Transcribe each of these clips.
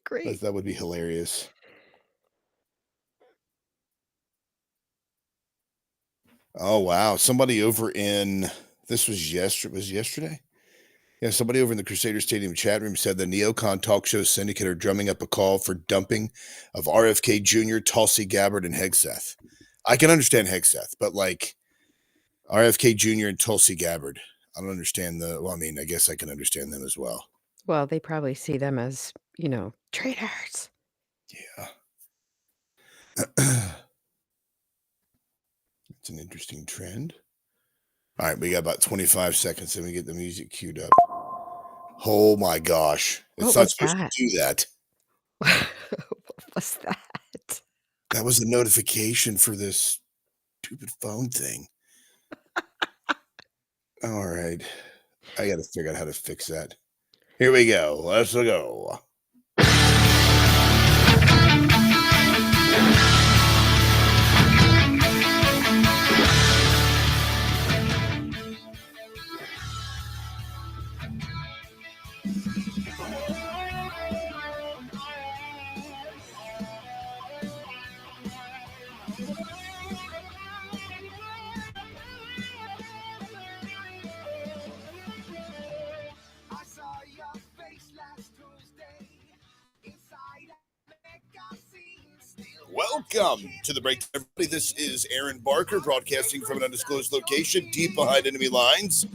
great. That would be hilarious. Oh, wow. Somebody over in this was yesterday? Yeah, somebody over in the Crusader Stadium chat room said the Neocon talk show syndicate are drumming up a call for dumping of RFK Jr., Tulsi Gabbard, and Hegseth. I can understand Hegseth, but like RFK Jr. and Tulsi Gabbard, I don't understand I mean, I guess I can understand them as well. Well, they probably see them as, traitors. Yeah. It's an interesting trend. All right, we got about 25 seconds and we get the music queued up. Oh my gosh. It's What not was supposed that? to do that. What was that? That was a notification for this stupid phone thing. All right. I got to figure out how to fix that. Here we go. Let's go. Welcome to the break, everybody. This is Aaron Barker broadcasting from an undisclosed location deep behind enemy lines,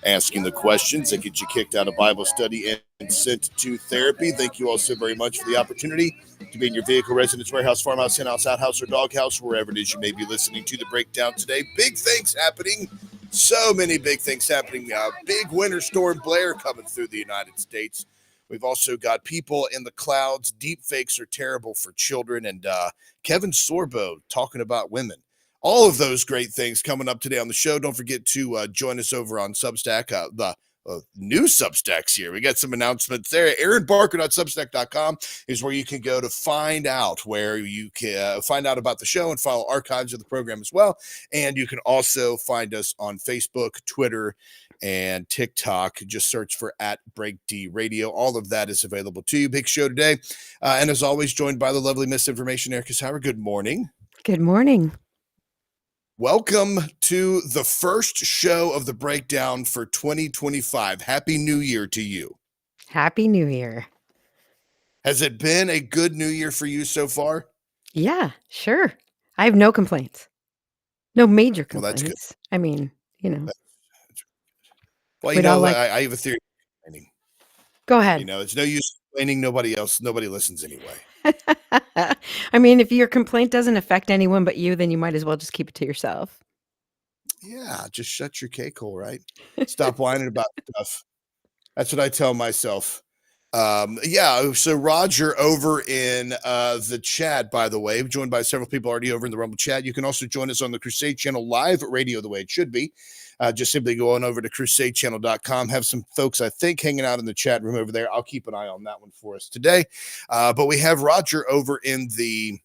asking the questions that get you kicked out of Bible study and sent to therapy. Thank you all so very much for the opportunity to be in your vehicle, residence, warehouse, farmhouse, henhouse, outhouse, or doghouse, wherever it is you may be listening to the breakdown today. Big things happening. So many big things happening. Big winter storm Blair coming through the United States. We've also got people in the clouds. Deep fakes are terrible for children. And Kevin Sorbo talking about women. All of those great things coming up today on the show. Don't forget to join us over on Substack. The new Substacks here. We got some announcements there. AaronBarker.substack.com is where you can go to find out where you can find out about the show and follow archives of the program as well. And you can also find us on Facebook, Twitter, and TikTok. Just search for @BreakD Radio. All of that is available to you. Big show today. And as always, joined by the lovely Misinformation, Erica Sauer. Good morning. Good morning. Welcome to the first show of the breakdown for 2025. Happy New Year to you. Happy New Year. Has it been a good New Year for you so far? Yeah, sure. I have no complaints. No major Well, complaints. that's good. I mean, Well, We'd all like- I have a theory. Go ahead. It's no use complaining. Nobody listens anyway. I mean, if your complaint doesn't affect anyone but you, then you might as well just keep it to yourself. Yeah, just shut your cake hole, right? Stop whining about stuff. That's what I tell myself. So Roger over in the chat, by the way, joined by several people already over in the Rumble chat. You can also join us on the Crusade Channel live radio the way it should be. Just simply go on over to crusadechannel.com. Have some folks, I think, hanging out in the chat room over there. I'll keep an eye on that one for us today. But we have Roger over in the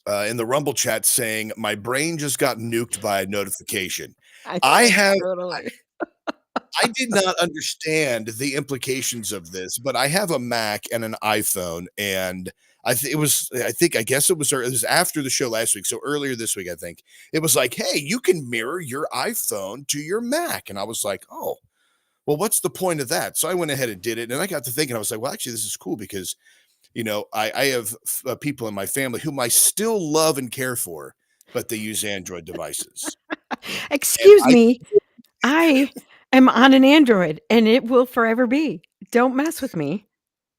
Rumble chat saying, my brain just got nuked by a notification. Totally. I did not understand the implications of this, but I have a Mac and an iPhone, and I guess it was after the show last week. So earlier this week, I think it was like, hey, you can mirror your iPhone to your Mac. And I was like, oh, well, what's the point of that? So I went ahead and did it. And I got to thinking, I was like, well, actually, this is cool because, I have people in my family whom I still love and care for, but they use Android devices. Excuse me. I am on an Android and it will forever be. Don't mess with me.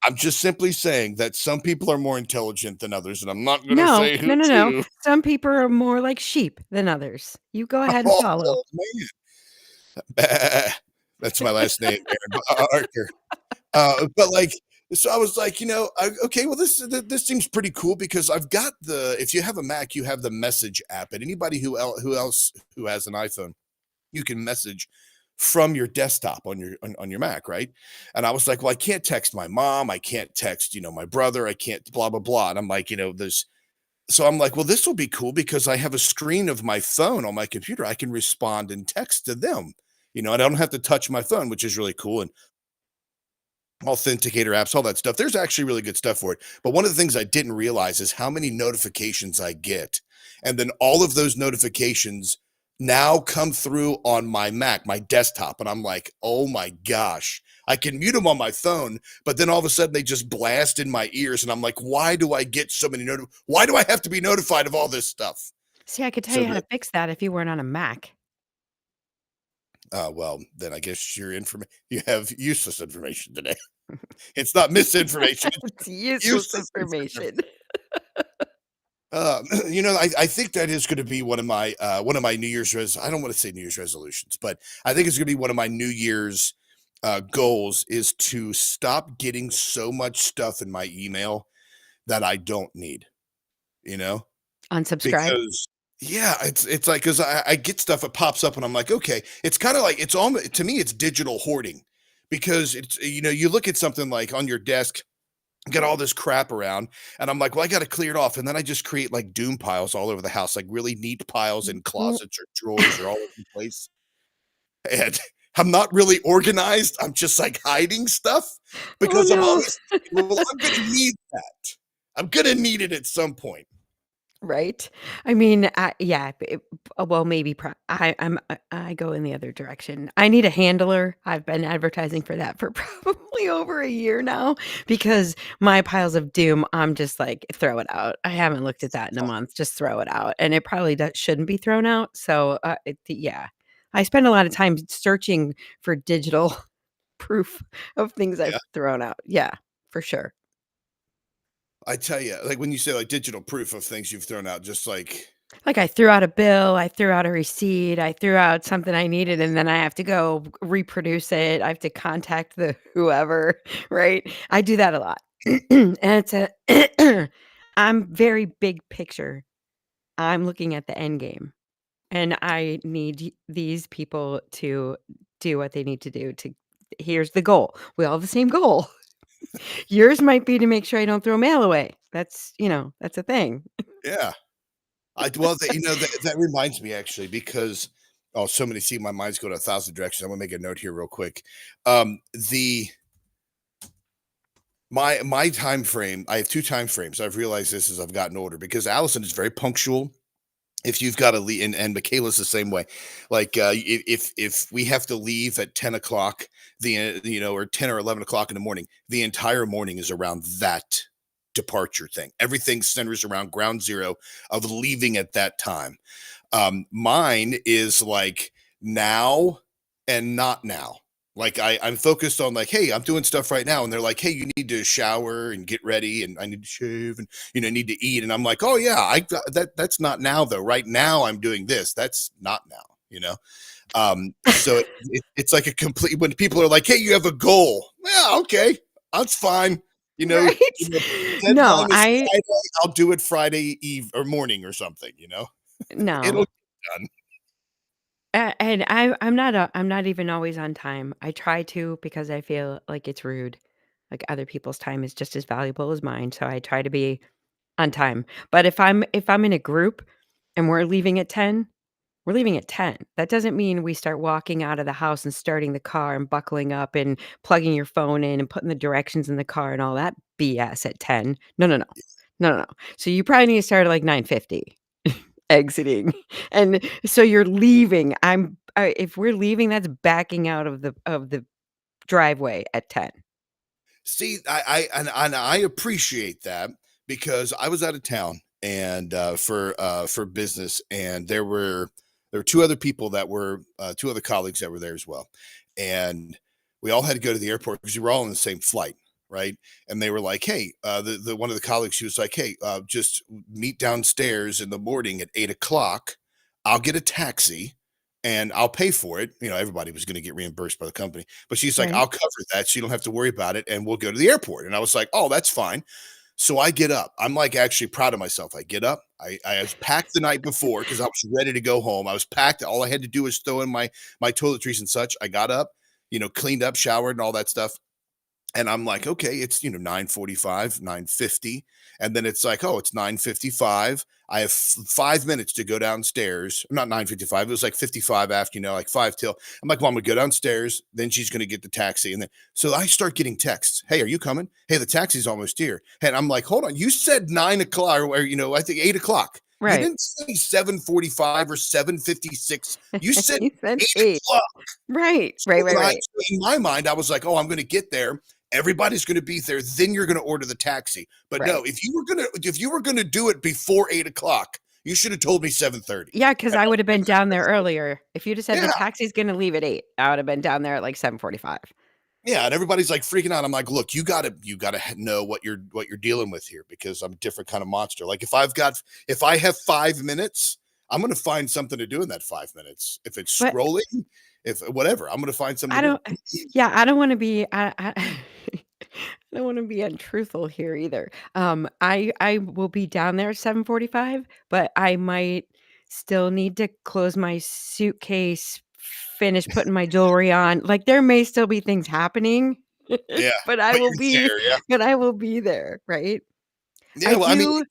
I'm just simply saying that some people are more intelligent than others, and I'm not going to say who. No. Some people are more like sheep than others. You go ahead and follow. Man. That's my last name, Aaron Barker. But so I was like, okay, well, this seems pretty cool because I've got if you have a Mac, you have the message app, and anybody who has an iPhone, you can message from your desktop on your Mac, right? And I was like, well, I can't text my mom, I can't text, my brother, I can't blah, blah, blah. And I'm like, so I'm like, well, this will be cool because I have a screen of my phone on my computer. I can respond and text to them, I don't have to touch my phone, which is really cool. And authenticator apps, all that stuff. There's actually really good stuff for it. But one of the things I didn't realize is how many notifications I get. And then all of those notifications now come through on my Mac, my desktop. And I'm like, oh my gosh, I can mute them on my phone, but then all of a sudden they just blast in my ears. And I'm like, why do I get so many why do I have to be notified of all this stuff? See, I could tell So you how that, to fix that if you weren't on a Mac. well, then I guess you have useless information today. It's not misinformation. It's useless Useless information. information. I think that is going to be one of my New Year's I don't want to say New Year's resolutions, but I think it's going to be one of my New Year's goals is to stop getting so much stuff in my email that I don't need. You know, Unsubscribe? because yeah, it's like because I get stuff that pops up and I'm like, okay, it's kind of like it's almost to me it's digital hoarding because it's you look at something like on your desk get all this crap around and I'm like, well, I got to clear it off. And then I just create like doom piles all over the house, like really neat piles in Mm. closets or drawers or all over the place. And I'm not really organized. I'm just like hiding stuff Oh, because I'm no. always thinking, well, I'm going to need that. I'm going to need it at some point. Right? I mean, yeah, well, maybe I go in the other direction. I need a handler. I've been advertising for that for probably over a year now because my piles of doom, I'm just like, throw it out. I haven't looked at that in a month. Just throw it out. And it probably shouldn't be thrown out. So, yeah, I spend a lot of time searching for digital proof of things I've Yeah. thrown out. Yeah, for sure. I tell you, like when you say like digital proof of things you've thrown out, just like, Like, I threw out a bill, I threw out a receipt, I threw out something I needed, and then I have to go reproduce it. I have to contact the whoever, right? I do that a lot. And it's a I'm very big picture. I'm looking at the end game, and I need these people to do what they need to do to here's the goal. We all have the same goal. Yours might be to make sure I don't throw mail away. That's a thing. yeah. Well, that reminds me actually because so many see my mind's going a thousand directions. I'm gonna make a note here real quick. The my time frame. I have two time frames. I've realized this as I've gotten older because Allison is very punctual. If you've got to leave, and Michaela's the same way. Like if we have to leave at 10 o'clock, or 10 or 11 o'clock in the morning, the entire morning is around that departure thing. Everything centers around ground zero of leaving at that time. Mine is like now and not now. Like I'm focused on like, hey, I'm doing stuff right now, and they're like, hey, you need to shower and get ready, and I need to shave, and need to eat, and I'm like, oh yeah, that's not now though. Right now, I'm doing this. That's not now. So it's like a complete when people are like, hey, you have a goal. Yeah, okay, that's fine. Right? No, Deadline is Friday. I'll do it Friday eve or morning or something. It'll no. get done. And I'm not even always on time. I try to because I feel like it's rude. Like other people's time is just as valuable as mine, so I try to be on time. But if I'm in a group and we're leaving at 10, we're leaving at 10. That doesn't mean we start walking out of the house and starting the car and buckling up and plugging your phone in and putting the directions in the car and all that BS at 10. No, no, no. No, no, no. So you probably need to start at like 9:50 exiting. And so you're leaving. If we're leaving, that's backing out of the driveway at 10. See, and I appreciate that because I was out of town and for business, and there were two other people that were two other colleagues that were there as well, and we all had to go to the airport because we were all on the same flight, right? And they were like, "Hey," the one of the colleagues, she was like, "Hey, just meet downstairs in the morning at 8 o'clock. I'll get a taxi." And I'll pay for it. Everybody was going to get reimbursed by the company. But she's like, Right? I'll cover that so you don't have to worry about it. And we'll go to the airport. And I was like, oh, that's fine. So I get up. I'm like actually proud of myself. I get up. I was packed the night before because I was ready to go home. I was packed. All I had to do was throw in my toiletries and such. I got up, cleaned up, showered, and all that stuff. And I'm like, okay, it's 9:45, 9:50, and then it's like, oh, it's 9:55. I have 5 minutes to go downstairs. Not 9:55. It was like 55 after, like five till. I'm like, well, I'm gonna go downstairs. Then she's gonna get the taxi, and then so I start getting texts. Hey, are you coming? Hey, the taxi's almost here. And I'm like, hold on, you said 9 o'clock, or I think 8 o'clock. You Right. didn't say 7:45 or 7:56. You said You said 8. 8 o'clock. Right, So right, right, when right, in my mind, I was like, oh, I'm gonna get there. Everybody's going to be there. Then you're going to order the taxi. But no, right. if you were gonna do it before 8 o'clock, you should have told me 7:30. Yeah, because I would have been down there earlier. If you'd have said the Yeah, taxi's gonna leave at 8, I would have been down there at, like, 7:45. yeah. And everybody's like freaking out. I'm like, look, you gotta know what you're dealing with here because I'm a different kind of monster. Like if I have 5 minutes, I'm gonna find something to do in that 5 minutes. If it's But scrolling, if whatever, I'm gonna find something I to don't do. yeah, I don't wanna be I I don't wanna be untruthful here either. I will be down there at 7:45, but I might still need to close my suitcase, finish putting my jewelry on. Like, there may still be things happening, Yeah, but I but will you're be there. Yeah, but I will be there, right? yeah. I Well, I mean, do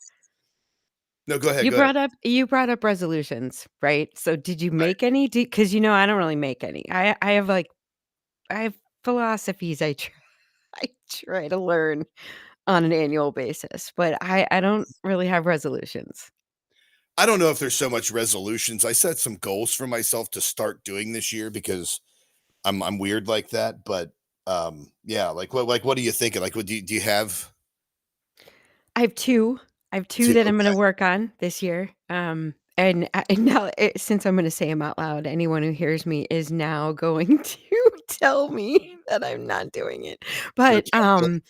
no, go ahead. You Go ahead. brought up resolutions, right? So did you Right. make any? Because I don't really make any. I have, like I have philosophies I try to learn on an annual basis, but I don't really have resolutions. I don't know if there's so much resolutions. I set some goals for myself to start doing this year because I'm weird like that. But yeah, like what are you thinking? Like what do you have I have 2. I have 2 to that I'm gonna okay, work on this year, and now since I'm gonna say them out loud, anyone who hears me is now going to tell me that I'm not doing it. But, okay,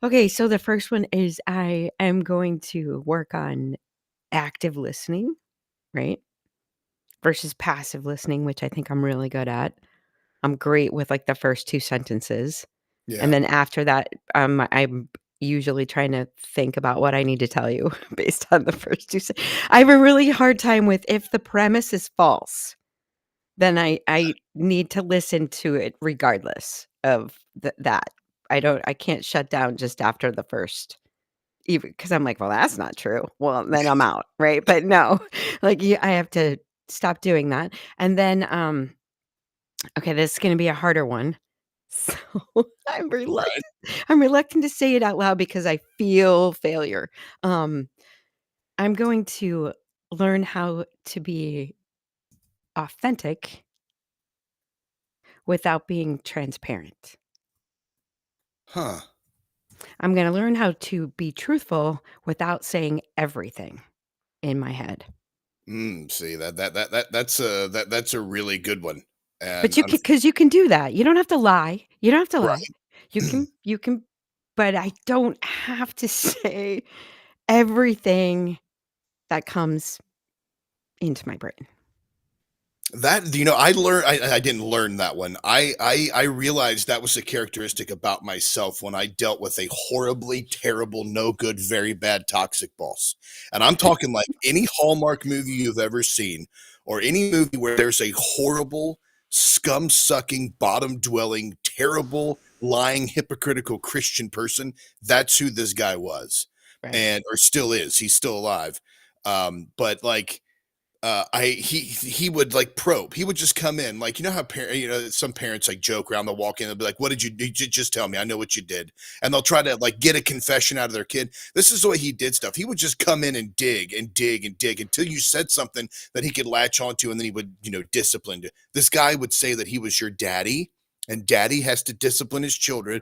okay, so the first one is I am going to work on active listening, right? Versus passive listening, which I think I'm really good at. I'm great with, like, the first 2 sentences, and yeah. then after that, I'm usually trying to think about what I need to tell you based on the first 2 I have a really hard time with if the premise is false, then I need to listen to it regardless of that. I can't shut down just after the first even because 'cause I'm like, "Well, that's not true." Well, then I'm out, right? But no, like, I have to stop doing that, and then, okay, this is gonna be a harder one. So, I'm Right. reluctant I'm reluctant to say it out loud because I feel failure. Um, I'm going to learn how to be authentic without being transparent. Huh. I'm gonna learn how to be truthful without saying everything in my head. See that's a really good one. But And you can, because you can do that. You don't have to lie. You don't have to lie. right. You can but I don't have to say everything that comes into my brain. That I learned I didn't learn that one. I realized that was a characteristic about myself when I dealt with a horribly terrible, no good, very bad toxic boss. And I'm talking like any Hallmark movie you've ever seen or any movie where there's a horrible, scum-sucking, bottom-dwelling, terrible, lying, hypocritical Christian person, that's who this guy was. Right. And or still is. He's still alive. But like I he would like probe. He would just come in, like how some parents like joke around. They'll walk in, they'll be like, "What did you do? Just tell me. I know what you did." And they'll try to like get a confession out of their kid. This is the way he did stuff. He would just come in and dig and dig and dig until you said something that he could latch onto, and then he would discipline you. This guy would say that he was your daddy, and daddy has to discipline his children.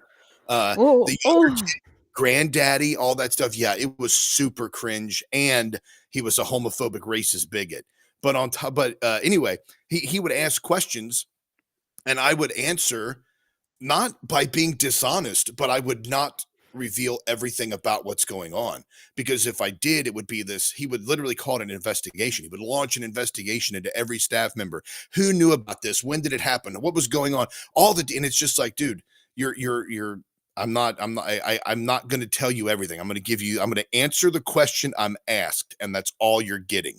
Oh, The younger oh. granddaddy, all that stuff. Yeah, it was super cringe, and he was a homophobic, racist bigot. But on top, but anyway, he would ask questions, and I would answer not by being dishonest, but I would not reveal everything about what's going on because if I did, it would be this. He would literally call it an investigation. He would launch an investigation into every staff member who knew about this, when did it happen, what was going on, all the and it's just like, dude, you're I'm not going to tell you everything. I'm going to answer the question I'm asked, and that's all you're getting,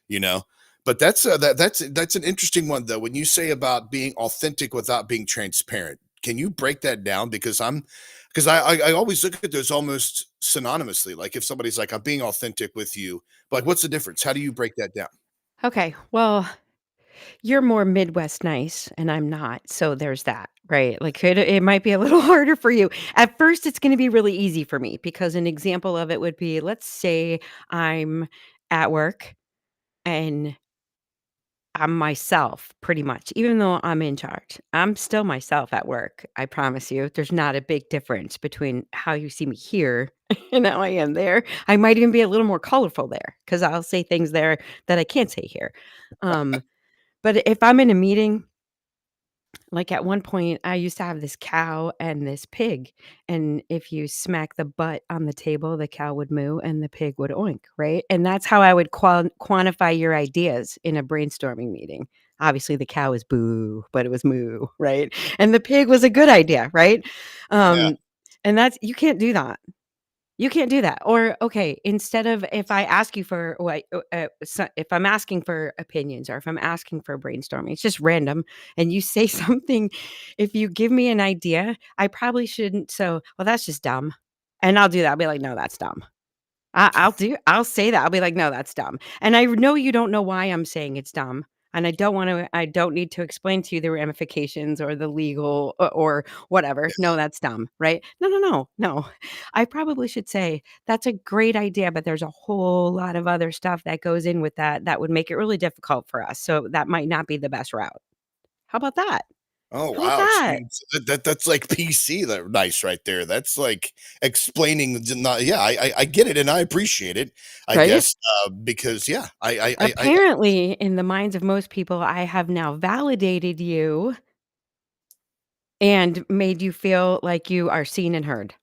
you know. But that's an interesting one though. When you say about being authentic without being transparent, Can you break that down? Because I always look at those almost synonymously. Like if somebody's like, "I'm being authentic with you," like, what's the difference? How do you break that down? Okay, well, you're more Midwest nice, and I'm not, so there's that, right? Like, it might be a little harder for you. At first, it's gonna be really easy for me because an example of it would be, let's say I'm at work and I'm myself pretty much, even though I'm in charge. I'm still myself at work, I promise you. There's not a big difference between how you see me here and how I am there. I might even be a little more colorful there because 'cause I'll say things there that I can't say here. Um, but if I'm in a meeting, like, at one point, I used to have this cow and this pig, and if you smack the butt on the table, the cow would moo and the pig would oink, right? And that's how I would quantify your ideas in a brainstorming meeting. Obviously, the cow is boo, but it was moo, right? And the pig was a good idea, right? Yeah. Um, and that's you can't do that. You can't do that. Or, okay, instead of if I ask you for what, so if I'm asking for opinions or if I'm asking for brainstorming, it's just random, and you say something, if you give me an idea, I probably shouldn't. So, well, that's just dumb. And I'll do that. I'll be like, no, that's dumb. I'll say that. I'll be like, "No, that's dumb." And I know you don't know why I'm saying it's dumb, and I don't need to explain to you the ramifications or the legal or whatever. No, that's dumb, right? No, no, no, no. I probably should say, "That's a great idea, but there's a whole lot of other stuff that goes in with that that would make it really difficult for us. So that might not be the best route." How about that? Oh, How about wow. that? That's like PC that nice right there. That's like explaining the not yeah, I get it and I appreciate it, I Right? guess, because yeah, I Apparently, in the minds of most people, I have now validated you and made you feel like you are seen and heard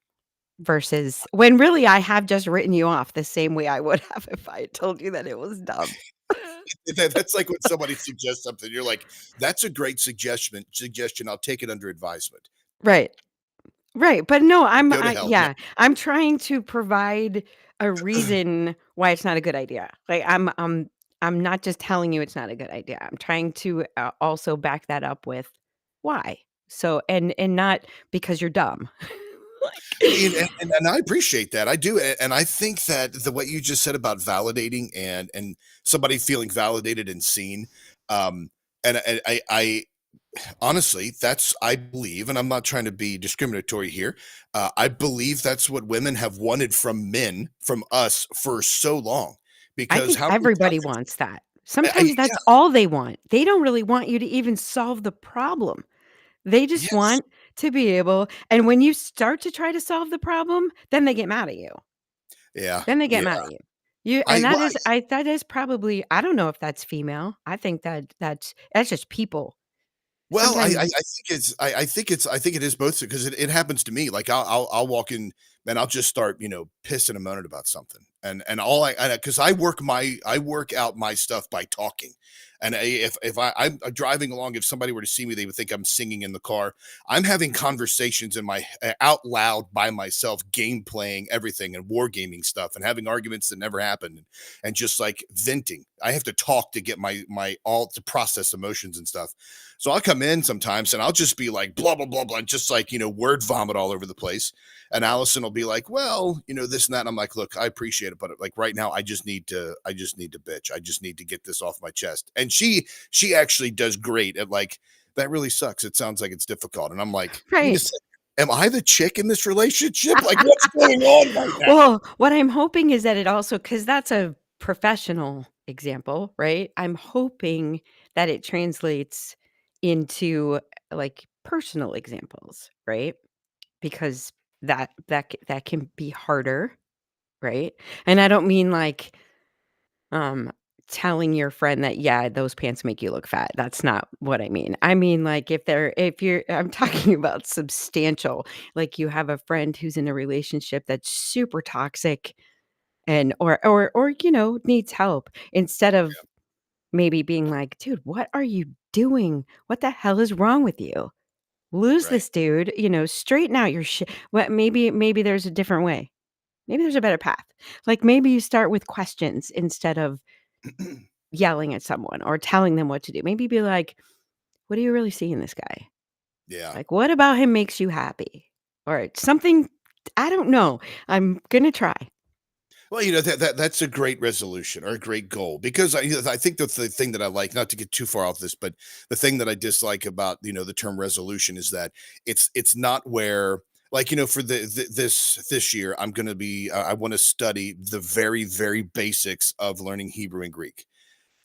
versus when really I have just written you off the same way I would have if I had told you that it was dumb. that's like when somebody suggests something, you're like, "That's a great suggestion, I'll take it under advisement." Right. Right, but no, Go to hell, no. I'm trying to provide a reason why it's not a good idea. Like, I'm not just telling you it's not a good idea. I'm trying to, also back that up with why. So and not because you're dumb. And Like and I appreciate that, I do, and I think that the what you just said about validating and somebody feeling validated and seen, and I honestly, that's I believe, and I'm not trying to be discriminatory here, I believe that's what women have wanted from men, from us, for so long, I because think how many everybody times wants that. I Sometimes yeah, that's all they want. They don't really want you to even solve the problem. They just yes, want to be able and when you start to try to solve the problem, then they get mad at you. yeah, Then they get yeah, mad at you. You and I well, that is probably I don't know if that's female. I think that that's just people. well, I Sometimes think I think it is both because it happens to me. Like I'll walk in and I'll just start pissing and moaning about something, and all I because I work out my stuff by talking, and if I'm driving along, if somebody were to see me, they would think I'm singing in the car. I'm having conversations in my out loud by myself, game playing everything and wargaming stuff, and having arguments that never happened, and just like venting. I have to talk to get my all to process emotions and stuff. So I'll come in sometimes and I'll just be like, blah, blah, blah, blah, just like, word vomit all over the place. And Allison will be like, well, this and that. And I'm like, look, I appreciate it. But like right now, I just need to bitch. I just need to get this off my chest. And she actually does great at like, that really sucks. It sounds like it's difficult. And I'm like, wait a right. second. Am I the chick in this relationship? Like, what's going on right now? Well, what I'm hoping is that it also because that's a professional example, right? I'm hoping that it translates into, like, personal examples, right? Because that can be harder, right? And I don't mean, like, um, telling your friend that, "Yeah, those pants make you look fat." That's not what I mean. I mean, like, if you're I'm talking about substantial, like, you have a friend who's in a relationship that's super toxic and or needs help instead of maybe being like, "Dude, what are you doing? What the hell is wrong with you? Lose Right. this dude, straighten out your shit." What maybe there's a different way. Maybe there's a better path. Like, maybe you start with questions instead of yelling at someone or telling them what to do. Maybe be like, "What do you really see in this guy?" Yeah. Like, what about him makes you happy? Or something I don't know. I'm gonna try. Well, that's a great resolution or a great goal because I think the thing that I like, not to get too far off this, but the thing that I dislike about the term resolution is that it's not where, like, for this year I'm going to be I want to study the very basics of learning Hebrew and Greek.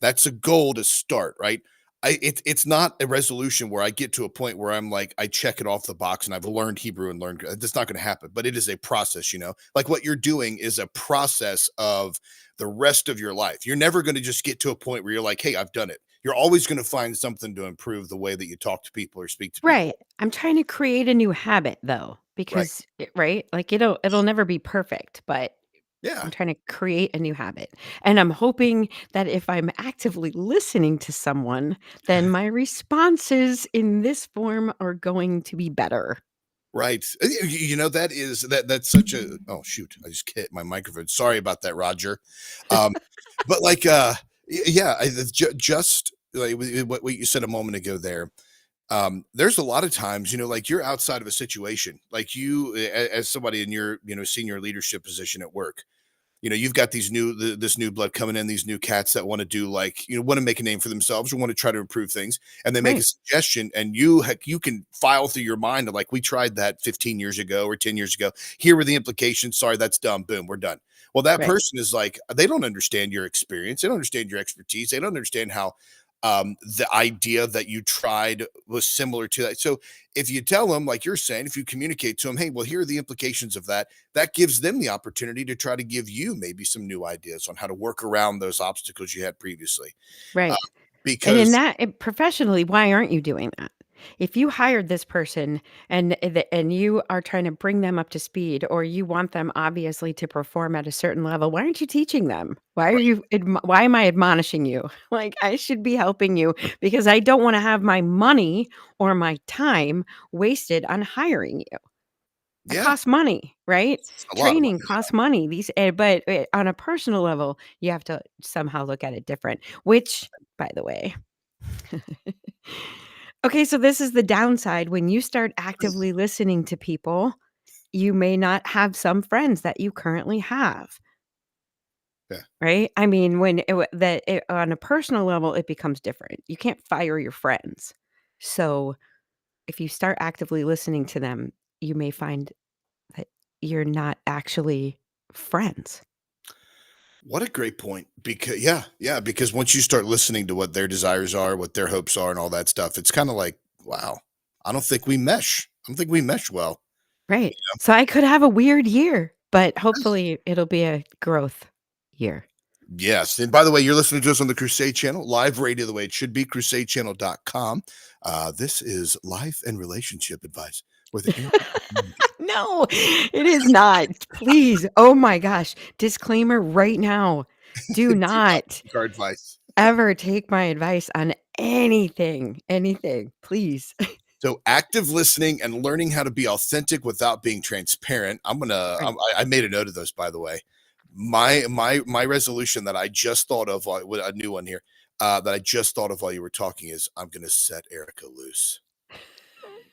That's a goal to start, right? It's not a resolution where I get to a point where I'm like, I check it off the box and I've learned Hebrew and learned. That's not going to happen, but it is a process, Like what you're doing is a process of the rest of your life. You're never going to just get to a point where you're like, hey, I've done it. You're always going to find something to improve the way that you talk to people or speak to Right. people. I'm trying to create a new habit though, Right. because right? Like it'll never be perfect, but Yeah. I'm trying to create a new habit. And I'm hoping that if I'm actively listening to someone, then my responses in this form are going to be better. Right. That's such a oh shoot, I just hit my microphone. Sorry about that, Roger. Um, but like yeah, just like what you said a moment ago there. There's a lot of times, like you're outside of a situation, like as somebody in your, senior leadership position at work. You've got this new blood coming in, these new cats that want to do like, want to make a name for themselves or want to try to improve things. And they make a Right. suggestion and you can file through your mind of like, we tried that 15 years ago or 10 years ago. Here were the implications. Sorry, that's dumb. Boom, we're done. Well, that Right. person is like, they don't understand your experience. They don't understand your expertise. They don't understand how the idea that you tried was similar to that. So if you tell them, like you're saying, if you communicate to them, hey, well, here are the implications of that, that gives them the opportunity to try to give you maybe some new ideas on how to work around those obstacles you had previously. Uh, Right. And in because that professionally, why aren't you doing that? If you hired this person and you are trying to bring them up to speed or you want them obviously to perform at a certain level, why aren't you teaching them? Why am I admonishing you? Like I should be helping you because I don't want to have my money or my time wasted on hiring you. That yeah, costs money, right? it's a lot of Training money. costs money. But on a personal level, you have to somehow look at it different, which by the way, okay, so this is the downside. When you start actively listening to people, you may not have some friends that you currently have, Yeah. right? I mean, when on a personal level, it becomes different. You can't fire your friends. So if you start actively listening to them, you may find that you're not actually friends. What a great point. Because yeah, because once you start listening to what their desires are, what their hopes are, and all that stuff, it's kind of like, wow, I don't think we mesh. I don't think we mesh well. Right. So I could have a weird year, but hopefully it'll be a growth year. Yes. And by the way, you're listening to us on the Crusade Channel, live radio the way it should be, crusadechannel.com. This is life and relationship advice with Aaron. No, it is not. Please. Oh my gosh. Disclaimer right now. Do Do not not take our advice. ever take my advice on anything, please. So active listening and learning how to be authentic without being transparent. Right. I made a note of those, by the way. My resolution that I just thought of, with a new one here, that I just thought of while you were talking is I'm going to set Erica loose.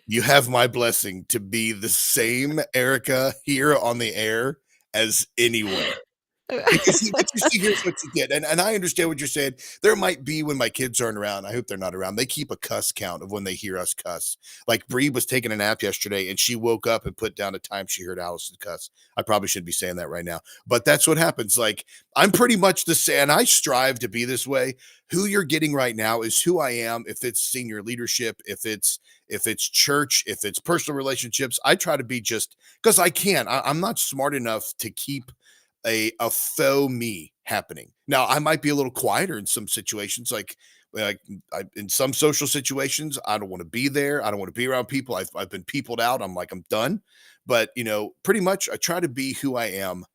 You have my blessing to be the same Erica here on the air as anywhere. Because what you see here is what you get, and I understand what you're saying. There might be when my kids aren't around. I hope they're not around. They keep a cuss count of when they hear us cuss. Like Bree was taking a nap yesterday, and she woke up and put down a time she heard Allison cuss. I probably shouldn't be saying that right now, but that's what happens. Like I'm pretty much the same, and I strive to be this way. Who you're getting right now is who I am. If it's senior leadership, if it's church, if it's personal relationships, I try to be just because I can. I'm not smart enough to keep a faux me happening. Now, I might be a little quieter in some situations, like in some social situations, I don't want to be there. I don't want to be around people. I've been peopled out. I'm like I'm done. But pretty much, I try to be who I am,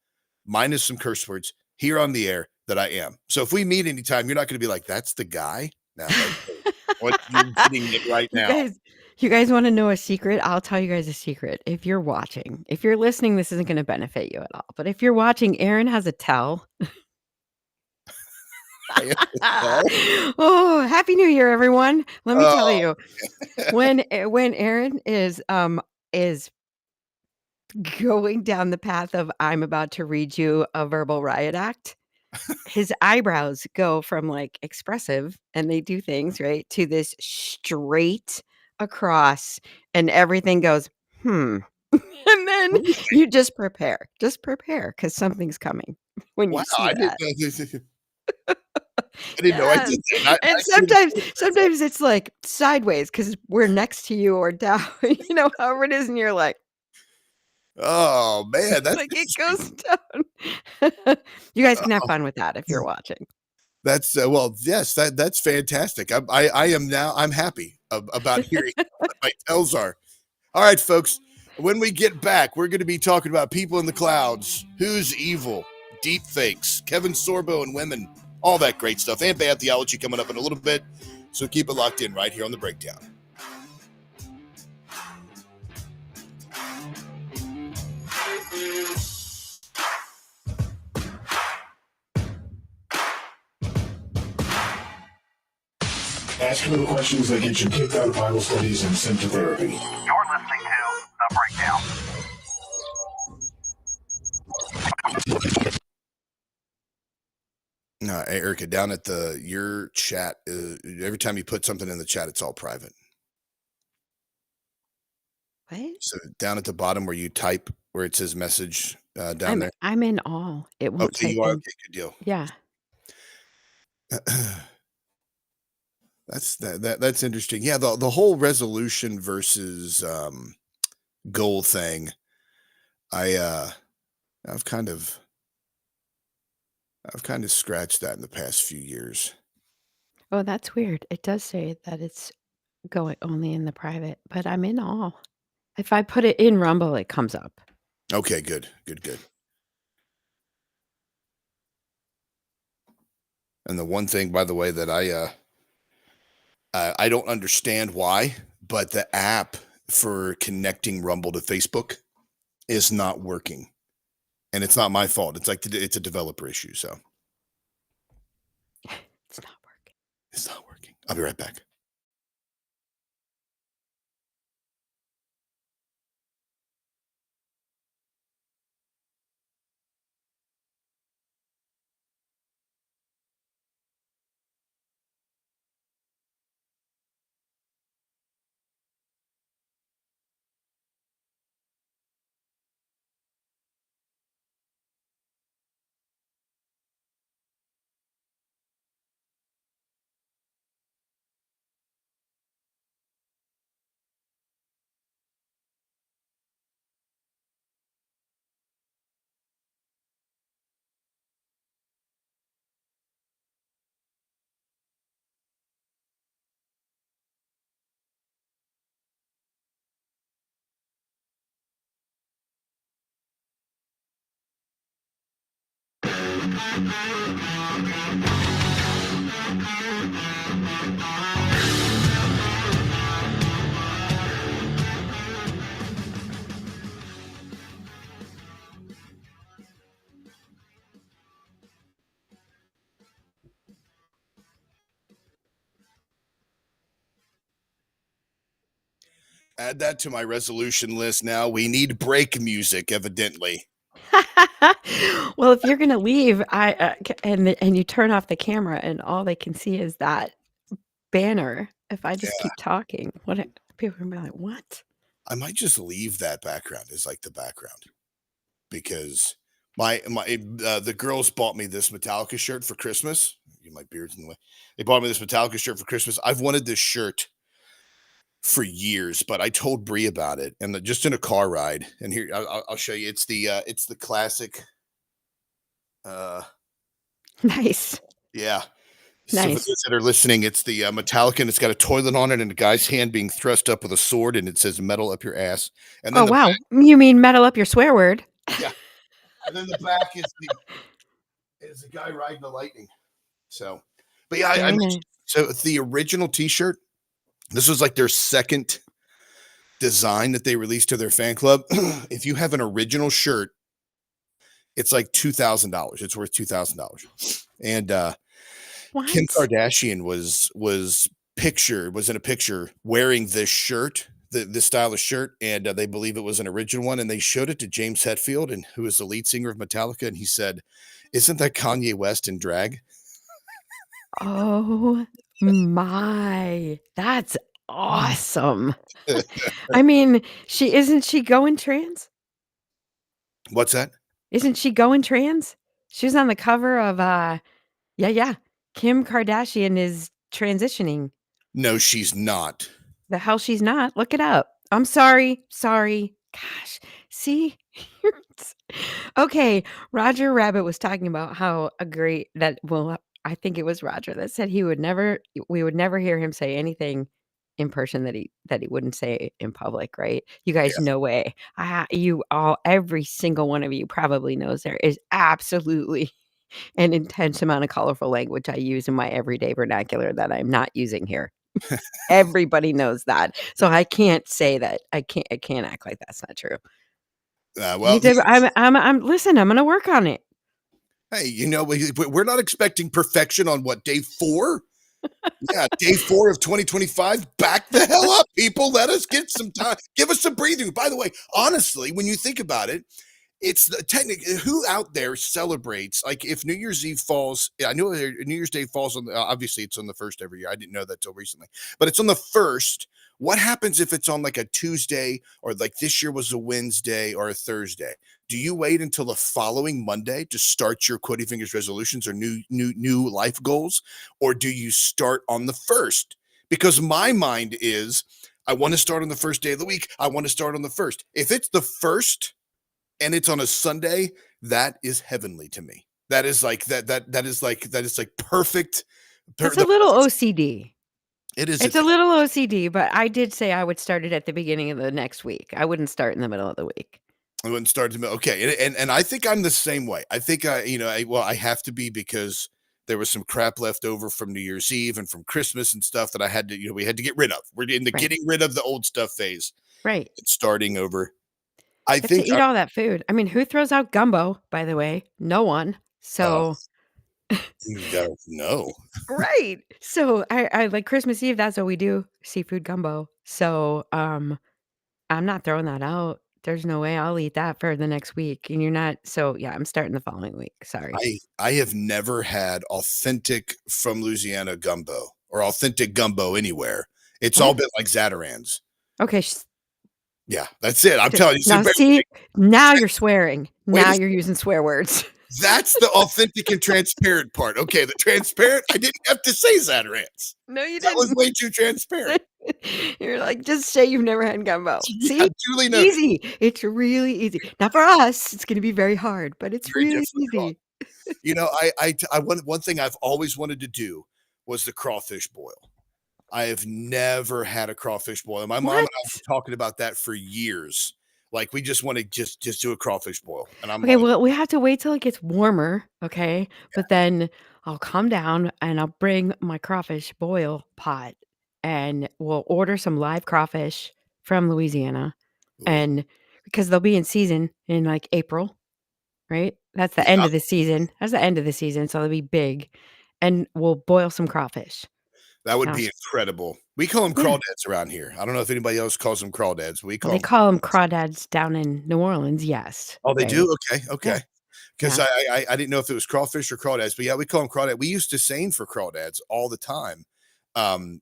minus some curse words here on the air that I am. So if we meet anytime, you're not going to be like, "That's the guy." No, that's what you're getting it right You now. guys wanna know a secret? I'll tell you guys a secret. If you're watching, if you're listening, this isn't gonna benefit you at all, but if you're watching, Aaron has a tell. I am as well. Oh, happy New Year, everyone. Let me tell Oh, you, when Aaron is going down the path of, "I'm about to read you a verbal riot act," his eyebrows go from, like, expressive, and they do things, right, to this straight across, and everything goes, "Hmm." And then really? you just prepare, because something's coming when Wow, you see I didn't that. know this. I didn't know I Yes, did that. I and should have sometimes seen that. sometimes it's, like, sideways because 'cause we're next to you or down, however it is, and you're Oh, man, that's like, it interesting. goes down. You guys can have fun with that if you're watching. That's, well, yes, that's fantastic. I am now I'm happy about hearing what my tells are. All right, folks, when we get back, we're gonna be talking about people in the clouds, who's evil, deep fakes, Kevin Sorbo and women, all that great stuff, and bad theology coming up in a little bit. So keep it locked in right here on The Breakdown. Asking the questions that get you kicked out of Bible studies and sent to therapy. You're listening to The Breakdown. Erica, down at your chat, every time you put something in the chat, it's all private. What? So down at the bottom where you type, where it says message down there. I'm in all. It Oh, won't so say you are thing. okay. Good deal. Yeah. That's interesting. Yeah, the whole resolution versus goal thing. I I've kind of I've kind of scratched that in the past few years. Oh, that's weird. It does say that it's going only in the private, but I'm in all. If I put it in Rumble, it comes up. Okay, good, good, good. And the one thing, by the way, that I don't understand why, but the app for connecting Rumble to Facebook is not working, and it's not my fault. It's like it's a developer issue, so It's not working. it's not working. I'll be right back. Add that to my resolution list now. We need break music, evidently. Well, if you're gonna leave, and you turn off the camera and all they can see is that banner, if I just Yeah, keep talking, people are gonna be like, "What?" I might just leave that background as like the background because my the girls bought me this Metallica shirt for Christmas. My beard's in the way. They bought me this Metallica shirt for Christmas. I've wanted this shirt for years, but I told Bree about it and just in a car ride. And here I'll show you. It's the classic. Uh, Nice, yeah. So for nice. those that are listening, it's the Metallica, and it's got a toilet on it, and a guy's hand being thrust up with a sword, and it says "metal up your ass." And Oh, then the wow. You mean metal up your swear word? yeah, and then the back is the guy riding the lightning. So, but yeah, I Very mentioned nice. so the original T-shirt. This was like their second design that they released to their fan club. If you have an original shirt, it's like $2,000. It's worth $2,000, and Kim What? Kardashian was in a picture wearing this shirt, this stylish shirt, and they believe it was an original one, and they showed it to James Hetfield, and who is the lead singer of Metallica, and he said, "Isn't that Kanye West in drag?" Oh my. That's awesome. I mean, she going trans? What's that? Isn't she going trans? She was on the cover of, yeah, yeah. Kim Kardashian is transitioning. No, she's not. The hell she's not. Look it up. I'm sorry. Sorry. Gosh. See? Okay, Roger Rabbit was talking about how a great that well, I think it was Roger that said he would never we would never hear him say anything in person that he wouldn't say in public, right? You guys, Yeah. no way. You all every single one of you probably knows there is absolutely an intense amount of colorful language I use in my everyday vernacular that I'm not using here. Everybody knows that. So I can't say that. I can't act like that's not true. Well, I'm listen, I'm gonna work on it. hey, we're not expecting perfection on what, day 4? Yeah, day 4 of 2025. Back the hell up, people. Let us get some time. Give us some breathing. By the way, honestly, when you think about it, it's the technically who out there celebrates like if New Year's Eve falls. I know New Year's Day falls on. Obviously, it's on the first every year. I didn't know that till recently, but it's on the first. What happens if it's on like a Tuesday or like this year was a Wednesday or a Thursday? Do you wait until the following Monday to start your Quotty Fingers resolutions or new life goals, or do you start on the first? Because my mind is, I want to start on the first day of the week. I want to start on the first. If it's the first and it's on a Sunday, that is heavenly to me. That is like that is like perfect. It's a The little perfect, OCD. it is. It's a little OCD, but I did say I would start it at the beginning of the next week. I wouldn't start in the middle of the week. I wouldn't start to okay, and I think I'm the same way. I think I have to be because there was some crap left over from New Year's Eve and from Christmas and stuff that I had to we had to get rid of. We're in the Right. getting rid of the old stuff phase. Right. It's starting over. I Get to think eat all that food. I mean, who throws out gumbo, by the way? No one. uh, So you gotta know. right. So I like Christmas Eve, that's what we do, seafood gumbo. So, I'm not throwing that out. There's no way I'll eat that for the next week, and you're not so, yeah, I'm starting the following week, sorry. I have never had authentic from Louisiana gumbo or authentic gumbo anywhere. It's all What? been like Zatarans. Okay, Yeah, that's it. I'm t telling you. So now see, now you're swearing. wait Now a you're using swear words. That's the authentic and transparent part. Okay, the transparent, I didn't have to say Zatarans. No, you That was didn't. way too transparent. You're like, "Just say you've never had gumbo." Yeah, See? duly noted. Easy. It's really easy. Now for us, it's gonna be very hard, but it's Very really different craw. easy. I one thing I've always wanted to do was the crawfish boil. I have never had a crawfish boil. My mom and I have What? been talking about that for years. Like we just want to just do a crawfish boil, and I'm Okay, like, well, we have to wait till it gets warmer, okay? But then I'll come down and I'll bring my crawfish boil pot, and we'll order some live crawfish from Louisiana, ooh, and because they'll be in season in, like, April, right? That's the end yeah, of the season. That's the end of the season, so they'll be big, and we'll boil some crawfish. that would Now be s incredible. We call them Yeah. crawdads around here. I don't know if anybody else calls them crawdads. We Well, call they them. call them crawdads down in New Orleans, yes, Oh, they right? do? Okay, Yeah, okay. Because yeah. I didn't know if it was crawfish or crawdads, but yeah, we call them crawdad. We used to seine for crawdads all the time.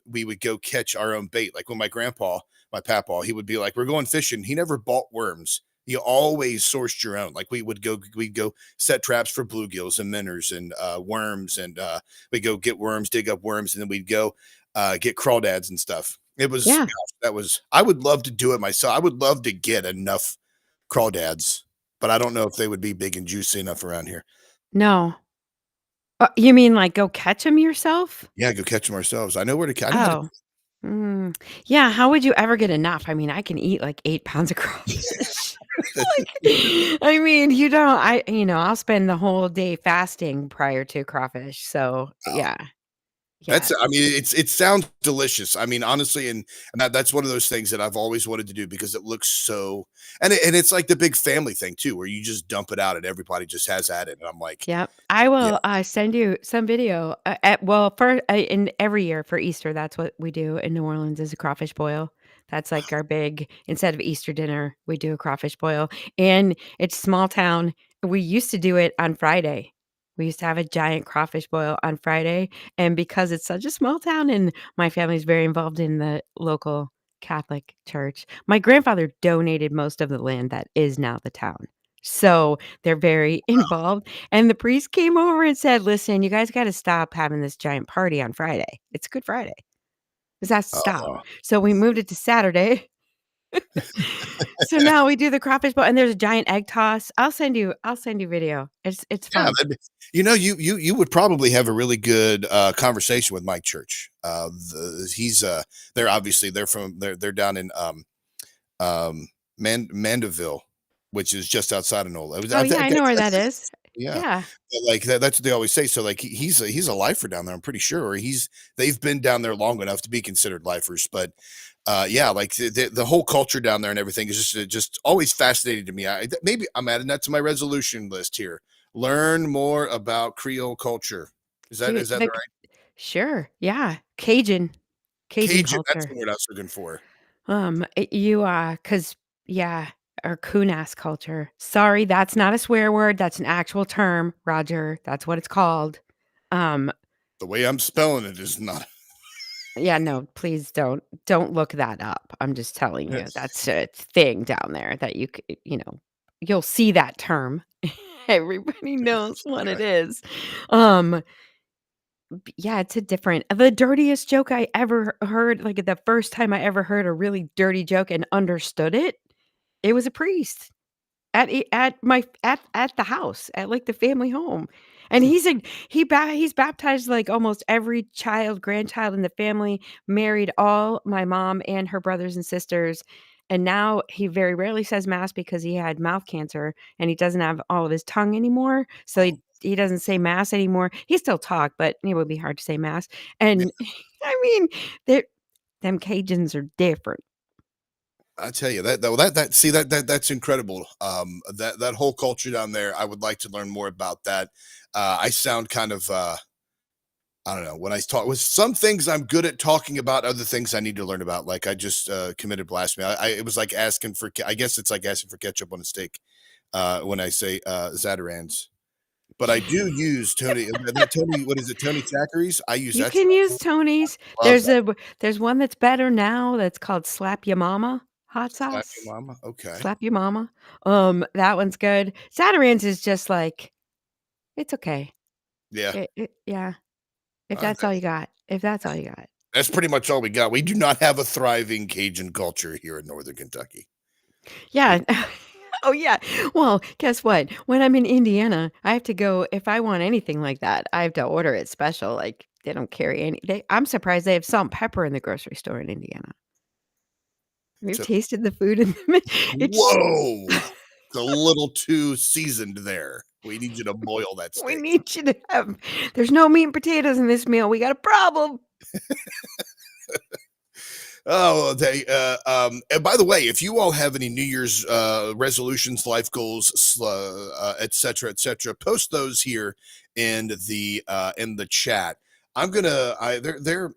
We would go catch our own bait. Like when my papaw, he would be like, "We're going fishing." He never bought worms. He always sourced your own. Like we'd go set traps for bluegills and minnows and worms, and we'd go get worms, dig up worms, and then we'd go get crawdads and stuff. It was Yeah. gosh, that was. I would love to do it myself. I would love to get enough crawdads, but I don't know if they would be big and juicy enough around here. No. You mean, like, go catch them yourself? Yeah, go catch them ourselves. I know where to. I know how to. Oh. Mm. Yeah, how would you ever get enough? I mean, I can eat, like, 8 pounds of crawfish. Like, I mean, you don't I'll spend the whole day fasting prior to crawfish, so, Wow. yeah. Yeah. I mean, it sounds delicious. I mean, honestly, and that's one of those things that I've always wanted to do because it looks so and it's like the big family thing too, where you just dump it out and everybody just has at it. And I'm like, Yep. I yeah, will, send you some video, at well, for in every year for Easter, that's what we do in New Orleans is a crawfish boil. That's like our big instead of Easter dinner, we do a crawfish boil, and it's small town. We used to do it on Friday. We used to have a giant crawfish boil on Friday, and because it's such a small town and my family's very involved in the local Catholic church, my grandfather donated most of the land that is now the town. So, they're very involved, and the priest came over and said, "Listen, you guys gotta stop having this giant party on Friday. It's Good Friday. This has to stop." uh, So, we moved it to Saturday. So, now we do the crawfish boil and there's a giant egg toss. I'll send you video. It's yeah, fun. you would probably have a really good conversation with Mike Church. He's they're obviously they're down in um, Mandeville, which is just outside of Nola. Oh, I yeah, think I know where that that's is. yeah, Yeah. but, like that's what they always say. So like he's a lifer down there. I'm pretty sure, or they've been down there long enough to be considered lifers. But yeah, like the whole culture down there and everything is just always fascinating to me. Maybe I'm adding that to my resolution list here. Learn more about Creole culture. Dude, Is that the right? sure, yeah. Cajun Cajun. That's culture. the word I was looking for. You, cause yeah, or Kunas culture. Sorry, that's not a swear word, that's an actual term, Roger, that's what it's called. Um, The way I'm spelling it is not. yeah, no, please don't look that up. I'm just telling you, that's a thing down there that you'll see that term. Everybody knows what Okay. it is. Um, yeah, it's a different the dirtiest joke I ever heard, like, the first time I ever heard a really dirty joke and understood it, it was a priest. At the house, at, like, the family home, and he's like he's baptized, like, almost every child, grandchild in the family, married all my mom and her brothers and sisters, and now he very rarely says mass because he had mouth cancer, and he doesn't have all of his tongue anymore, so Oh, he doesn't say mass anymore. He still talk, but it would be hard to say mass, yeah. and I mean, they them Cajuns are different. I tell you that see that's incredible. That whole culture down there, I would like to learn more about that. I sound kind of I don't know when I talk with some things I'm good at talking about, other things I need to learn about. Like I just committed blasphemy. It was like asking for I guess it's like asking for ketchup on a steak when I say Zatarans. But I do use Tony. What is it? Tony Chachere's. I use You that can stuff. use Tony's. Love that. There's one that's better now that's called Slap Ya Mama hot Slap your sauce. mama. Okay. Slap Ya Mama. That one's good. Zatarain's is just like, it's okay. Yeah. Yeah, if Uh, that's all you got. If that's all you got. That's pretty much all we got. We do not have a thriving Cajun culture here in Northern Kentucky. We Yeah. Oh, yeah. Well, guess what? When I'm in Indiana, I have to go if I want anything like that, I have to order it special, like, they don't carry I'm surprised they have salt and pepper in the grocery store in Indiana. Have you to tasted the food in the it's whoa, it's a little too seasoned there. We need you to boil that we steak. need you to have there's no meat and potatoes in this meal, we got a problem. Oh, and by the way, if you all have any New Year's resolutions, life goals, et cetera, post those here in the chat. I'm gonna, they're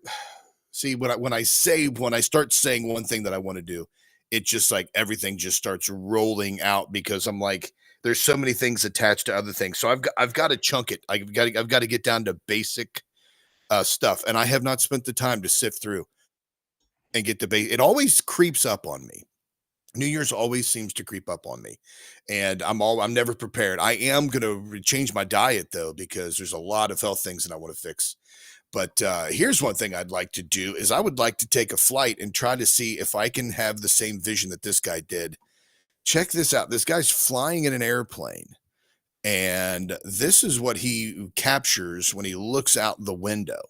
see when I start saying one thing that I want to do, it just like everything just starts rolling out because I'm like, there's so many things attached to other things. So I've got to chunk it. I've got to get down to basic stuff, and I have not spent the time to sift through and get the base. It always creeps up on me. New Year's always seems to creep up on me, and I'm never prepared. I am gonna change my diet though because there's a lot of health things that I want to fix. But here's one thing I'd like to do is I would like to take a flight and try to see if I can have the same vision that this guy did. Check this out. This guy's flying in an airplane, and this is what he captures when he looks out the window.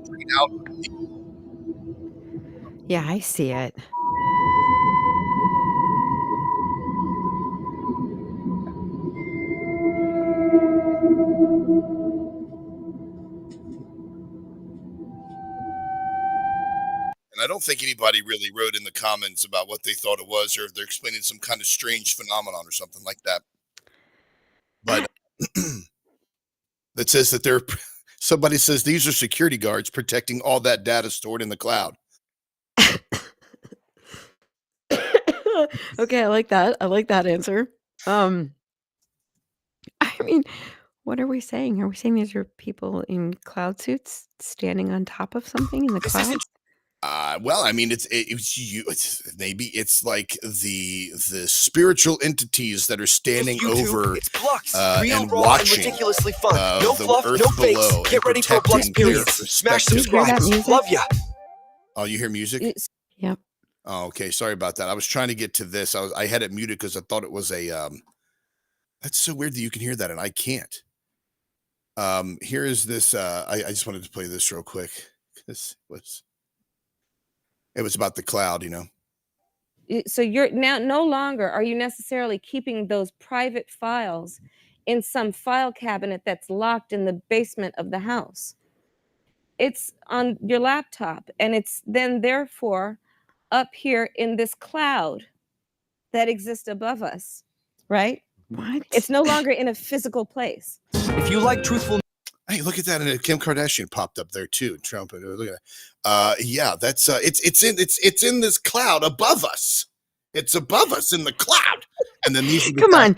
Straight out. Yeah, I see it. And I don't think anybody really wrote in the comments about what they thought it was, or if they're explaining some kind of strange phenomenon or something like that. But I that says that they're somebody says these are security guards protecting all that data stored in the cloud. Okay, I like that. I like that answer. Um, I mean, what are we saying? Are we saying these are people in cloud suits standing on top of something in the This cloud? isn't Well, I mean, it's you. Maybe it's like the spiritual entities that are just standing YouTube. over It's Blux. Real, and raw, and watching ridiculously fun. No the fluff, earth no fakes. below and Get ready for a Blux protecting their period. Smash Do you perspective. hear that subscribe. music? Love ya. Oh, you hear music? It's Yep. Oh, okay. Sorry about that. I was trying to get to this. I had it muted because I thought it was a that's so weird that you can hear that and I can't. Here is this. I just wanted to play this real quick because it was about the cloud, you know. So you're now no longer are you necessarily keeping those private files in some file cabinet that's locked in the basement of the house. It's on your laptop and it's then therefore up here in this cloud that exists above us, right? What? It's no longer in a physical place. If you like truthful Hey, look at that! And Kim Kardashian popped up there too. Trump. Look at that. Yeah, that's it's in this cloud above us. It's above us in the cloud. And then these are the Come guys. on.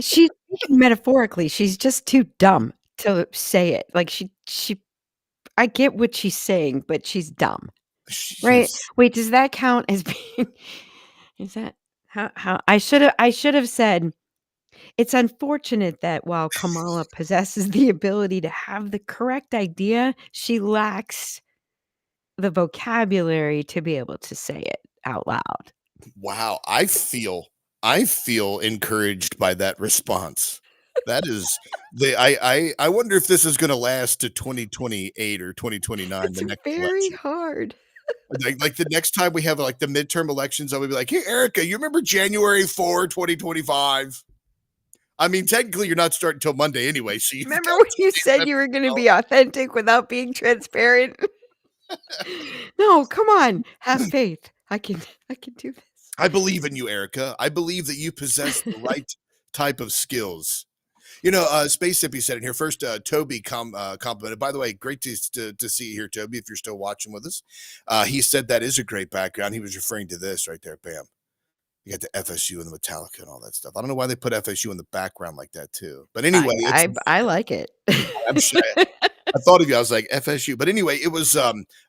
She's speaking metaphorically. She's just too dumb to say it. Like she I get what she's saying, but she's dumb, right? She's- Wait, does that count as being is that how I should have said it's unfortunate that while Kamala possesses the ability to have the correct idea, she lacks the vocabulary to be able to say it out loud. Wow, I feel encouraged by that response. That is I wonder if this is going to last to 2028 or 2029, It's the next very election. hard. Like the next time we have like the midterm elections, I would be like, "Hey, Erica, you remember January 4, 2025?" I mean, technically, you're not starting till Monday anyway. So you've Remember got when 2 you days said left you were to gonna go. be authentic without being transparent? No, come on. Have faith. I can do this. I believe in you, Erica. I believe that you possess the right type of skills. You know, Space Hippie said in here first. Toby complimented. By the way, great to see you here, Toby. If you're still watching with us, he said that is a great background. He was referring to this right there. Bam. You got the FSU and the Metallica and all that stuff. I don't know why they put FSU in the background like that too. But anyway, it's I like it. I'm sure I thought of you. I was like FSU. But anyway, it was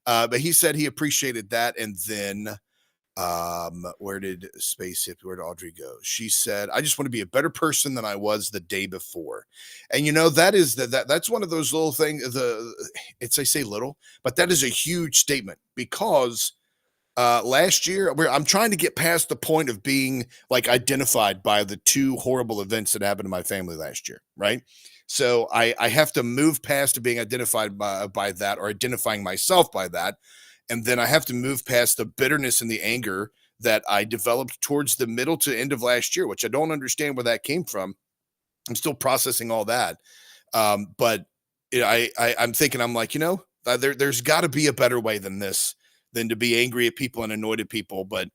but he said he appreciated that. And then where did where did Audrey go? She said, I just want to be a better person than I was the day before. And you know, that is that's one of those little things, it's I say little, but that is a huge statement because last year I'm trying to get past the point of being like identified by the two horrible events that happened to my family last year, right? So I have to move past being identified by that or identifying myself by that. And then I have to move past the bitterness and the anger that I developed towards the middle to end of last year, which I don't understand where that came from. I'm still processing all that. But I'm thinking, I'm like, you know, there's got to be a better way than this, than to be angry at people and annoyed at people. But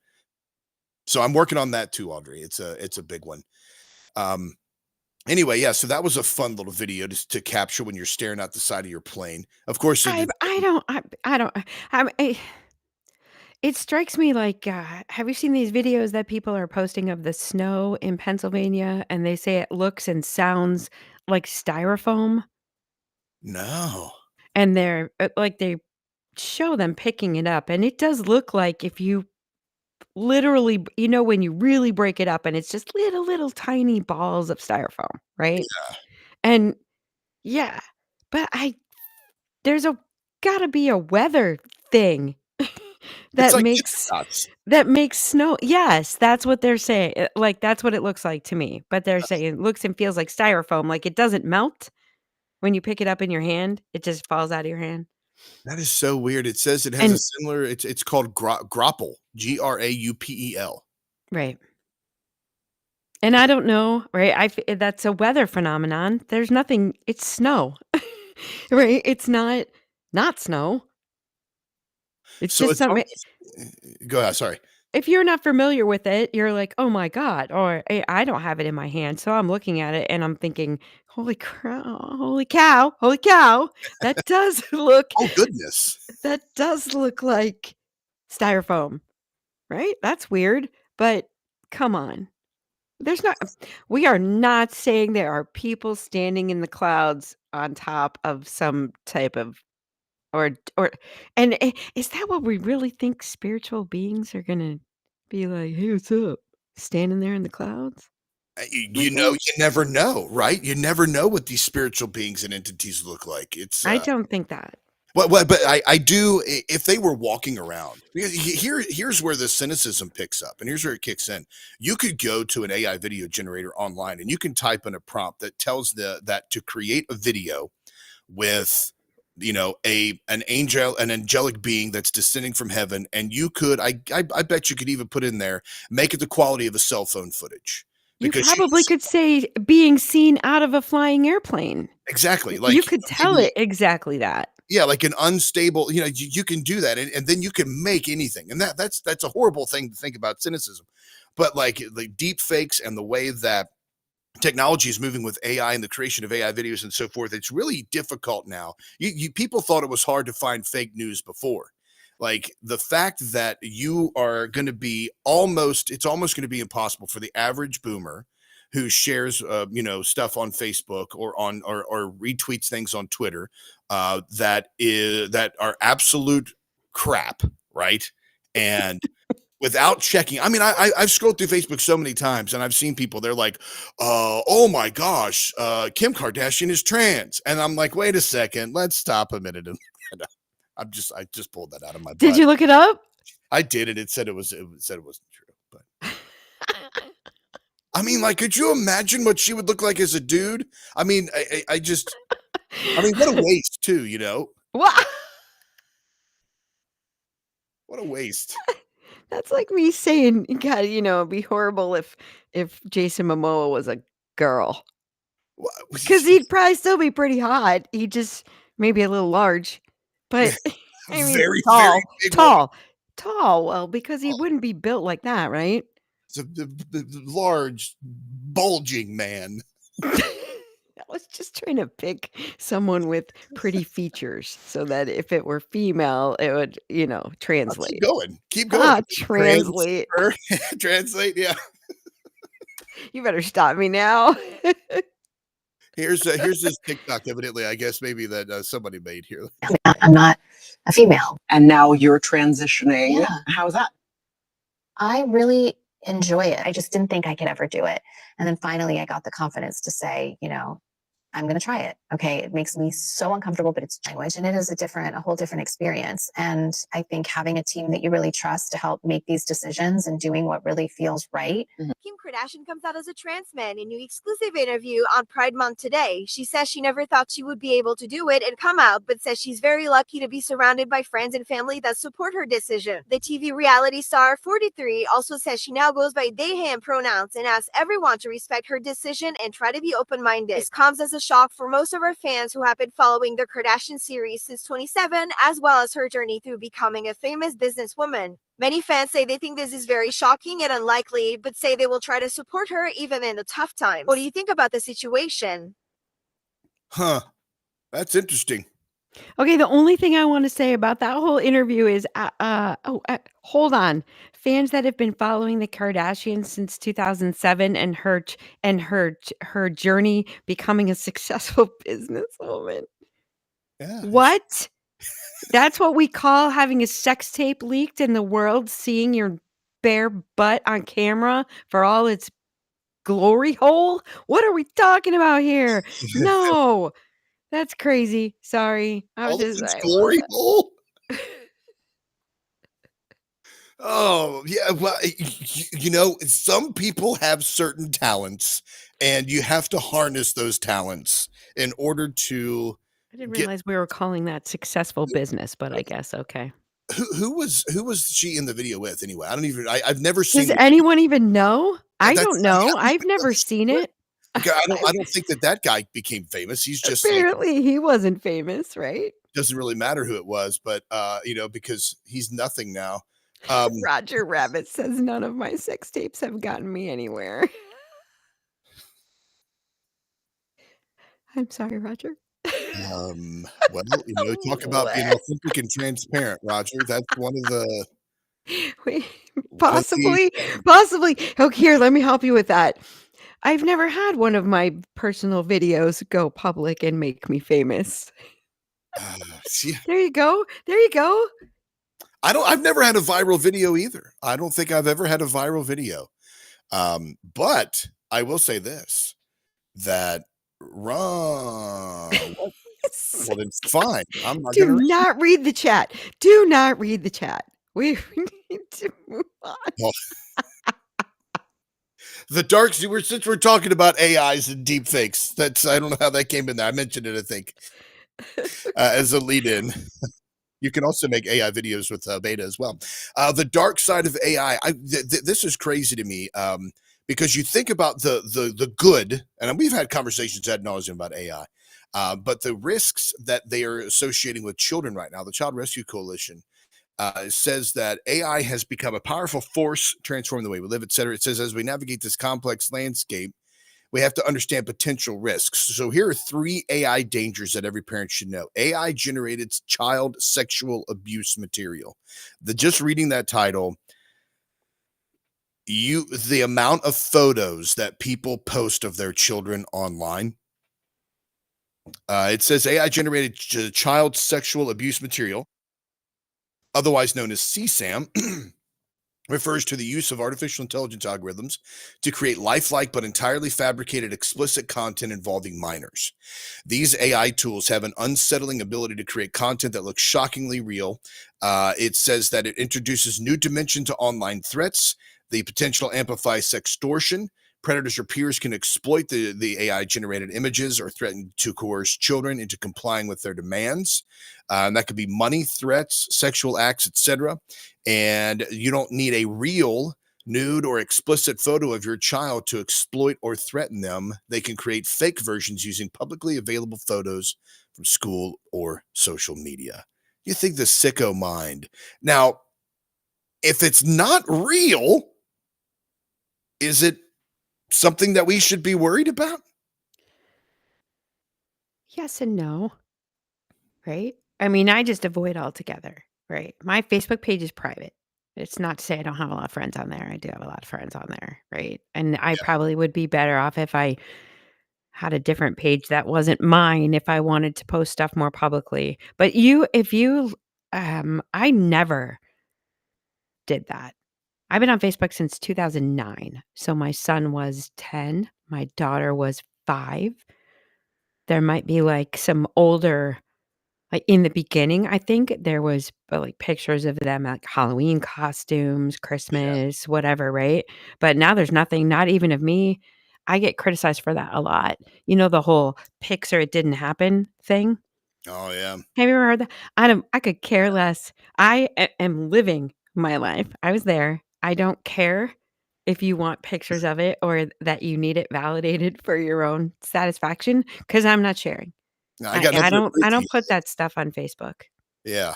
so I'm working on that too, Audrey. It's a big one. Anyway, yeah, so that was a fun little video to capture when you're staring out the side of your plane. Of course, I don't I don't I it strikes me like have you seen these videos that people are posting of the snow in Pennsylvania and they say it looks and sounds like styrofoam no. and they're like they show them picking it up and it does look like if you literally you know when you really break it up and it's just little tiny balls of styrofoam, right? And yeah, but there's a gotta be a weather thing It's that like makes Instapots. that makes snow. Yes, that's what they're saying. Like, that's what it looks like to me, but they're saying it looks and feels like styrofoam, like, it doesn't melt when you pick it up in your hand, it just falls out of your hand. That is so weird. It says it has a And similar it's called grapple, Graupel. right. And I don't know, right? That's a weather phenomenon. There's nothing it's snow, right? It's not snow. It's So just it's something almost go ahead, sorry. if you're not familiar with it, you're like, "Oh my god," or, I don't have it in my hand, so I'm looking at it and I'm thinking, holy cow, that does look Oh, goodness. that does look like styrofoam, right? That's weird, but come on. There's not we are not saying there are people standing in the clouds on top of some type of or and is that what we really think spiritual beings are gonna be like, "Hey, what's up?" Standing there in the clouds You like know, that? you never know, right? You never know what these spiritual beings and entities look like. It's, I don't think that. but I do if they were walking around. Because here's where the cynicism picks up, and here's where it kicks in. You could go to an AI video generator online, and you can type in a prompt that tells that to create a video with an angelic being that's descending from heaven, and you could I bet you could even put in there, make it the quality of a cell phone footage You because she probably could say being seen out of a flying airplane. exactly You like could tell maybe it exactly that. yeah, like an unstable, you can do that, and then you can make anything, and that's a horrible thing to think about cynicism, but like deep fakes and the way that technology is moving with AI and the creation of AI videos and so forth, it's really difficult now. People thought it was hard to find fake news before. Like the fact that you are going to be it's almost going to be impossible for the average boomer who shares, stuff on Facebook or retweets things on Twitter that are absolute crap, right? And without checking. I mean, I've scrolled through Facebook so many times and I've seen people, they're like, oh my gosh, Kim Kardashian is trans. And I'm like, wait a second, let's stop a minute. And I just pulled that out of my Did butt. you look it up? I did it. It said it wasn't true. But I mean, like, could you imagine what she would look like as a dude? I mean, what a waste too, What? what a waste. That's like me saying, God, it'd be horrible if Jason Momoa was a girl, Wha- because he'd probably still be pretty hot. He just maybe a little large, but I mean, Very, very tall, big woman. tall, tall. Well, because he wouldn't be built like that, right? It's a large, bulging man. I was just trying to pick someone with pretty features so that if it were female, it would, Keep translate. going. Keep going. Translate. Translate. Yeah. You better stop me now. Here's this TikTok. Evidently, I guess maybe that somebody made here. I'm not a female. And now you're transitioning. Yeah. How's that? I really enjoy it. I just didn't think I could ever do it. And then finally, I got the confidence to say, I'm going to try it. Okay. It makes me so uncomfortable, but it's language and it is a whole different experience. And I think having a team that you really trust to help make these decisions and doing what really feels right. Kim Kardashian comes out as a trans man in a new exclusive interview on Pride Month today. She says she never thought she would be able to do it and come out, but says she's very lucky to be surrounded by friends and family that support her decision. The TV reality star, 43, also says she now goes by they, him pronouns and asks everyone to respect her decision and try to be open-minded. This comes as a shock for most of our fans who have been following the Kardashian series since 27, as well as her journey through becoming a famous businesswoman. Many fans say they think this is very shocking and unlikely, but say they will try to support her even in the tough times. What do you think about the situation? Huh. That's interesting. Okay, the only thing I want to say about that whole interview is, hold on. Fans that have been following the Kardashians since 2007 and her journey becoming a successful businesswoman. Yeah. What? That's what we call having a sex tape leaked and the world seeing your bare butt on camera for all its glory hole? What are we talking about here? No. That's crazy. Sorry. I was All of just its I glory hole. Oh, yeah. Well, some people have certain talents, and you have to harness those talents in order to I didn't get. realize we were calling that successful business, but I guess okay. Who was she in the video with anyway? I don't even. I've never Does seen the video. anyone even know? I That's don't know. I've never seen it. okay. I don't. I I don't think that guy became famous. He's just like apparently he wasn't famous, right? doesn't really matter who it was, but because he's nothing now. Um, Roger Rabbit says none of my sex tapes have gotten me anywhere. I'm sorry, Roger. well, talk about being What? authentic and transparent, Roger. That's Wait, one of the. possibly. Oh, here, let me help you with that. I've never had one of my personal videos go public and make me famous. See, There you go. There you go. I've never had a viral video either. I don't think I've ever had a viral video. But I will say this, that wrong. Well, then fine. I'm not Do gonna read not read the chat. Do not read the chat. We need to move on. the dark since we're talking about AIs and deep fakes. I don't know how that came in there. I mentioned it, I think, as a lead in. You can also make AI videos with beta as well. The dark side of AI. This is crazy to me because you think about the good, and we've had conversations ad nauseum about AI, but the risks that they are associating with children right now. The Child Rescue Coalition says that AI has become a powerful force transforming the way we live, et cetera. It says as we navigate this complex landscape, we have to understand potential risks. So here are 3 AI dangers that every parent should know. AI generated child sexual abuse material. Just reading that title, the amount of photos that people post of their children online. It says AI generated child sexual abuse material, otherwise known as CSAM. Refers to the use of artificial intelligence algorithms to create lifelike but entirely fabricated explicit content involving minors. These AI tools have an unsettling ability to create content that looks shockingly real. It says that it introduces new dimension to online threats. The potential amplifies sextortion. Predators or peers can exploit the AI-generated images or threaten to coerce children into complying with their demands. And that could be money, threats, sexual acts, etc. And you don't need a real nude or explicit photo of your child to exploit or threaten them. They can create fake versions using publicly available photos from school or social media. You think the sicko mind. Now, if it's not real, is it something that we should be worried about? Yes and no, right? I mean, I just avoid altogether, right? My Facebook page is private. It's not to say I don't have a lot of friends on there. I do have a lot of friends on there, right? And I probably would be better off if I had a different page that wasn't mine if I wanted to post stuff more publicly. But I never did that. I've been on Facebook since 2009. So my son was 10, my daughter was 5. There might be like some older, like in the beginning, I think there was like pictures of them like Halloween costumes, Yeah. Christmas, whatever, right? But now there's nothing, not even of me. I get criticized for that a lot. You know, the whole pics or it didn't happen thing. Oh, yeah. Have you ever heard that? I could care less. Am living my life. I was there. I don't care if you want pictures of it or that you need it validated for your own satisfaction because I'm not sharing. No, I I got I nothing to don't prove I to don't you. put that stuff on Facebook Yeah.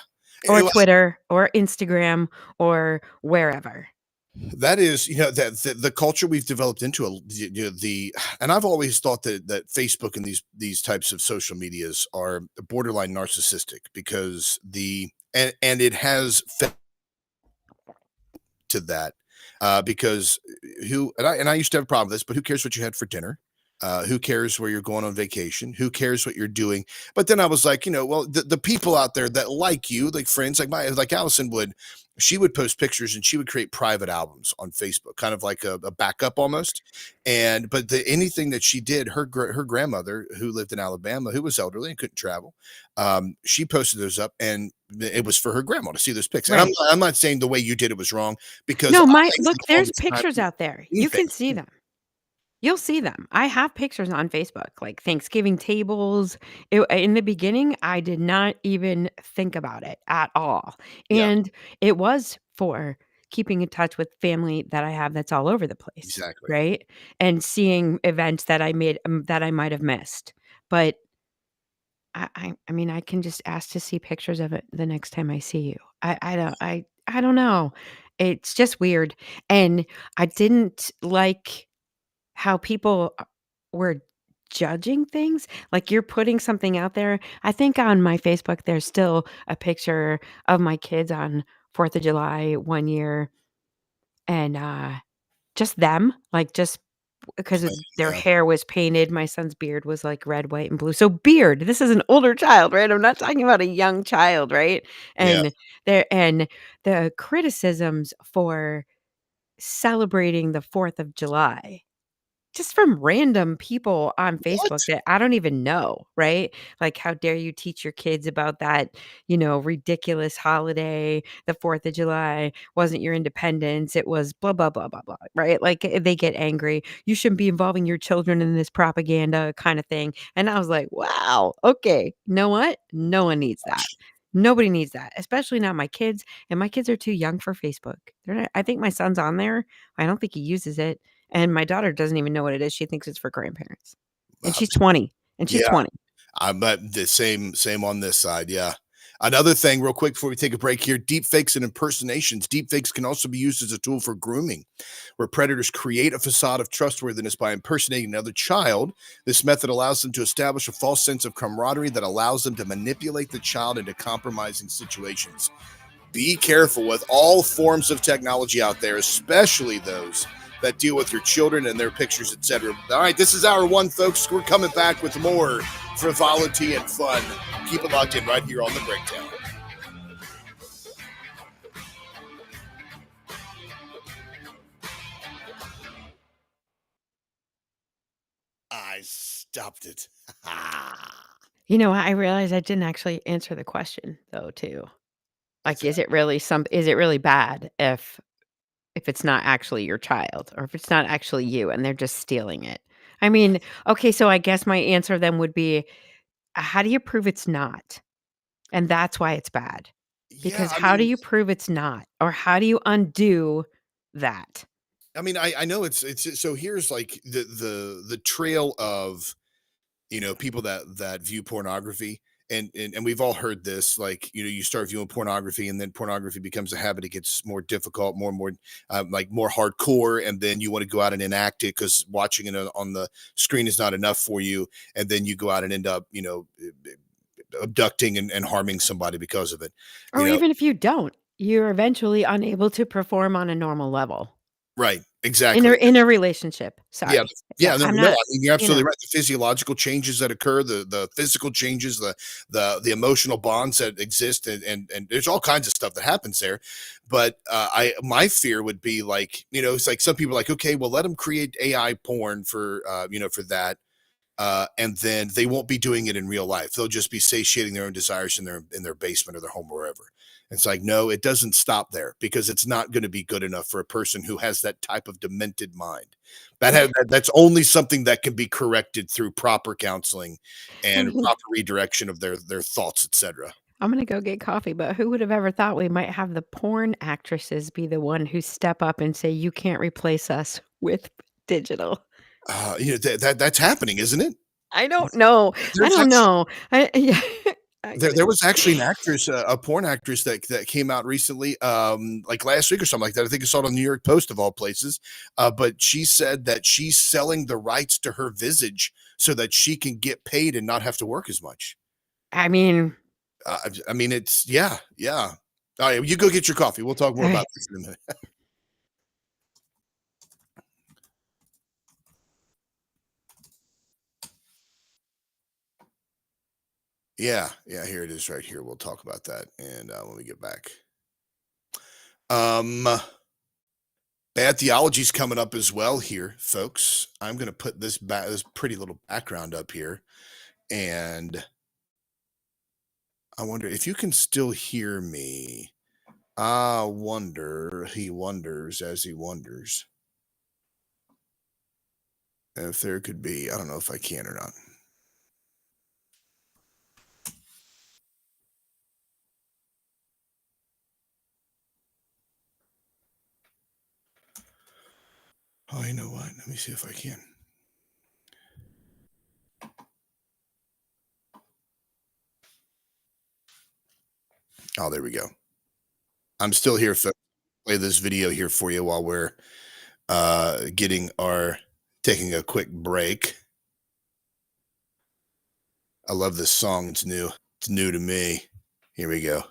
or Well, Twitter or Instagram or wherever. that is, that the culture we've developed into and I've always thought that Facebook and these types of social medias are borderline narcissistic because and it has fed to that because I used to have a problem with this, but who cares what you had for dinner? Who cares where you're going on vacation? Who cares what you're doing? But then I was like, well, the people out there that like you, like friends, like Allison would, she would post pictures and she would create private albums on Facebook, kind of like a backup almost. And but anything that she did, her grandmother who lived in Alabama, who was elderly and couldn't travel, she posted those up, and it was for her grandma to see those pics. And Right. I'm not saying the way you did it was wrong, because No, I look, all there's this time pictures out there. You anything. can see them. You'll see them. I have pictures on Facebook, like Thanksgiving tables. In the beginning, I did not even think about it at all. Yeah, And it was for keeping in touch with family that I have that's all over the place, exactly. right? And seeing events that that I might have missed. But I mean, I can just ask to see pictures of it the next time I see you. I don't know. It's just weird. And I didn't like how people were judging things. Like, you're putting something out there. I think on my Facebook, there's still a picture of my kids on 4th of July one year, and, just them, like, just because their Yeah, hair was painted. My son's beard was, like, red, white, and blue. So beard, this is an older child, right? I'm not talking about a young child, right? yeah. And the criticisms for celebrating the 4th of July just from random people on Facebook What? that I don't even know, right? Like, how dare you teach your kids about that, ridiculous holiday? The 4th of July wasn't your independence. It was blah, blah, blah, blah, blah, right? Like, they get angry. You shouldn't be involving your children in this propaganda kind of thing. And I was like, wow, okay. You know what? No one needs that. Nobody needs that, especially not my kids. And my kids are too young for Facebook. They're not, I think my son's on there. I don't think he uses it. And my daughter doesn't even know what it is. She thinks it's for grandparents. And Uh, she's 20, and she's yeah, 20. I'm the same on this side. Yeah. Another thing, real quick, before we take a break here, deep fakes and impersonations. Deep fakes can also be used as a tool for grooming, where predators create a facade of trustworthiness by impersonating another child. This method allows them to establish a false sense of camaraderie that allows them to manipulate the child into compromising situations. Be careful with all forms of technology out there, especially those that deal with your children and their pictures, etc. All right, this is hour one, folks. We're coming back with more frivolity and fun. Keep it locked in right here on The Breakdown. I stopped it. I realized I didn't actually answer the question though, too. Like, What's is it really bad if it's not actually your child, or if it's not actually you and they're just stealing it? I mean, okay, so I guess my answer then would be, how do you prove it's not? And that's why it's bad. Yeah, Because how do you prove it's not? Or how do you undo that? I know it's so here's like the trail of people that view pornography, and we've all heard this, like you start viewing pornography, and then pornography becomes a habit. It gets more difficult, more and more like more hardcore, and then you want to go out and enact it because watching it on the screen is not enough for you, and then you go out and end up abducting and harming somebody because of it. you Or know even if you don't, you're eventually unable to perform on a normal level right, in exactly. a relationship. Yeah, Sorry. yeah, no, I'm no, I not, mean, you're you absolutely know. right. The physiological changes that occur, the physical changes, the emotional bonds that exist, and there's all kinds of stuff that happens there. But my fear would be like, it's like some people are like, okay, well, let them create AI porn for for that, and then they won't be doing it in real life. They'll just be satiating their own desires in their basement or their home or wherever. It's like, no, it doesn't stop there, because it's not going to be good enough for a person who has that type of demented mind. That's only something that can be corrected through proper counseling and proper redirection of their thoughts, etc. I'm gonna go get coffee, but who would have ever thought we might have the porn actresses be the one who step up and say, "You can't replace us with digital." That's happening, isn't it? I don't know. I There's don't actually know. I yeah. I there was actually an actress, a porn actress that came out recently, like last week or something like that. I think I saw it on New York Post of all places. But she said that she's selling the rights to her visage so that she can get paid and not have to work as much. I mean, It's yeah, yeah. All right, you go get your coffee. We'll talk more about alright. this in a minute. Yeah, here it is right here. We'll talk about that and when we get back. Um, Bad theology's coming up as well here, folks. I'm going to put this pretty little background up here, and I wonder if you can still hear me. I wonder, he wonders as he wonders if there could be, I don't know if I can or not. Oh, you know what? Let me see if I can. Oh, there we go. I'm still here. Play this video here for you while we're taking a quick break. I love this song. It's new. It's new to me. Here we go.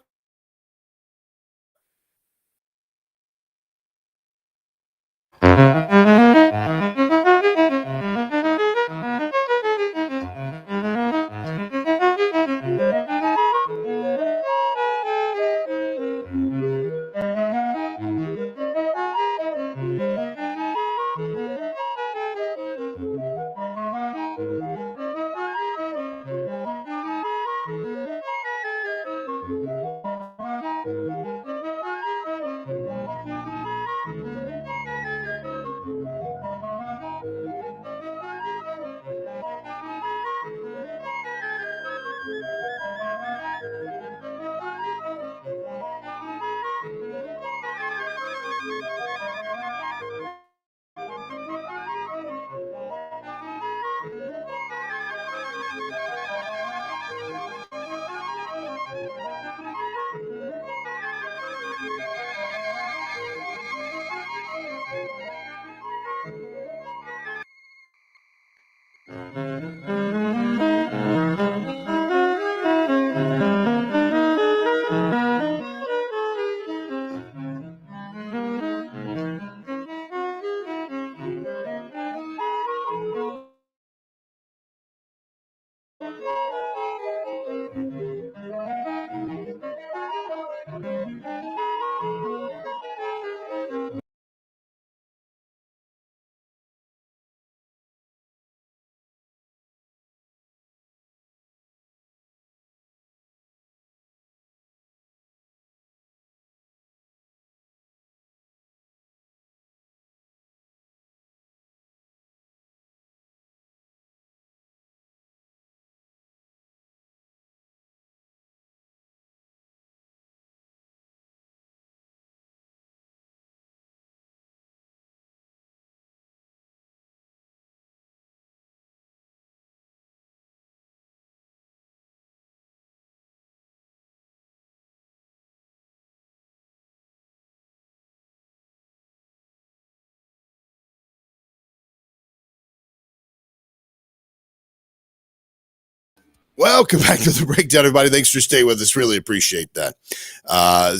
Welcome back to the breakdown, everybody. Thanks for staying with us. Really appreciate that.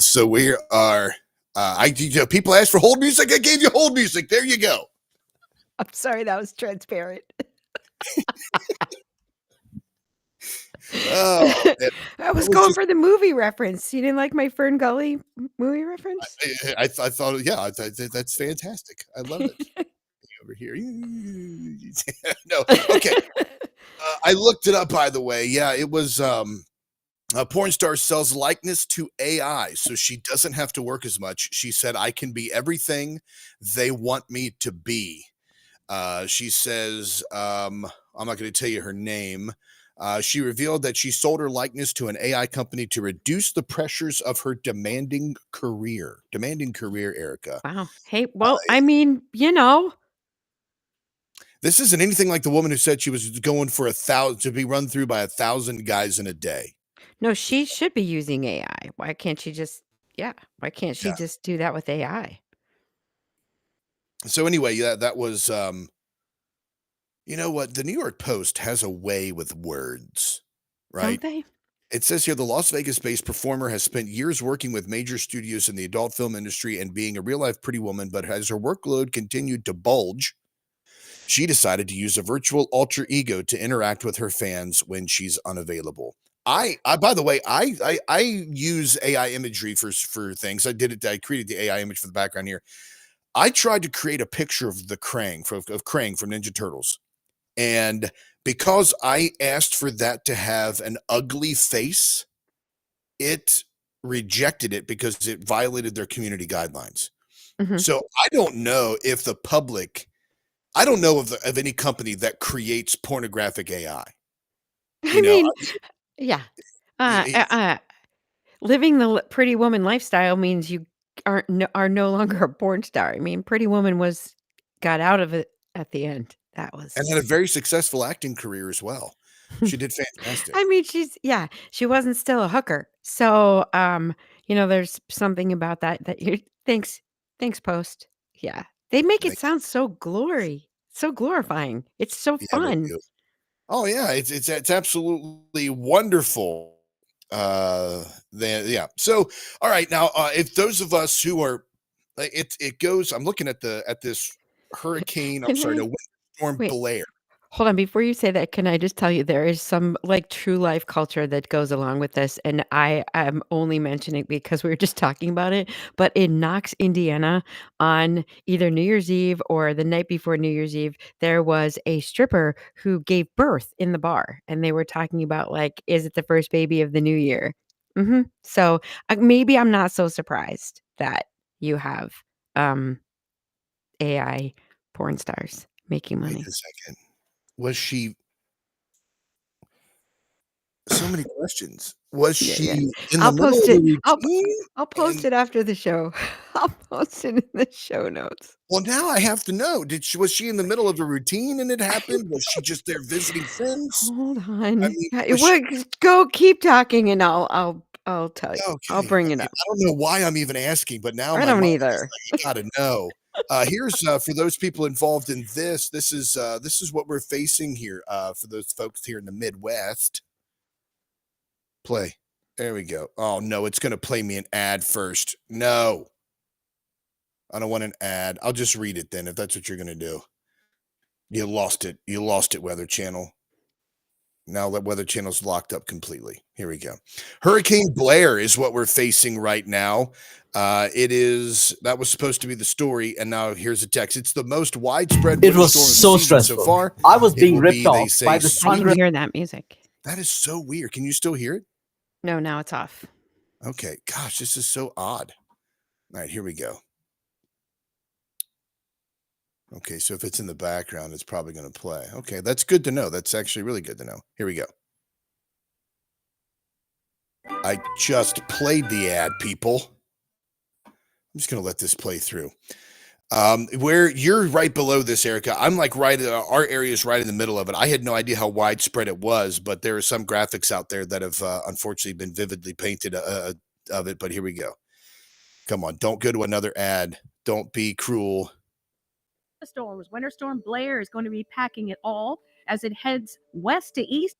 So we are. People asked for hold music. I gave you hold music. There you go. I'm sorry, that was transparent. Oh, I was going for the movie reference. You didn't like my Fern Gully movie reference? I thought, yeah, that's fantastic. I love it. Over here, no, okay. I looked it up, by the way. Yeah, it was. A porn star sells likeness to AI, so she doesn't have to work as much. She said, "I can be everything they want me to be." She says, I'm not going to tell you her name. She revealed that she sold her likeness to an AI company to reduce the pressures of her demanding career. Demanding career, Erica. Wow. Hey, well, I mean, you know. This isn't anything like the woman who said she was going for 1,000 to be run through by 1,000 guys in a day. No, she should be using AI. Why can't she just why can't she Yeah. just do that with AI? So anyway, yeah, that was you know what? The New York Post has a way with words, right? Don't they? It says here the Las Vegas-based performer has spent years working with major studios in the adult film industry and being a real-life pretty woman, but as her workload continued to bulge, she decided to use a virtual alter ego to interact with her fans when she's unavailable. by the way, I use AI imagery for things. I did it. I created the AI image for the background here. I tried to create a picture of the Krang of Krang from Ninja Turtles, and because I asked for that to have an ugly face, it rejected it because it violated their community guidelines. Mhm. So I don't know if the public. I don't know of any company that creates pornographic AI. I You know, mean, yeah. Uh, uh, I uh, living the Pretty Woman lifestyle means you are no longer a porn star. I mean, Pretty Woman got out of it at the end. That was and had a very successful acting career as well. She did fantastic. I mean, she wasn't still a hooker. So, there's something about that you thanks, Post. Yeah. They make it Like, sound so glorifying. It's so yeah, they fun. do. Oh yeah, it's absolutely wonderful. Yeah. So, all right, now if those of us who are, it goes. I'm looking at this hurricane. I'm Can sorry, no, I winter storm wait, Blair. hold on, before you say that, can I just tell you there is some, like, true life culture that goes along with this, and I am only mentioning because we were just talking about it, but in Knox, Indiana, on either New Year's Eve or the night before New Year's Eve, there was a stripper who gave birth in the bar, and they were talking about, like, is it the first baby of the new year? So, maybe I'm not so surprised that you have, um, AI porn stars making Wait money. a second. Was she? So many questions. Was Yeah, yeah. she in the I'll middle post of a it. routine? I'll post And it after the show. I'll post it in the show notes. well, now I have to know. Was she in the middle of a routine and it happened? Was she just there visiting friends? Hold I on. mean, Yeah, was she go keep talking and I'll tell you. I'll okay? bring I it mean, up. I don't know why I'm even asking, but now I my don't mind is either. like, I gotta know. Here's for those people involved in this. This is what we're facing here. For those folks here in the Midwest. Play. There we go. Oh no, it's gonna play me an ad first. No, I don't want an ad. I'll just read it then if that's what you're gonna do. You lost it. You lost it, Weather Channel. Now that Weather Channel's locked up completely. Here we go. Hurricane Blair is what we're facing right now. That was supposed to be the story, and now here's a text. It's the most widespread It winter was storm of the so season so stressful. far. I was It being will ripped be, they off say, by the I can sweeping. hear that music. That is so weird. Can you still hear it? No, now it's off. Okay. Gosh, this is so odd. All right, here we go. Okay, so if it's in the background, it's probably going to play. Okay, that's good to know. That's actually really good to know. Here we go. I just played the ad, people. I'm just going to let this play through. Where you're right below this, Erica. I'm like our area is right in the middle of it. I had no idea how widespread it was, but there are some graphics out there that have unfortunately been vividly painted of it. But here we go. Come on, don't go to another ad. Don't be cruel. Storms. Winter Storm Blair is going to be packing it all as it heads west to east.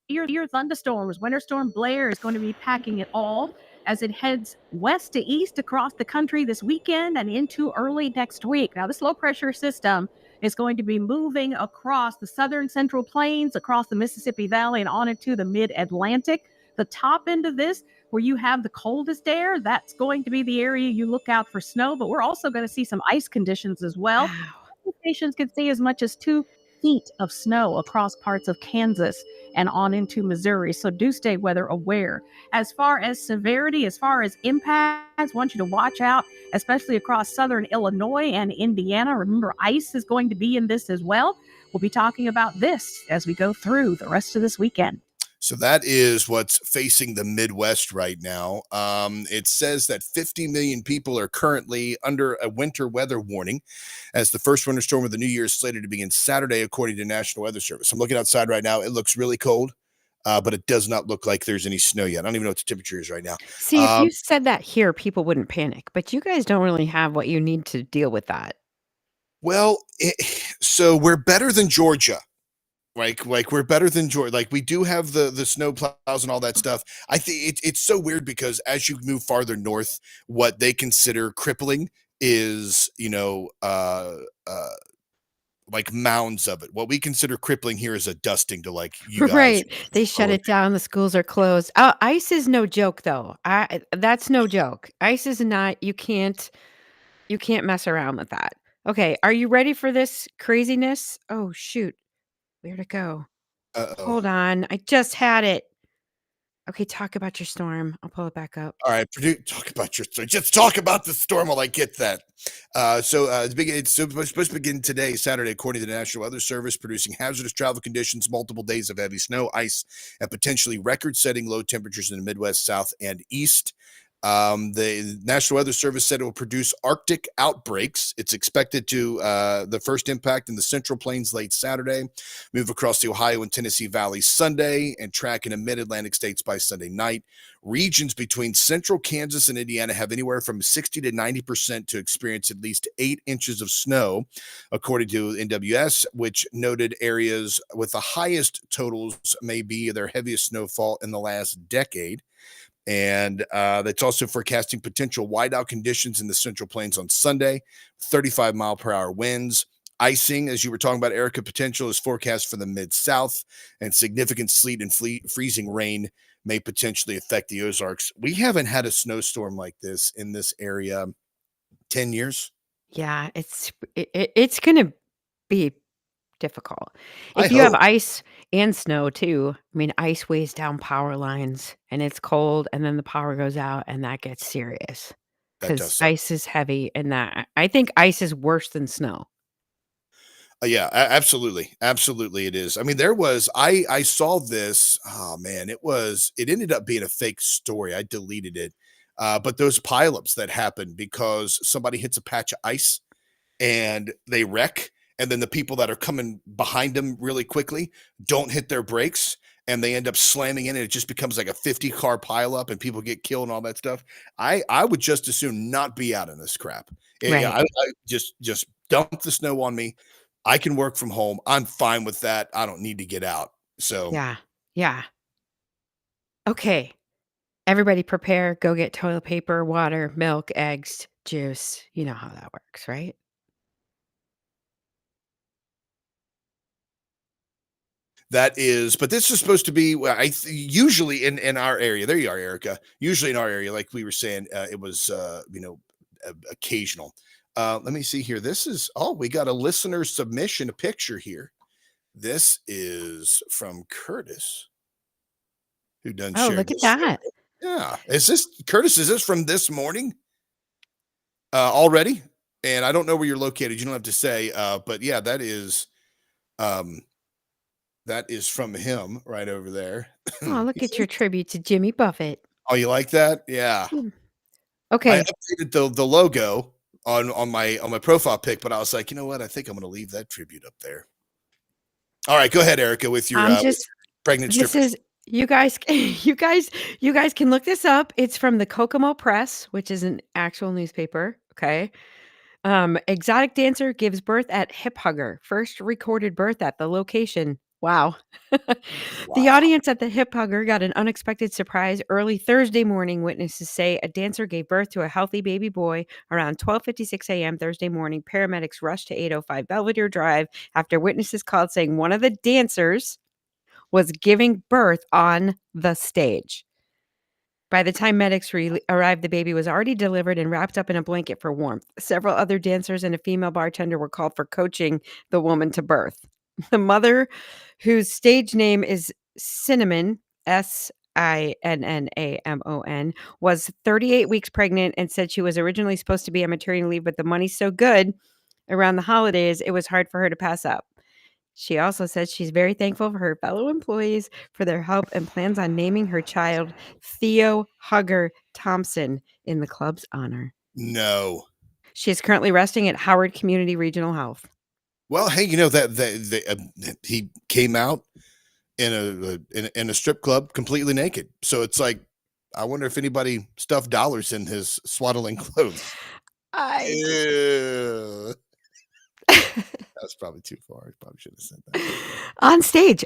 Your thunderstorms. Winter Storm Blair is going to be packing it all as it heads west to east across the country this weekend and into early next week. Now, this low pressure system is going to be moving across the southern central plains, across the Mississippi Valley, and on into the mid Atlantic. The top end of this, where you have the coldest air, that's going to be the area you look out for snow, but we're also going to see some ice conditions as well. Wow. Stations could see as much as 2 feet of snow across parts of Kansas and on into Missouri. So do stay weather aware. As far as severity, as far as impacts, I want you to watch out, especially across southern Illinois and Indiana. Remember, ice is going to be in this as well. We'll be talking about this as we go through the rest of this weekend. So that is what's facing the Midwest right now. It says that 50 million people are currently under a winter weather warning as the first winter storm of the new year is slated to begin Saturday, according to National Weather Service. I'm looking outside right now. It looks really cold, but it does not look like there's any snow yet. I don't even know what the temperature is right now. See, if you said that here, people wouldn't panic, but you guys don't really have what you need to deal with that. Well, so we're better than Georgia. Like we're better than Georgia. Like we do have the snow plows and all that stuff. I think it's so weird because as you move farther north, what they consider crippling is like mounds of it. What we consider crippling here is a dusting to like you guys. Right. They shut it down. The schools are closed. Ice is no joke, though. That's no joke. Ice is not. You can't mess around with that. Okay. Are you ready for this craziness? Oh shoot. Where'd it go? Uh-oh. Hold on. I just had it. Okay. Talk about your storm. I'll pull it back up. All right, talk about your storm. Just talk about the storm while I get that. It's supposed to begin today, Saturday, according to the National Weather Service, producing hazardous travel conditions, multiple days of heavy snow, ice, and potentially record-setting low temperatures in the Midwest, South, and East. The National Weather Service said it will produce Arctic outbreaks. It's expected to the first impact in the Central Plains late Saturday, move across the Ohio and Tennessee Valley Sunday, and track in the mid-Atlantic states by Sunday night. Regions between central Kansas and Indiana have anywhere from 60 to 90% to experience at least 8 inches of snow, according to NWS, which noted areas with the highest totals may be their heaviest snowfall in the last decade. And that's also forecasting potential whiteout conditions in the Central Plains on Sunday, 35-mile-per-hour winds. Icing, as you were talking about, Erica, potential is forecast for the Mid-South, and significant sleet and freezing rain may potentially affect the Ozarks. We haven't had a snowstorm like this in this area 10 years. Yeah, it's gonna be difficult. I If you have hope. ice and snow too, I mean, ice weighs down power lines and it's cold and then the power goes out and that gets serious That does because suck. ice is heavy and I think ice is worse than snow. Yeah, absolutely. Absolutely it is. I mean, I saw this. Oh man, it ended up being a fake story. I deleted it. But those pileups that happen because somebody hits a patch of ice and they wreck, and then the people that are coming behind them really quickly don't hit their brakes and they end up slamming in, and it just becomes like a 50-car pileup and people get killed and all that stuff. I would just as soon not be out in this crap. Yeah, Right. I just dump the snow on me. I can work from home. I'm fine with that. I don't need to get out. So Yeah. Yeah. Okay. Everybody prepare, go get toilet paper, water, milk, eggs, juice. You know how that works, right? but this is supposed to be usually in our area. There you are, Erica. Usually in our area, like we were saying, it was occasional. Let me see here. We got a listener submission, a picture here. This is from Curtis, who done Oh, shared look at this. that. Yeah. Is this from this morning? Already? And I don't know where you're located. You don't have to say, but yeah, that is from him right over there. Oh, look at your tribute to Jimmy Buffett. Oh, you like that? Yeah. I Okay. updated the logo on my profile pic, but I was like, you know what? I think I'm going to leave that tribute up there. All right, go ahead, Erica, with your pregnant This strippers. is you guys you guys can look this up. It's from the Kokomo Press, which is an actual newspaper, okay? Exotic dancer gives birth at hip hugger. First recorded birth at the location. Wow. The Wow. audience at the hip hugger got an unexpected surprise early Thursday morning. Witnesses say a dancer gave birth to a healthy baby boy around 12:56 a.m. Thursday morning. Paramedics rushed to 805 Belvedere Drive after witnesses called saying one of the dancers was giving birth on the stage. By the time medics arrived, the baby was already delivered and wrapped up in a blanket for warmth. Several other dancers and a female bartender were called for coaching the woman to birth. The mother, whose stage name is Cinnamon, Sinnamon, was 38 weeks pregnant and said she was originally supposed to be on maternity leave, but the money's so good around the holidays, it was hard for her to pass up. She also says she's very thankful for her fellow employees for their help and plans on naming her child Theo Hugger Thompson in the club's honor. No. She is currently resting at Howard Community Regional Health. Well, hey, you know that he came out in a strip club completely naked. So it's like, I wonder if anybody stuffed dollars in his swaddling clothes. Ew. That's probably too far. I probably should have said that. On stage.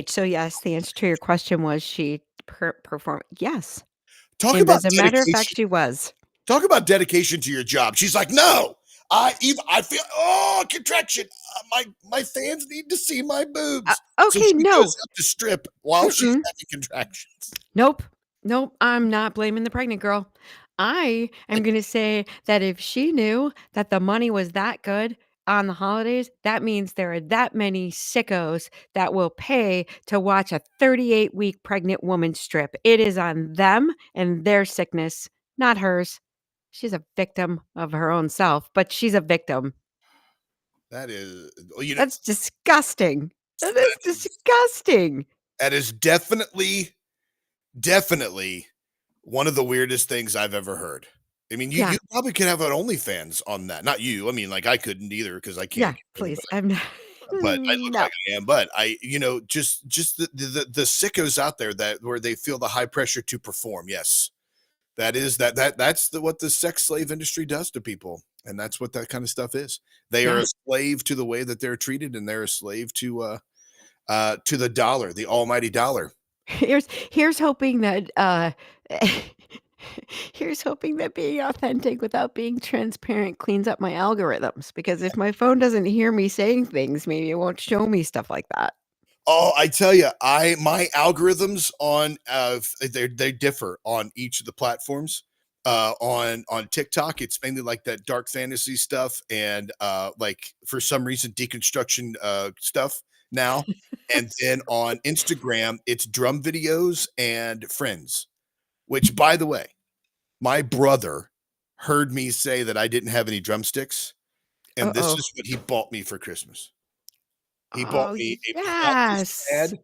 So yes, the answer to your question was she performed. Yes. Talk And about as a matter of fact, dedication. she was. Talk about dedication to your job. She's like, no, I feel contraction. My fans need to see my boobs. So Okay, she no. goes up to strip while she's Mm-mm. having contractions. Nope. Nope. I'm not blaming the pregnant girl. I am going to say that if she knew that the money was that good on the holidays, that means there are that many sickos that will pay to watch a 38-week pregnant woman strip. It is on them and their sickness, not hers. She's a victim of her own self, but she's a victim. That is, you know, That's disgusting. That is disgusting. that is definitely one of the weirdest things I've ever heard. I mean, Yeah. you probably could have an OnlyFans on that. Not you. I mean, like I couldn't either because I Yeah, can't. please. I'm not. But I look No. like I am. But just the sickos out there that where they feel the high pressure to perform. Yes, that's what the sex slave industry does to people, and that's what that kind of stuff is. They are Yeah. a slave to the way that they're treated, and they're a slave to the dollar, the almighty dollar. Here's hoping that here's hoping that being authentic without being transparent cleans up my algorithms, because if my phone doesn't hear me saying things, maybe it won't show me stuff like that. Oh, I tell you, my algorithms on they differ on each of the platforms. On TikTok, it's mainly like that dark fantasy stuff and like for some reason deconstruction stuff now. And then on Instagram, it's drum videos and friends. Which, by the way, my brother heard me say that I didn't have any drumsticks, and this Uh-oh. is what he bought me for Christmas. He bought Oh, me a practice yes. pad,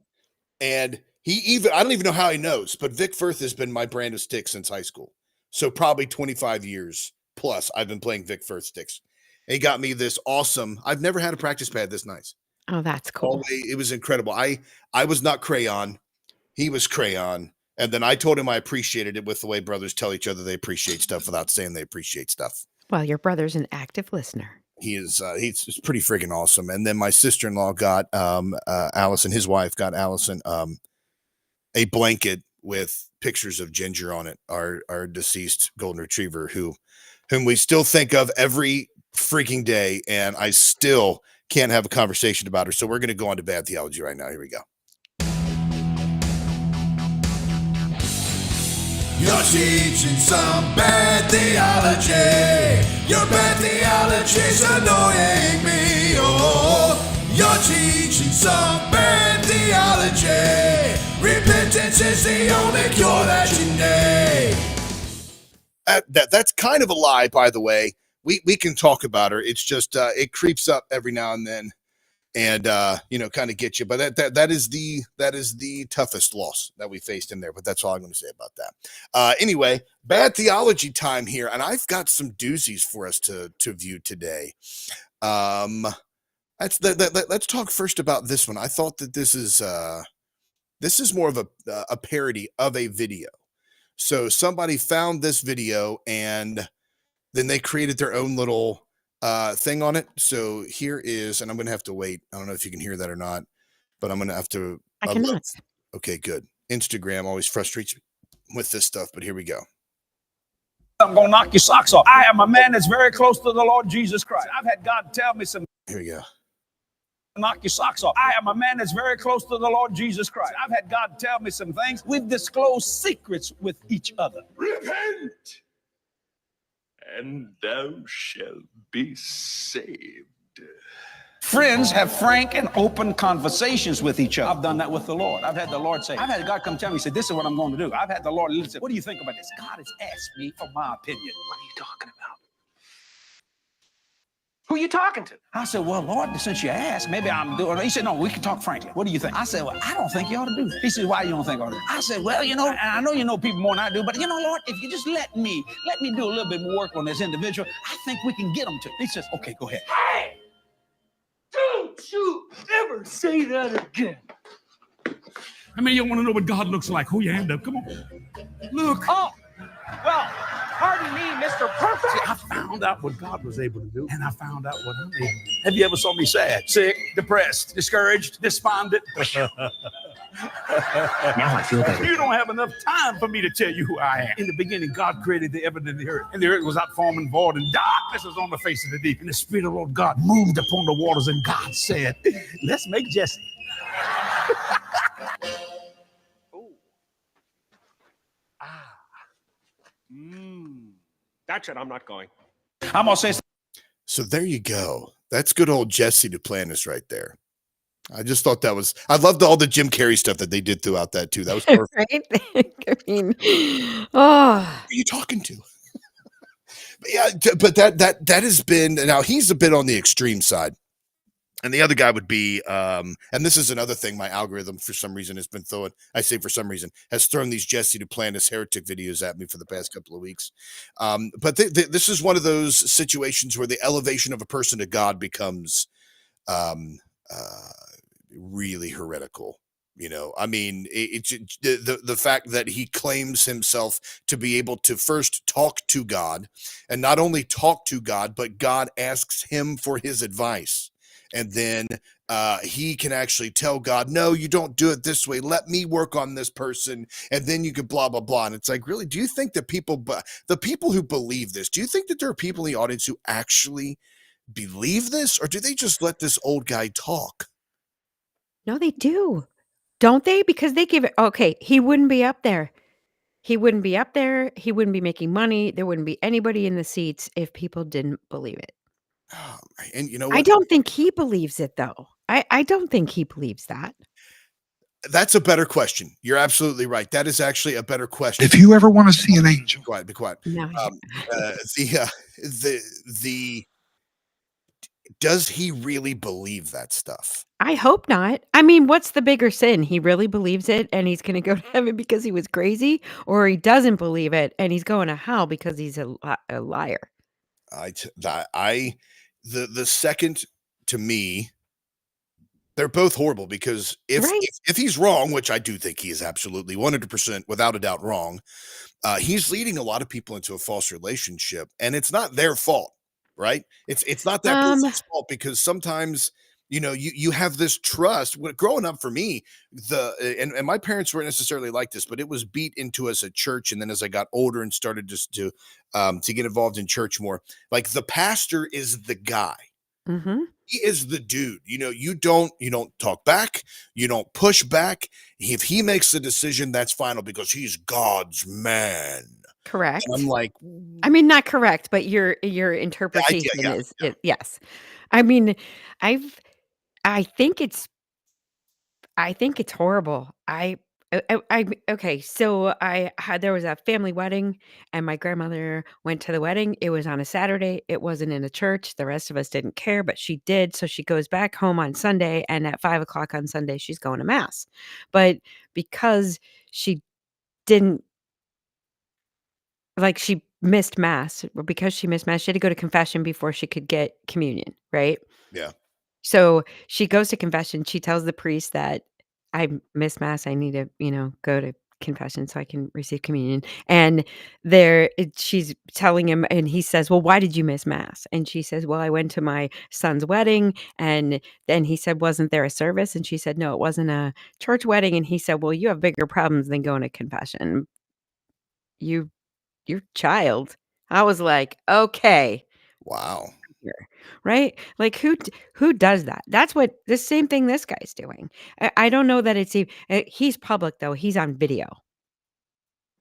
and I don't even know how he knows, but Vic Firth has been my brand of sticks since high school. So probably 25 years plus I've been playing Vic Firth sticks. And he got me this awesome, I've never had a practice pad this nice. Oh, that's cool. It was incredible. I was not crayon. He was crayon. And then I told him I appreciated it with the way brothers tell each other they appreciate stuff without saying they appreciate stuff. Well, your brother's an active listener. He's pretty freaking awesome. And then my sister-in-law got Allison, his wife got Allison a blanket with pictures of Ginger on it, our deceased golden retriever, whom we still think of every freaking day, and I still can't have a conversation about her. So we're going to go on to bad theology right now. Here we go. You're teaching some bad theology. Your bad theology's annoying me. Oh, you're teaching some bad theology. Repentance is the only cure that you need. That's kind of a lie, by the way. We can talk about her. It's just it creeps up every now and then, and kind of get you. But that is the toughest loss that we faced in there. But that's all I'm going to say about that. Anyway, bad theology time here, and I've got some doozies for us to view today. Let's talk first about this one. I thought that this is more of a parody of a video. So somebody found this video and then they created their own little thing on it. So here is, and I'm going to have to wait. I don't know if you can hear that or not, but I'm going to have to. I cannot. Okay, good. Instagram always frustrates me with this stuff, but here we go. I'm going to knock your socks off. I am a man that's very close to the Lord Jesus Christ. I've had God tell me some. Here we go. Knock your socks off. I am a man that's very close to the Lord Jesus Christ. I've had God tell me some things. We've disclosed secrets with each other. Repent, and thou shalt be saved. Friends have frank and open conversations with each other. I've done that with the Lord. I've had the Lord say, I've had God come tell me, he said, this is what I'm going to do. I've had the Lord listen, what do you think about this? God has asked me for my opinion. What are you talking about? Who are you talking to? I said, well, Lord, since you asked, maybe I'm doing it. He said, no, we can talk frankly. What do you think? I said, well, I don't think you ought to do that. He said, why you don't think I ought to do that? I said, well, and I know you know people more than I do, but Lord, if you just let me do a little bit more work on this individual, I think we can get them to. He says, okay, go ahead. Hey! Don't you ever say that again. I mean, you want to know what God looks like. Hold your hand up. Come on. Look. Oh, well, pardon me, Mr. Perfect. See, I found out what God was able to do, and I found out what I'm able to do. Have you ever saw me sad, sick, depressed, discouraged, despondent? Now I feel better. You don't have enough time for me to tell you who I am. In the beginning, God created the heaven and the earth. And the earth was out form and void, and darkness was on the face of the deep. And the Spirit of the Lord God moved upon the waters, and God said, let's make Jesse. That's it. I'm not going. I'm gonna say So there you go. That's good old Jesse Duplantis right there. I just thought that was, I loved all the Jim Carrey stuff that they did throughout that too. That was perfect. Right? I mean, Who oh, are you talking to? But yeah, but that has been, now he's a bit on the extreme side. And the other guy would be, and this is another thing my algorithm for some reason has been throwing, I say for some reason, has thrown these Jesse Duplantis heretic videos at me for the past couple of weeks. But this is one of those situations where the elevation of a person to God becomes really heretical. You know, I mean, it's the fact that he claims himself to be able to first talk to God, and not only talk to God, but God asks him for his advice. And then he can actually tell God, no, you don't do it this way. Let me work on this person. And then you could blah, blah, blah. And it's like, really, do you think that the people who believe this, do you think that there are people in the audience who actually believe this? Or do they just let this old guy talk? no, they do. Don't they? Because they give it, okay, he wouldn't be up there. He wouldn't be up there. He wouldn't be making money. There wouldn't be anybody in the seats if people didn't believe it. Oh, and you know I what? don't think he believes it, though. I don't think he believes that. That's a better question. You're absolutely right. That is actually a better question. If you ever want to see an angel, Be quiet. No. The does he really believe that stuff? I hope not. I mean, what's the bigger sin? He really believes it and he's going to go to heaven because he was crazy, or he doesn't believe it and he's going to hell because he's a liar. The second, to me, they're both horrible, because if he's wrong, which I do think he is absolutely 100% without a doubt wrong, he's leading a lot of people into a false relationship, and it's not their fault, right? It's not that person's fault, because sometimes, you know, you have this trust. Growing up for me, and my parents weren't necessarily like this, but it was beat into us at church. And then as I got older and started just to get involved in church more, like the pastor is the guy. Mm-hmm. He is the dude. You know, you don't talk back, you don't push back. If he makes the decision, that's final, because he's God's man. Correct. And I'm like, I mean, not correct, but your interpretation is it, yes. I mean, I think it's horrible. Okay, so there was a family wedding and my grandmother went to the wedding. It was on a Saturday. It wasn't in a church. The rest of us didn't care, but she did. So she goes back home on Sunday, and at 5:00 on Sunday, she's going to mass. But because she didn't, like, she missed mass, or because she missed mass, she had to go to confession before she could get communion, right? yeah. So she goes to confession. She tells the priest that I missed mass. I need to, go to confession so I can receive communion. And she's telling him, and he says, "Well, why did you miss mass?" And she says, "Well, I went to my son's wedding." And then he said, "Wasn't there a service?" And she said, "No, it wasn't a church wedding." And he said, "Well, you have bigger problems than going to confession. Your child." I was like, "Okay." Wow. Here, right? Like, who does that? That's what the same thing this guy's doing. I don't know that he's public, though. He's on video,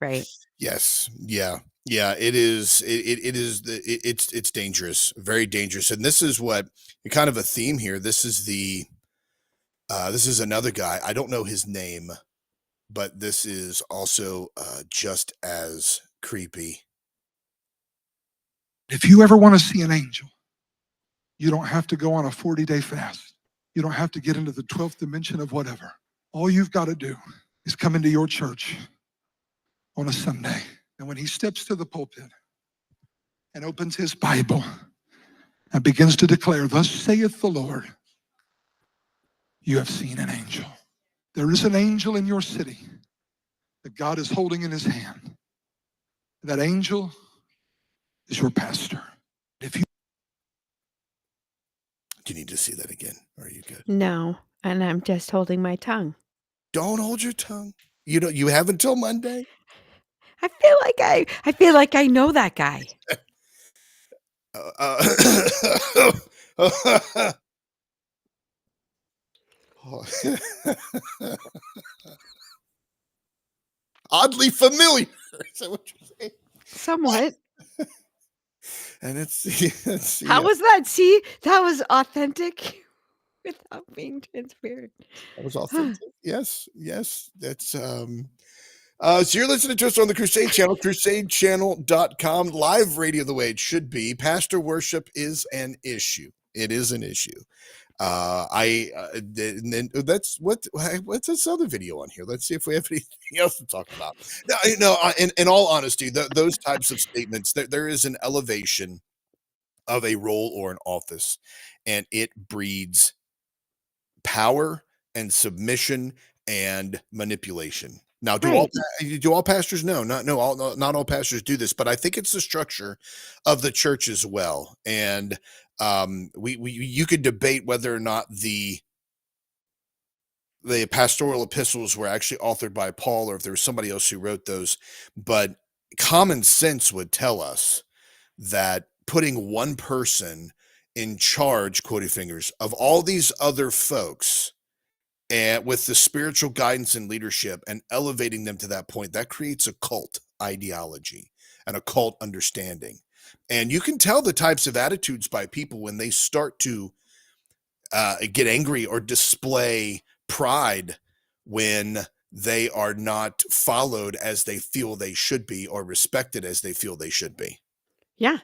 right? Yes. Yeah. Yeah. It is. It's dangerous, very dangerous. And this is what kind of a theme here. This is another guy. I don't know his name, but this is also just as creepy. if you ever want to see an angel, you don't have to go on a 40-day fast. You don't have to get into the 12th dimension of whatever. All you've got to do is come into your church on a Sunday. And when he steps to the pulpit and opens his Bible and begins to declare, "Thus saith the Lord," you have seen an angel. There is an angel in your city that God is holding in his hand. That angel is your pastor. If you Do you need to see that again? Or are you good? No, and I'm just holding my tongue. Don't hold your tongue. You have until Monday. I feel like I know that guy. Oddly familiar. Is that what you're saying? Somewhat. And let's see. How was that? See, that was authentic without being transparent. That was authentic. Yes. That's so you're listening to us on the Crusade Channel, crusadechannel.com, live radio the way it should be. Pastor worship is an issue. It is an issue. And then what's this other video on here? Let's see if we have anything else to talk about. In all honesty, those types of statements, there is an elevation of a role or an office, and it breeds power and submission and manipulation. Now, do all pastors? No, not all pastors do this, but I think it's the structure of the church as well. And you could debate whether or not the pastoral epistles were actually authored by Paul or if there was somebody else who wrote those. But common sense would tell us that putting one person in charge, quoting fingers, of all these other folks, and with the spiritual guidance and leadership and elevating them to that point, that creates a cult ideology and a cult understanding. And you can tell the types of attitudes by people when they start to get angry or display pride when they are not followed as they feel they should be or respected as they feel they should be. Yeah.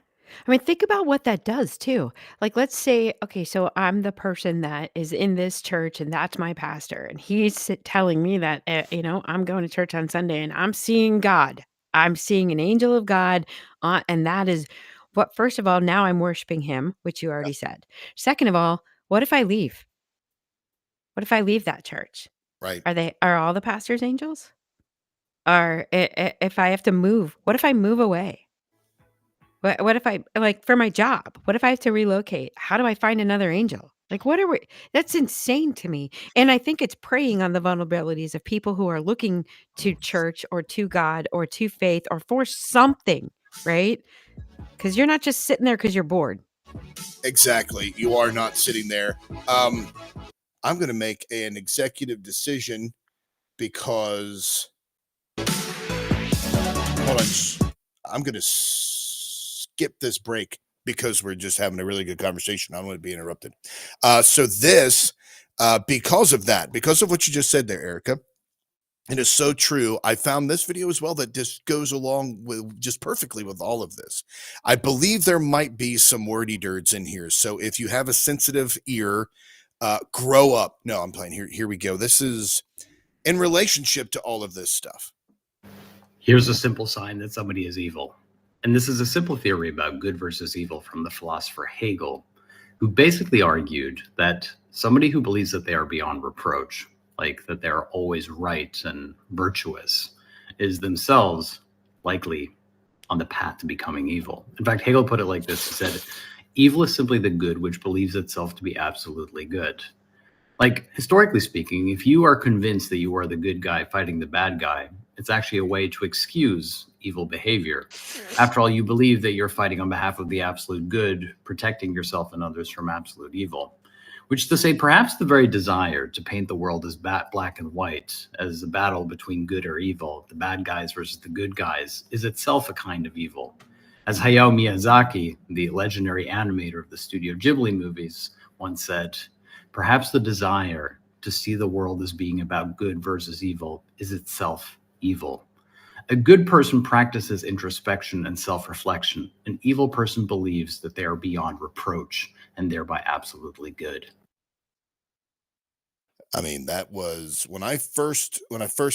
I mean, think about what that does too. Like, let's say, okay, so I'm the person that is in this church and that's my pastor. And he's telling me that, I'm going to church on Sunday and I'm seeing God. I'm seeing an angel of God. And that is what, first of all, now I'm worshiping him, which you already said. Second of all, what if I leave? What if I leave that church? Right. Are all the pastors angels? Or if I have to move, what if I move away? What if I like for my job? What if I have to relocate? How do I find another angel? Like, what are we? That's insane to me. And I think it's preying on the vulnerabilities of people who are looking to church or to God or to faith or for something, right? Because you're not just sitting there because you're bored. Exactly. You are not sitting there. I'm going to make an executive decision because hold on. I'm going to skip this break because we're just having a really good conversation. I don't want to be interrupted. So this, because of that, because of what you just said there, Erica, it is so true. I found this video as well that just goes along with just perfectly with all of this. I believe there might be some wordy dirts in here. So if you have a sensitive ear, grow up. No, I'm playing here. Here we go. This is in relationship to all of this stuff. Here's a simple sign that somebody is evil. And this is a simple theory about good versus evil from the philosopher Hegel, who basically argued that somebody who believes that they are beyond reproach, like that they're always right and virtuous, is themselves likely on the path to becoming evil. In fact, Hegel put it like this. He said, evil is simply the good which believes itself to be absolutely good. Like, historically speaking, if you are convinced that you are the good guy fighting the bad guy, it's actually a way to excuse evil behavior. After all, you believe that you're fighting on behalf of the absolute good, protecting yourself and others from absolute evil. Which is to say, perhaps the very desire to paint the world as black and white, as a battle between good or evil, the bad guys versus the good guys, is itself a kind of evil. As Hayao Miyazaki, the legendary animator of the Studio Ghibli movies, once said, perhaps the desire to see the world as being about good versus evil is itself evil. A good person practices introspection and self-reflection. An evil person believes that they are beyond reproach and thereby absolutely good. I mean, that was when I first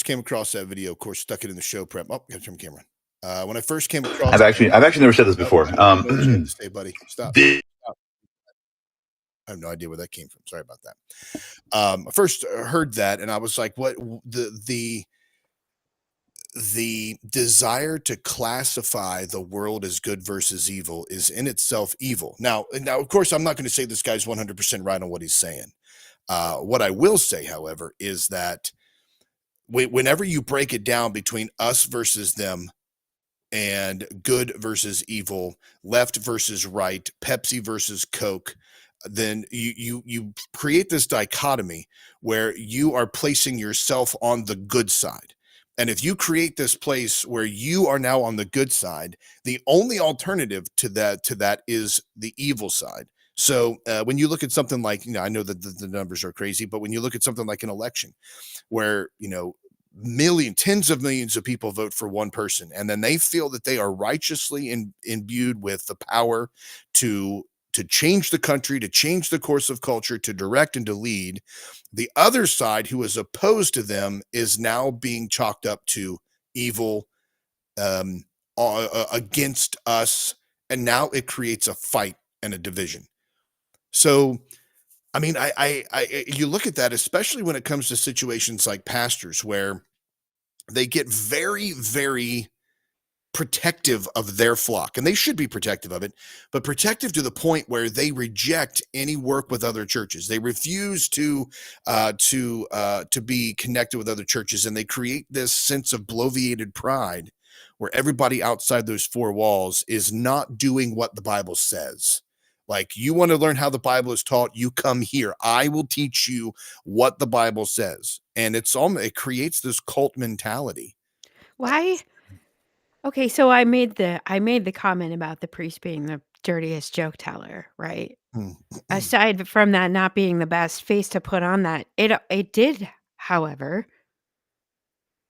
came across that video. Of course, stuck it in the show prep. Oh, got to turn the camera on. When I first came across, I've actually never said this before. Stay, buddy. Stop. I have no idea where that came from. Sorry about that. I first heard that, and I was like, "What the desire to classify the world as good versus evil is in itself evil." Now, of course, I'm not going to say this guy's 100% right on what he's saying. What I will say, however, is that whenever you break it down between us versus them, and good versus evil, left versus right, Pepsi versus Coke, then you create this dichotomy where you are placing yourself on the good side. And if you create this place where you are now on the good side, the only alternative to that is the evil side. So when you look at something like, I know that the numbers are crazy, but when you look at something like an election, where tens of millions of people vote for one person, and then they feel that they are righteously imbued with the power to change the country, to change the course of culture, to direct and to lead. The other side, who is opposed to them, is now being chalked up to evil, against us, and now it creates a fight and a division. So I mean, you look at that, especially when it comes to situations like pastors, where they get very, very protective of their flock, and they should be protective of it, but protective to the point where they reject any work with other churches. They refuse to be connected with other churches, and they create this sense of bloviated pride, where everybody outside those four walls is not doing what the Bible says. Like, you want to learn how the Bible is taught, you come here. I will teach you what the Bible says. And it creates this cult mentality. Why? Okay, so I made the comment about the priest being the dirtiest joke teller, right? Aside from that not being the best face to put on that, it did, however,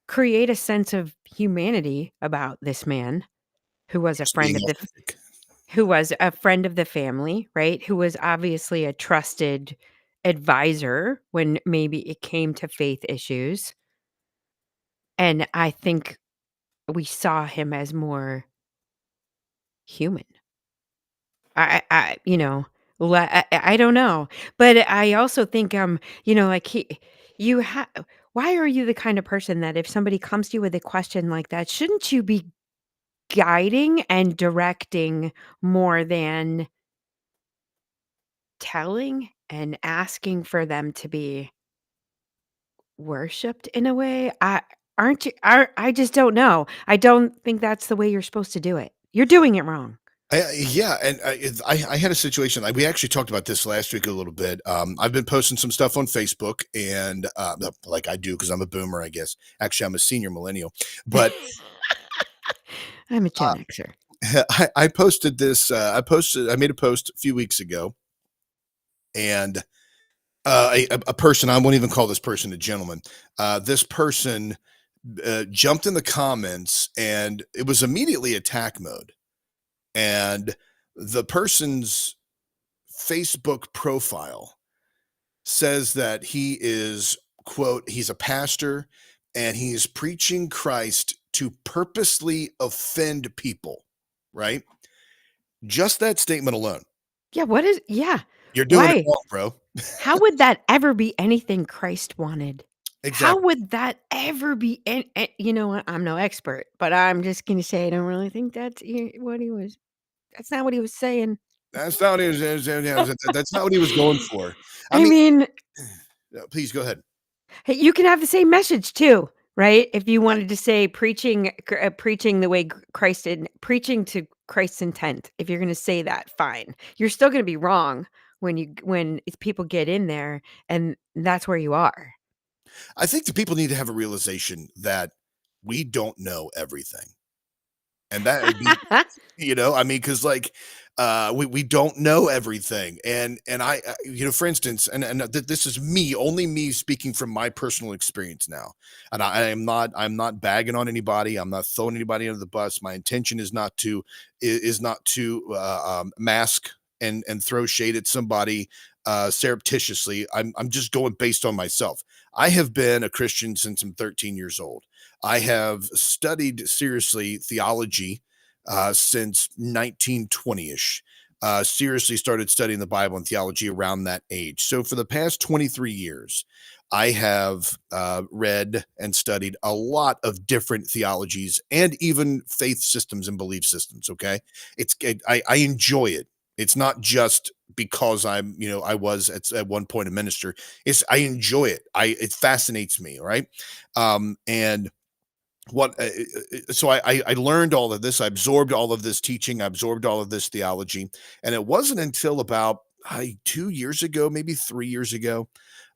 create a sense of humanity about this man who was a Just friend being of the authentic. who was a friend of the family, right? Who was obviously a trusted advisor when maybe it came to faith issues. And I think we saw him as more human. I I don't know, but I also think, like you have. Why are you the kind of person that if somebody comes to you with a question like that, shouldn't you be guiding and directing more than telling and asking for them to be worshipped in a way? Aren't you? I just don't know. I don't think that's the way you're supposed to do it. You're doing it wrong. Yeah, and I had a situation. We actually talked about this last week a little bit. I've been posting some stuff on Facebook, and like I do because I'm a boomer, I guess. Actually, I'm a senior millennial, but I'm a Gen Xer. I posted this. I made a post a few weeks ago, and a person, I won't even call this person a gentleman. This person jumped in the comments, and it was immediately attack mode. And the person's Facebook profile says that he is, quote, he's a pastor and he's preaching Christ to purposely offend people, right? Just that statement alone. Yeah, what is yeah. You're doing it Why? wrong, bro. How would that ever be anything Christ wanted? How Exactly. would that ever be you know what? I'm no expert, but I'm just gonna say I don't really think that's not what he was saying. That's not what he was, that's not what he was going for. I I mean, mean, please go ahead. hey, you can have the same message too, right? If you wanted to say preaching the way Christ did, preaching to Christ's intent. If you're gonna say that, fine. You're still gonna be wrong when people get in there, and that's where you are. I think the people need to have a realization that we don't know everything. And that would be, I mean, because like we don't know everything, and for instance, and this is only me speaking from my personal experience now, and I'm not bagging on anybody, I'm not throwing anybody under the bus. My intention is not to mask and throw shade at somebody surreptitiously. I'm just going based on myself. I have been a Christian since I'm 13 years old. I have studied seriously theology since 1920-ish. Seriously started studying the Bible and theology around that age. So for the past 23 years, I have read and studied a lot of different theologies and even faith systems and belief systems. Okay, I enjoy it. It's not just because I was at one point a minister. I enjoy it. It fascinates me. Right. And what so I learned all of this. I absorbed all of this teaching. I absorbed all of this theology. And it wasn't until about 2 years ago, maybe 3 years ago.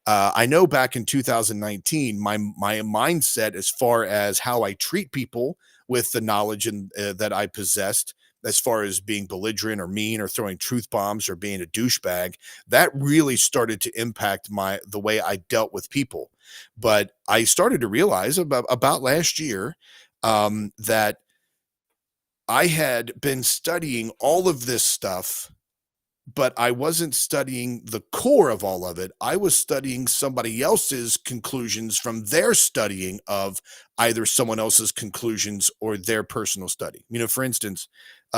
I know back in 2019, my mindset as far as how I treat people with the knowledge and that I possessed, as far as being belligerent or mean or throwing truth bombs or being a douchebag, that really started to impact the way I dealt with people. But I started to realize about last year that I had been studying all of this stuff, but I wasn't studying the core of all of it. I was studying somebody else's conclusions from their studying of either someone else's conclusions or their personal study. For instance,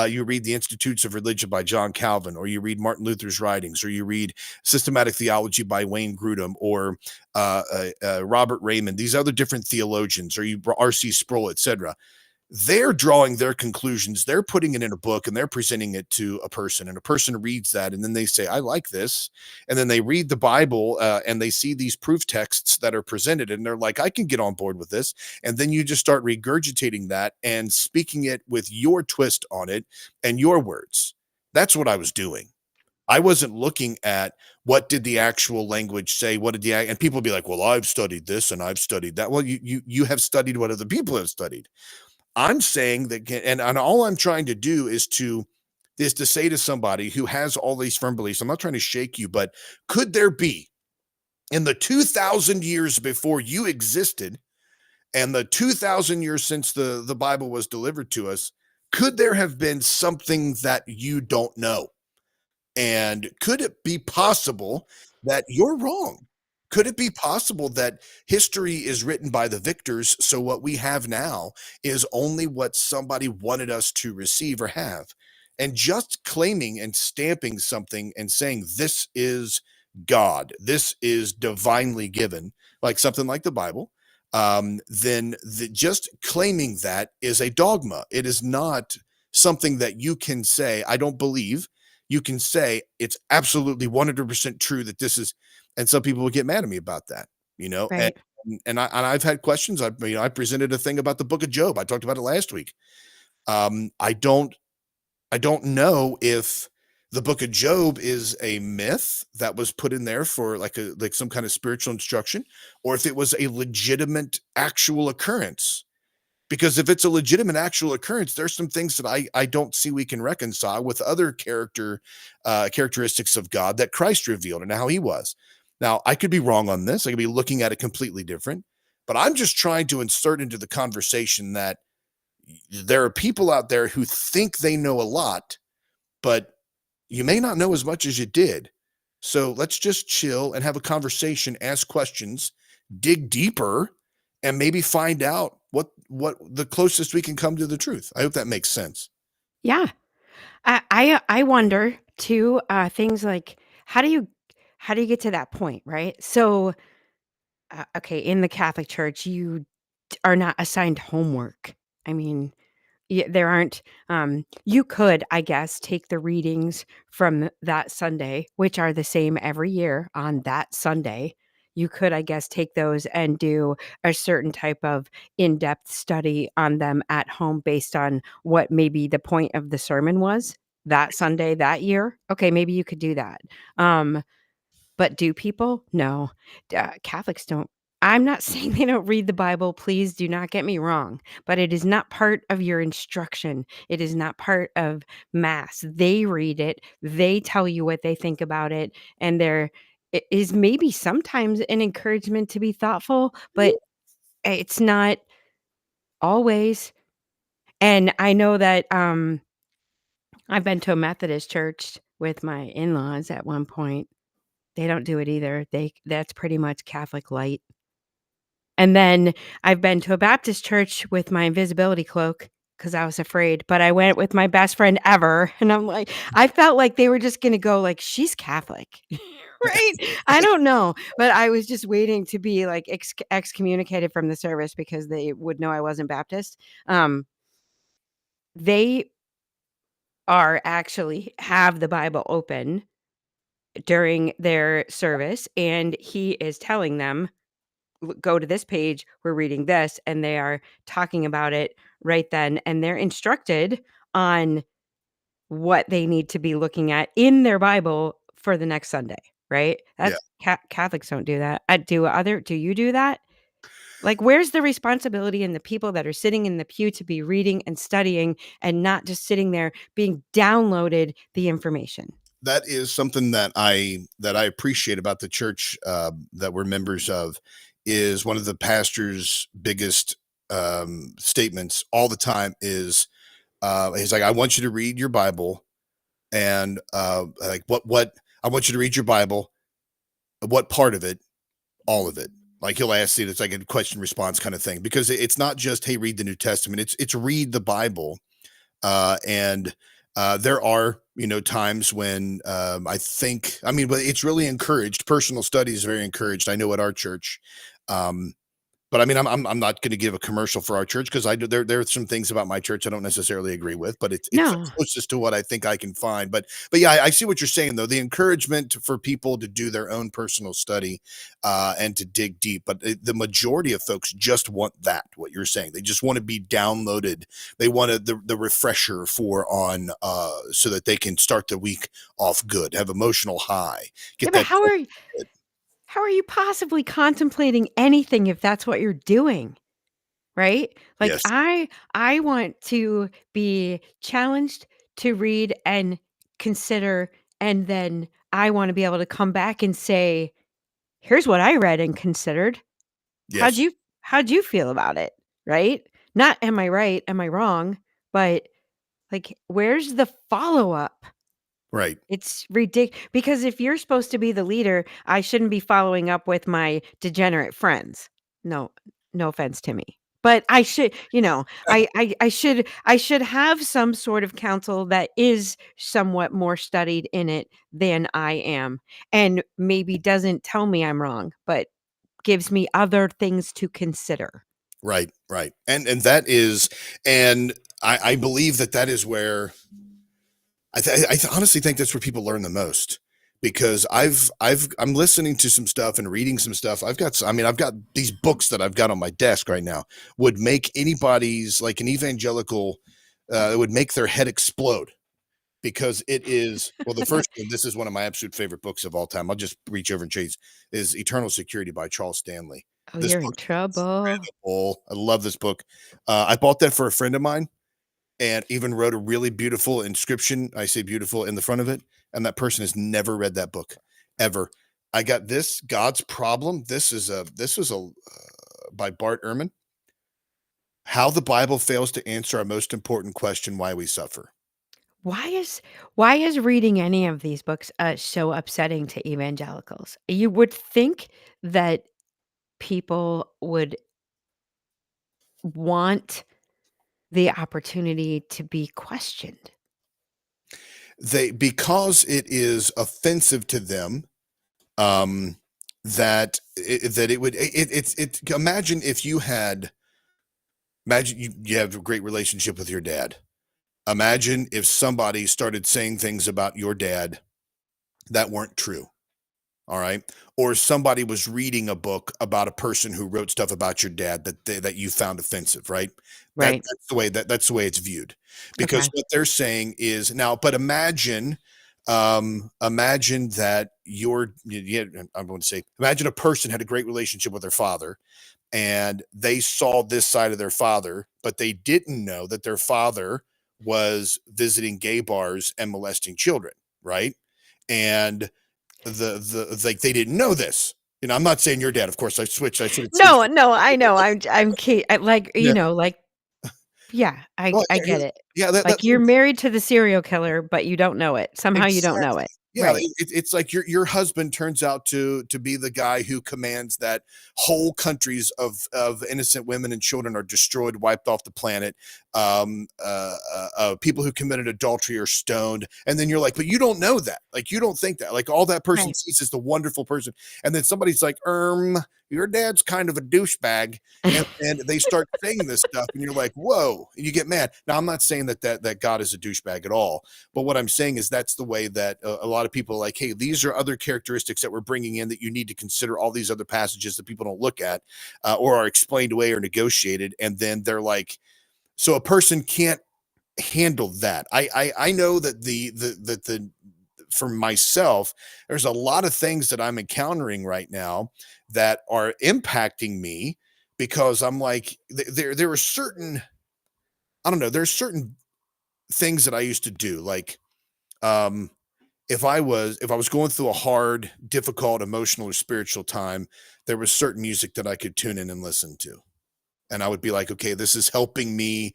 you read the Institutes of Religion by John Calvin, or you read Martin Luther's writings, or you read Systematic Theology by Wayne Grudem, or Robert Raymond, these other different theologians, or R.C. Sproul, etc. They're drawing their conclusions, they're putting it in a book, and they're presenting it to a person, and a person reads that, and then they say, I like this. And then they read the Bible, and they see these proof texts that are presented, and they're like, I can get on board with this. And then you just start regurgitating that and speaking it with your twist on it and your words. That's what I was doing. I wasn't looking at what did the actual language say, and people be like, well, I've studied this and I've studied that. Well, you have studied what other people have studied. I'm saying that, and all I'm trying to do is to say to somebody who has all these firm beliefs, I'm not trying to shake you, but could there be, in the 2,000 years before you existed and the 2,000 years since the Bible was delivered to us, could there have been something that you don't know? And could it be possible that you're wrong? Could it be possible that history is written by the victors, so what we have now is only what somebody wanted us to receive or have? And just claiming and stamping something and saying this is God, this is divinely given, like something like the Bible, then just claiming that is a dogma. It is not something that you can say, I don't believe. You can say it's absolutely 100% true that this is, and some people will get mad at me about that, Right. I've had questions. I presented a thing about the book of Job. I talked about it last week. I don't know if the book of Job is a myth that was put in there for like some kind of spiritual instruction, or if it was a legitimate actual occurrence. Because if it's a legitimate actual occurrence, there's some things that I don't see we can reconcile with other characteristics of God that Christ revealed and how he was. Now, I could be wrong on this. I could be looking at it completely different, but I'm just trying to insert into the conversation that there are people out there who think they know a lot, but you may not know as much as you did. So let's just chill and have a conversation, ask questions, dig deeper, and maybe find out what the closest we can come to the truth. I hope that makes sense. Yeah. I wonder too, things like how do you get to that point, right? So, okay, in the Catholic Church, you are not assigned homework. I mean, there aren't, you could, I guess, take the readings from that Sunday, which are the same every year on that Sunday. You could, I guess, take those and do a certain type of in-depth study on them at home based on what maybe the point of the sermon was that Sunday, that year. Okay, maybe you could do that. But do people? No. Catholics don't. I'm not saying they don't read the Bible. Please do not get me wrong. But it is not part of your instruction. It is not part of Mass. They read it. They tell you what they think about it. And there is maybe sometimes an encouragement to be thoughtful, but it's not always. And I know that I've been to a Methodist church with my in-laws at one point. They don't do it either. That's pretty much Catholic light. And then I've been to a Baptist church with my invisibility cloak because I was afraid, but I went with my best friend ever, and I'm like, I felt like they were just gonna go like, "She's Catholic." Right? I don't know, but I was just waiting to be, like, excommunicated from the service because they would know I wasn't Baptist. They are actually have the Bible open during their service, and he is telling them, Go to this page, we're reading this," and they are talking about it right then, and they're instructed on what they need to be looking at in their Bible for the next Sunday, right? Yeah. That's Catholics don't do that. Do you do that? Like, where's the responsibility in the people that are sitting in the pew to be reading and studying and not just sitting there being downloaded the information? That is something that I appreciate about the church that we're members of. Is one of the pastor's biggest statements all the time is he's like, I want you to read your Bible, and like what I want you to read your Bible, what part of it, all of it. Like he'll ask you, it's like a question response kind of thing, because it's not just, hey, read the New Testament. It's read the Bible. And there are, times when I mean, but it's really encouraged. Personal study is very encouraged. I know at our church. But I mean, I'm not going to give a commercial for our church, because there are some things about my church I don't necessarily agree with, but it's No. closest to what I think I can find. But yeah, I see what you're saying though. The encouragement for people to do their own personal study and to dig deep, but the majority of folks just want that. What you're saying, they just want to be downloaded. They want the refresher on so that they can start the week off good, have emotional high, Yeah, get but that. how are you possibly contemplating anything if that's what you're doing? Right? Like, Yes. I want to be challenged to read and consider, and then I wanna be able to come back and say, "Here's what I read and considered. How'd Yes. you how'd you feel about it?" Right? Not, "Am I right? Am I wrong?" But, like, where's the follow-up? Right. It's ridiculous, because if you're supposed to be the leader, I shouldn't be following up with my degenerate friends. No, no offense to me. But I should, I should have some sort of counsel that is somewhat more studied in it than I am, and maybe doesn't tell me I'm wrong, but gives me other things to consider. Right. Right. And that is, and I believe that is where I honestly think that's where people learn the most, because I'm listening to some stuff and reading some stuff. I've got these books that I've got on my desk right now, would make anybody's, like an evangelical, it would make their head explode, because it is, well, the first one, this is one of my absolute favorite books of all time. I'll just reach over and chase, is Eternal Security by Charles Stanley. Oh, This you're in book is trouble. incredible. I love this book. I bought that for a friend of mine, and even wrote a really beautiful inscription. I say beautiful in the front of it. And that person has never read that book ever. I got this, God's Problem. This was by Bart Ehrman. How the Bible fails to answer our most important question: why we suffer. Why is reading any of these books, so upsetting to evangelicals? You would think that people would want the opportunity to be questioned. Because it is offensive to them, um, that it would, imagine if you had, imagine you have a great relationship with your dad. Imagine if somebody started saying things about your dad that weren't true. All right. Or somebody was reading a book about a person who wrote stuff about your dad that you found offensive, right? Right. That's the way it's viewed. Because Okay. what they're saying is now, but imagine that I'm going to say, imagine a person had a great relationship with their father, and they saw this side of their father, but they didn't know that their father was visiting gay bars and molesting children, right? And like, they didn't know this. I'm not saying your dad, of course. I switched. I should have switched. No, no, I know. Like, Yeah. like, yeah, I Well, I get it. yeah. Like, you're married to the serial killer, but you don't know it. Somehow you don't know Exactly. it. Yeah, Right. it's like your husband turns out to be the guy who commands that whole countries of innocent women and children are destroyed, wiped off the planet, people who committed adultery are stoned. And then you're like, but you don't know that. Like, you don't think that. Like, all that person Right. sees is the wonderful person. And then somebody's like, your dad's kind of a douchebag. And they start saying this stuff, and you're like, whoa, and you get mad. Now, I'm not saying that God is a douchebag at all, but what I'm saying is that's the way that a lot of people are like, hey, these are other characteristics that we're bringing in that you need to consider all these other passages that people don't look at or are explained away or negotiated. And then they're like, so a person can't handle that. I know that the for myself, there's a lot of things that I'm encountering right now that are impacting me because I'm like, there are certain, I don't know, there's certain things that I used to do. Like, if I was going through a hard, difficult, emotional or spiritual time, there was certain music that I could tune in and listen to. And I would be like, okay, this is helping me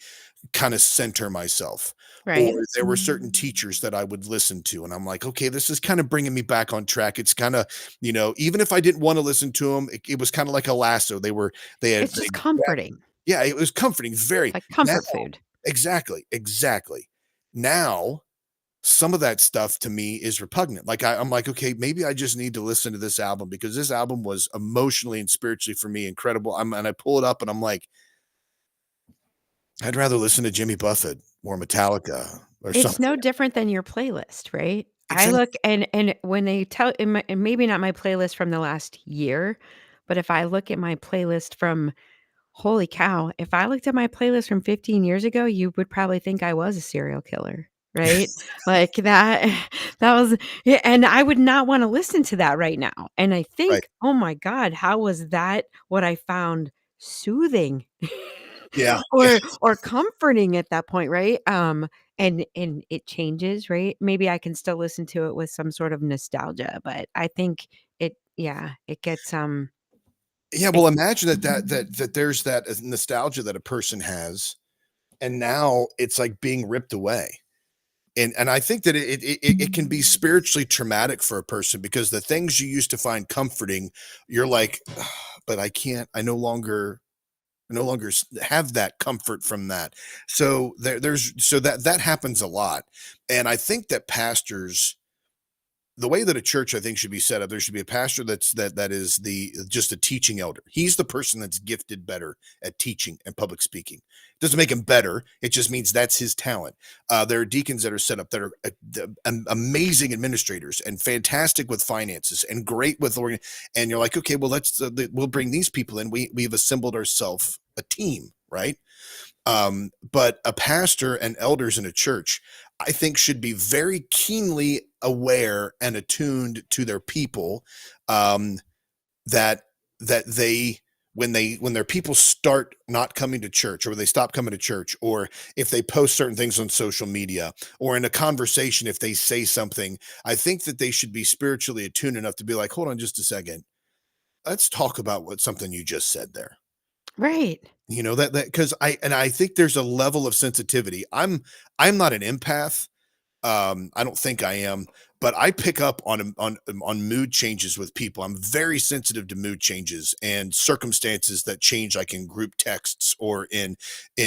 kind of center myself. Right. Or there were certain teachers that I would listen to, and I'm like, okay, this is kind of bringing me back on track. It's kind of, even if I didn't want to listen to them, it was kind of like a lasso. It's just comforting, Yeah, it was comforting. Very. like Now, comfort food. exactly. Now, some of that stuff to me is repugnant. Like, I'm like, okay, maybe I just need to listen to this album because this album was emotionally and spiritually for me incredible. And I pull it up and I'm like, I'd rather listen to Jimmy Buffett or Metallica or It's something. no different than your playlist, right? I Exactly. look and when they tell and maybe not my playlist from the last year, but if I look at my playlist from holy cow, if I looked at my playlist from 15 years ago, you would probably think I was a serial killer, right? Like that that was yeah, and I would not wanna listen to that right now. And I Right. think, "Oh my god, how was that what I found soothing?" Yeah. Or comforting at that point, right? And it changes, right? Maybe I can still listen to it with some sort of nostalgia, but I think it gets, Yeah. it Well, imagine that there's that nostalgia that a person has, and now it's like being ripped away. And I think that it can be spiritually traumatic for a person because the things you used to find comforting, you're like, "Ugh, but I can't. I no longer have that comfort from that. So that happens a lot, and I think that pastors, the way that a church I think should be set up, there should be a pastor that is the just a teaching elder. He's the person that's gifted better at teaching and public speaking. Doesn't make him better. It just means that's his talent. There are deacons that are set up that are amazing administrators and fantastic with finances and great with and you're like, okay, well we'll bring these people in. We've assembled ourselves a team, right? But a pastor and elders in a church, I think, should be very keenly aware and attuned to their people. That that they when their people start not coming to church or they stop coming to church, or if they post certain things on social media or in a conversation, if they say something, I think that they should be spiritually attuned enough to be like, hold on just a second. Let's talk about what something you just said there. right. That because I think there's a level of sensitivity. I'm not an empath. I don't think I am, but I pick up on mood changes with people. I'm very sensitive to mood changes and circumstances that change, like in group texts or in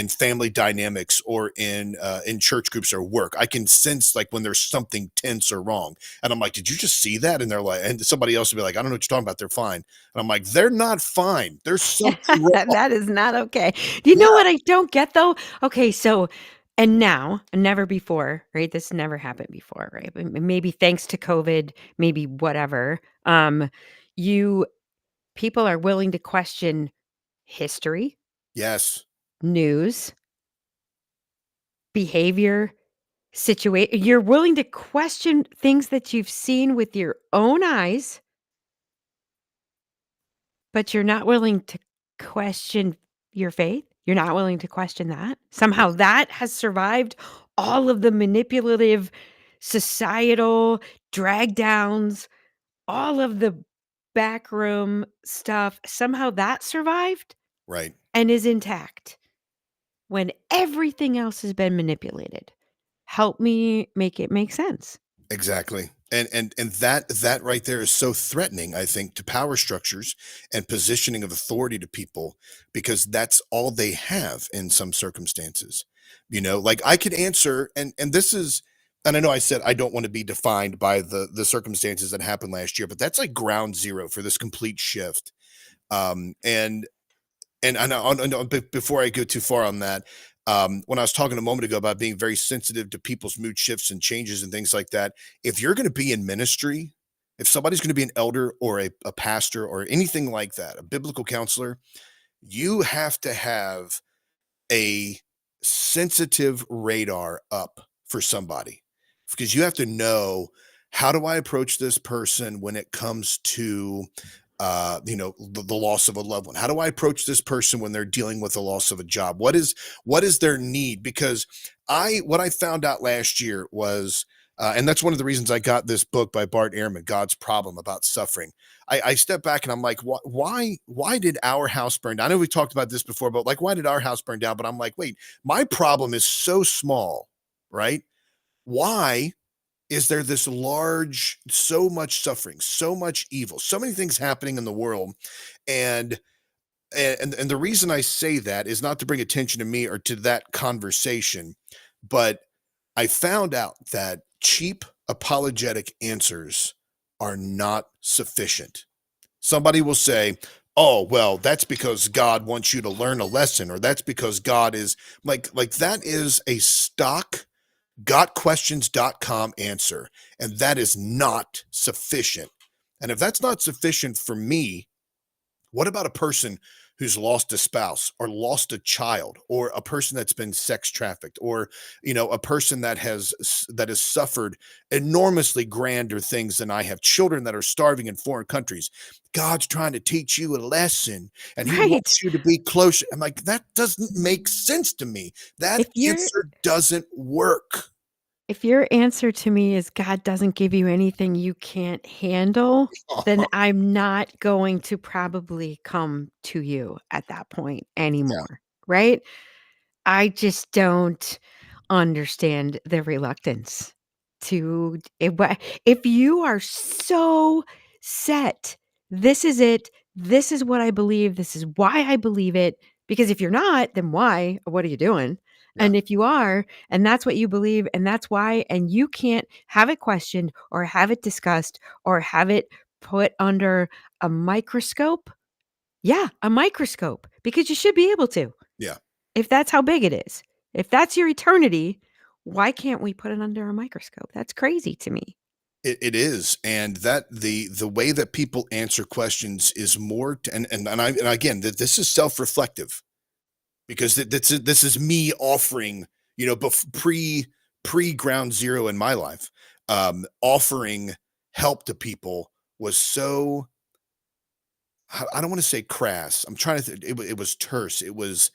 family dynamics or in church groups or work. I can sense like when there's something tense or wrong, and I'm like, "Did you just see that?" And they're like, and somebody else will be like, "I don't know what you're talking about. They're fine." And I'm like, "They're not fine. There's something wrong." That is not okay. Do you know Yeah, what I don't get though? Okay, so and now, and never before, right? This never happened before, right? But maybe thanks to COVID, maybe whatever. You people are willing to question history, yes, news, behavior, situation. You're willing to question things that you've seen with your own eyes, but you're not willing to question your faith? You're not willing to question that? Somehow that has survived all of the manipulative, societal drag downs, all of the backroom stuff. Somehow that survived right. and is intact when everything else has been manipulated. Help me make it make sense. Exactly. And that right there is so threatening, I think, to power structures and positioning of authority to people because that's all they have in some circumstances. Like I could answer, and this is, and I know I said I don't want to be defined by the circumstances that happened last year, but that's like ground zero for this complete shift. And I know, before I go too far on that, when I was talking a moment ago about being very sensitive to people's mood shifts and changes and things like that, if you're going to be in ministry, if somebody's going to be an elder or a pastor or anything like that, a biblical counselor, you have to have a sensitive radar up for somebody, because you have to know, how do I approach this person when it comes to the loss of a loved one? How do I approach this person when they're dealing with the loss of a job? What is their need? Because what I found out last year was, and that's one of the reasons I got this book by Bart Ehrman, God's Problem, about suffering. I step back and I'm like, why did our house burn down? I know we talked about this before, but like, why did our house burn down? But I'm like, wait, my problem is so small, right? Why is there this large, so much suffering, so much evil, so many things happening in the world? And and the reason I say that is not to bring attention to me or to that conversation, but I found out that cheap apologetic answers are not sufficient. Somebody will say, "Oh, well, that's because God wants you to learn a lesson," or that's because God is like that is a stock gotquestions.com answer, and that is not sufficient. And if that's not sufficient for me, what about a person who's lost a spouse or lost a child, or a person that's been sex trafficked, or a person that has suffered enormously grander things than I have, children that are starving in foreign countries? God's trying to teach you a lesson and he Right. wants you to be closer. I'm like, that doesn't make sense to me. That If you're answer doesn't work. If your answer to me is God doesn't give you anything you can't handle, then I'm not going to probably come to you at that point Yeah. anymore, right? I just don't understand the reluctance to if you are so set, "This is it. This is what I believe. This is why I believe it." Because if you're not, then why? What are you doing? Yeah. And if you are, and that's what you believe, and that's why, and you can't have it questioned or have it discussed or have it put under a microscope, yeah, a microscope, because you should be able to. Yeah. If that's how big it is, if that's your eternity, why can't we put it under a microscope? That's crazy to me. It is, and that the way that people answer questions is more, and again, that this is self-reflective, because this is me offering, pre ground zero in my life, offering help to people was so, I don't want to say crass. I'm trying to it was terse. It was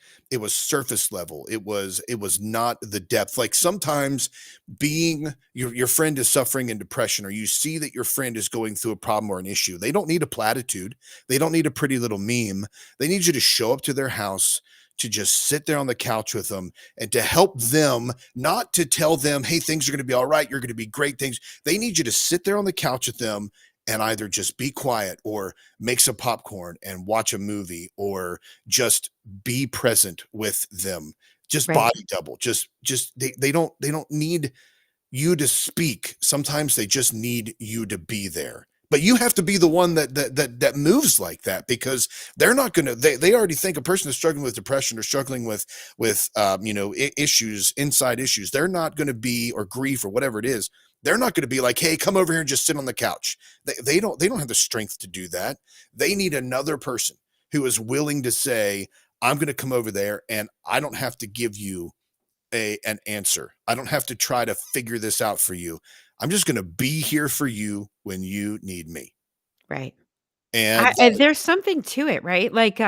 surface level. It was not the depth. Like sometimes being your friend is suffering in depression, or you see that your friend is going through a problem or an issue. They don't need a platitude. They don't need a pretty little meme. They need you to show up to their house, to just sit there on the couch with them, and to help them, not to tell them, "Hey, things are going to be all right. You're going to be great things." They need you to sit there on the couch with them and either just be quiet, or make some popcorn and watch a movie, or just be present with them. Just Right, body double. Just they don't need you to speak. Sometimes they just need you to be there. But you have to be the one that moves like that, because they're not going to. They already think a person is struggling with depression or struggling with issues, inside issues. They're not going to be, or grief or whatever it is. They're not going to be like, "Hey, come over here and just sit on the couch." They don't have the strength to do that. They need another person who is willing to say, "I'm going to come over there, and I don't have to give you an answer. I don't have to try to figure this out for you. I'm just going to be here for you when you need me." right. And There's something to it, right? Like,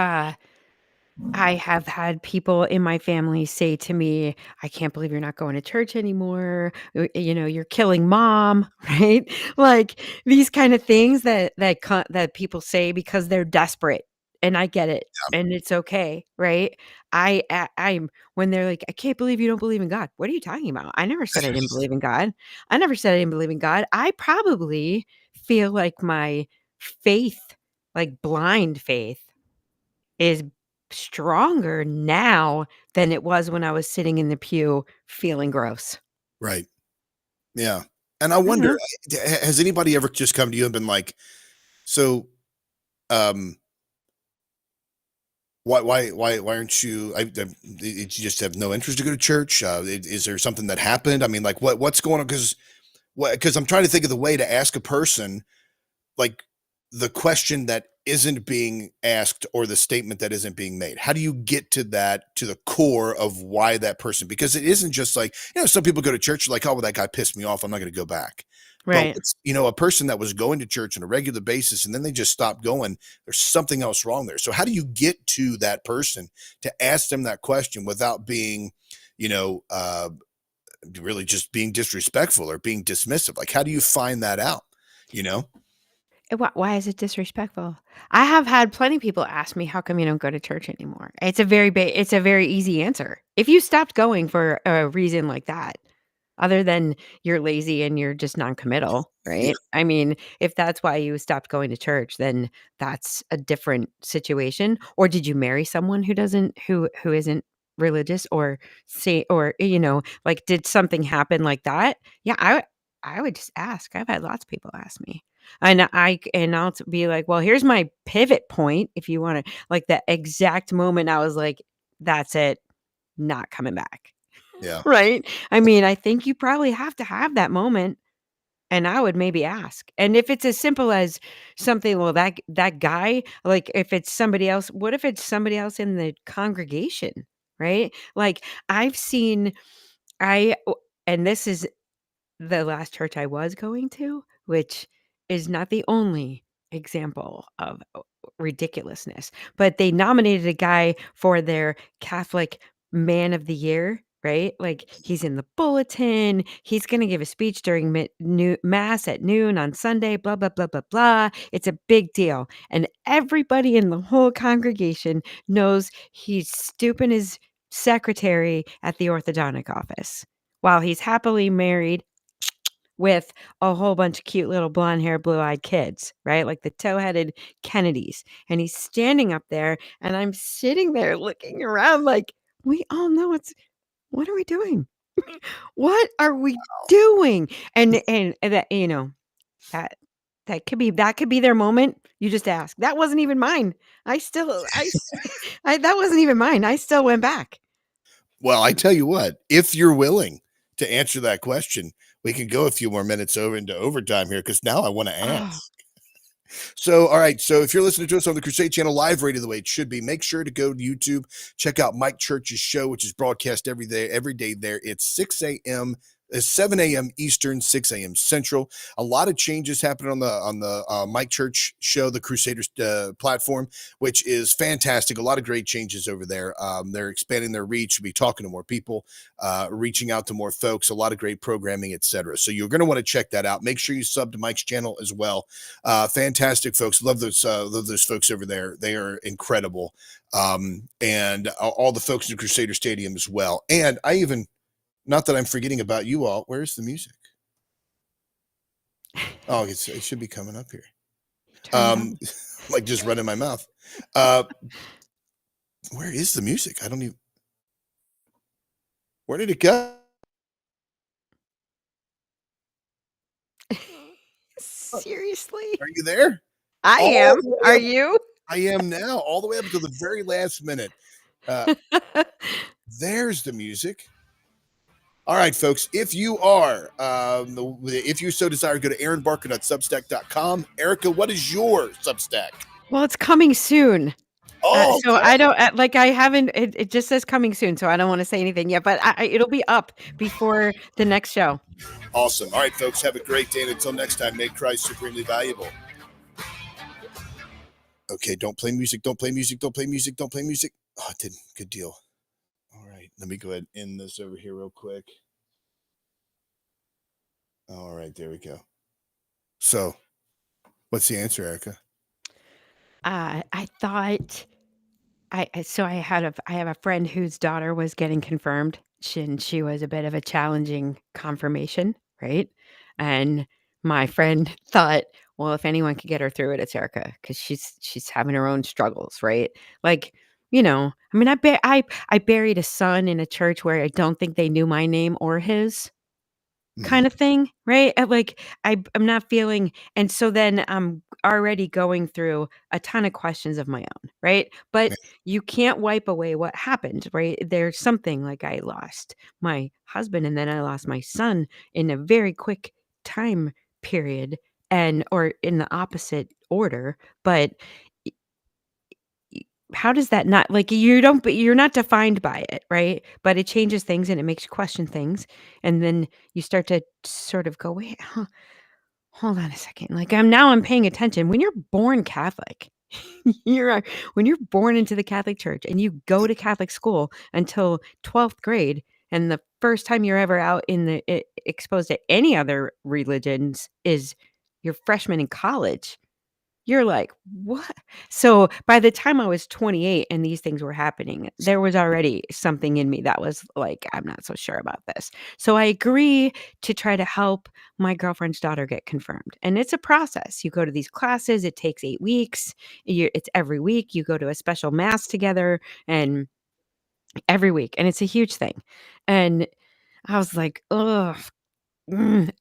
I have had people in my family say to me, "I can't believe you're not going to church anymore. You're killing mom," right? Like these kind of things that people say because they're desperate, and I get it, and it's okay, right? I'm when they're like, "I can't believe you don't believe in God." What are you talking about? I never said I didn't believe in God. I never said I didn't believe in God. I probably feel like my faith, like blind faith, is stronger now than it was when I was sitting in the pew feeling gross. Right. Yeah. And I I don't wonder, know. has anybody ever just come to you and been like, so, um, why aren't you? You just have no interest to go to church? Is there something that happened? I mean, like, what's going on? Because I'm trying to think of the way to ask a person like the question that isn't being asked or the statement that isn't being made. How do you get to that, to the core of why that person? Because it isn't just like, some people go to church like, oh, well, that guy pissed me off, I'm not going to go back. But Right. it's, a person that was going to church on a regular basis and then they just stopped going, there's something else wrong there. So how do you get to that person to ask them that question without being, really just being disrespectful or being dismissive? Like, how do you find that out? You know? Why is it disrespectful? I have had plenty of people ask me, "How come you don't go to church anymore?" It's a very easy answer. If you stopped going for a reason like that, other than you're lazy and you're just non-committal, Yeah. right? I mean, if that's why you stopped going to church, then that's a different situation. Or did you marry someone who isn't religious or say or like did something happen like that? Yeah, I would just ask. I've had lots of people ask me. And I'll be like, "Well, here's my pivot point if you wanna" like, the exact moment I was like, "That's it, not coming back." Yeah. Right? I mean, I think you probably have to have that moment, and I would maybe ask. And if it's as simple as something, well, that guy, like, if it's somebody else what if it's somebody else in the congregation, right? Like, I've seen I o and this is the last church I was going to, which is not the only example of ridiculousness, but they nominated a guy for their Catholic Man of the Year, right? Like he's in the bulletin, he's going to give a speech during mass at noon on Sunday, blah blah blah blah blah. It's a big deal, and everybody in the whole congregation knows he's stooping his secretary at the orthodontic office while he's happily married with a whole bunch of cute little blonde hair, blue-eyed kids, right? Like the tow-headed Kennedys. And he's standing up there, and I'm sitting there looking around like, we all know what are we doing? What are we doing? And that, that that could be their moment. You just ask. That wasn't even mine. I still I that wasn't even mine. I still went back. Well, I tell you what, if you're willing to answer that question, we can go a few more minutes over into overtime here because now I want to Oh, ask. So, all right. So, if you're listening to us on the Crusade Channel live radio the way it should be, make sure to go to YouTube, check out Mike Church's show, which is broadcast every day there. It's 7 a.m. Eastern, 6 a.m. Central. A lot of changes happening on the Mike Church show, the Crusaders platform, which is fantastic. A lot of great changes over there. They're expanding their reach, be talking to more people, reaching out to more folks. A lot of great programming, etc. So you're going to want to check that out. Make sure you sub to Mike's channel as well. Fantastic folks. Love those folks over there. They are incredible. And all the folks in Crusader Stadium as well. And not that I'm forgetting about you all. Where's the music? Oh, it should be coming up here. Like just running my mouth. Where is the music? I don't even. Where did it go? Seriously? Are you there? I All am. the way Are up- you? I am now, all the way up until the very last minute. There's the music. All right, folks. If you are, if you so desire, go to aaronbarker.substack.com. Erica, what is your Substack? Well, it's coming soon. Oh, So I don't like I haven't it just says coming soon, so I don't want to say anything yet, but it'll be up before the next show. awesome. All right, folks. Have a great day. And until next time, make Christ supremely valuable. Okay, don't play music. Don't play music. Don't play music. Don't play music. Oh, it didn't. Good deal. All right. Let me go ahead and end this over here real quick. All right. There we go. So, what's the answer, Erica? I thought I have a friend whose daughter was getting confirmed. She was a bit of a challenging confirmation, right? And my friend thought, well, if anyone could get her through it, it's Erica because she's having her own struggles, right? Like I mean, I buried a son in a church where I don't think they knew my name or his. Mhm. Kind of thing, right? Like, I'm not feeling and so then I'm already going through a ton of questions of my own, right? But Yeah. you can't wipe away what happened, right? There's something like I lost my husband and then I lost my son in a very quick time period or in the opposite order, but y how does that not like, you don't but you're not defined by it, right? But it changes things and it makes you question things, and then you start to sort of go, "Wait, huh, hold on a second." Like, I'm paying attention. When you're born Catholic, you're when you're born into the Catholic Church and you go to Catholic school until 12th grade, and the first time you're ever out in the exposed to any other religions is your freshman in college. You're like, "What?" So, by the time I was 28 and these things were happening, there was already something in me that was like, "I'm not so sure about this." So, I agree to try to help my girlfriend's daughter get confirmed, and it's a process. You go to these classes, it takes 8 weeks. It's every week. You go to a special mass together, and every week, and it's a huge thing. And I was like, "Ugh,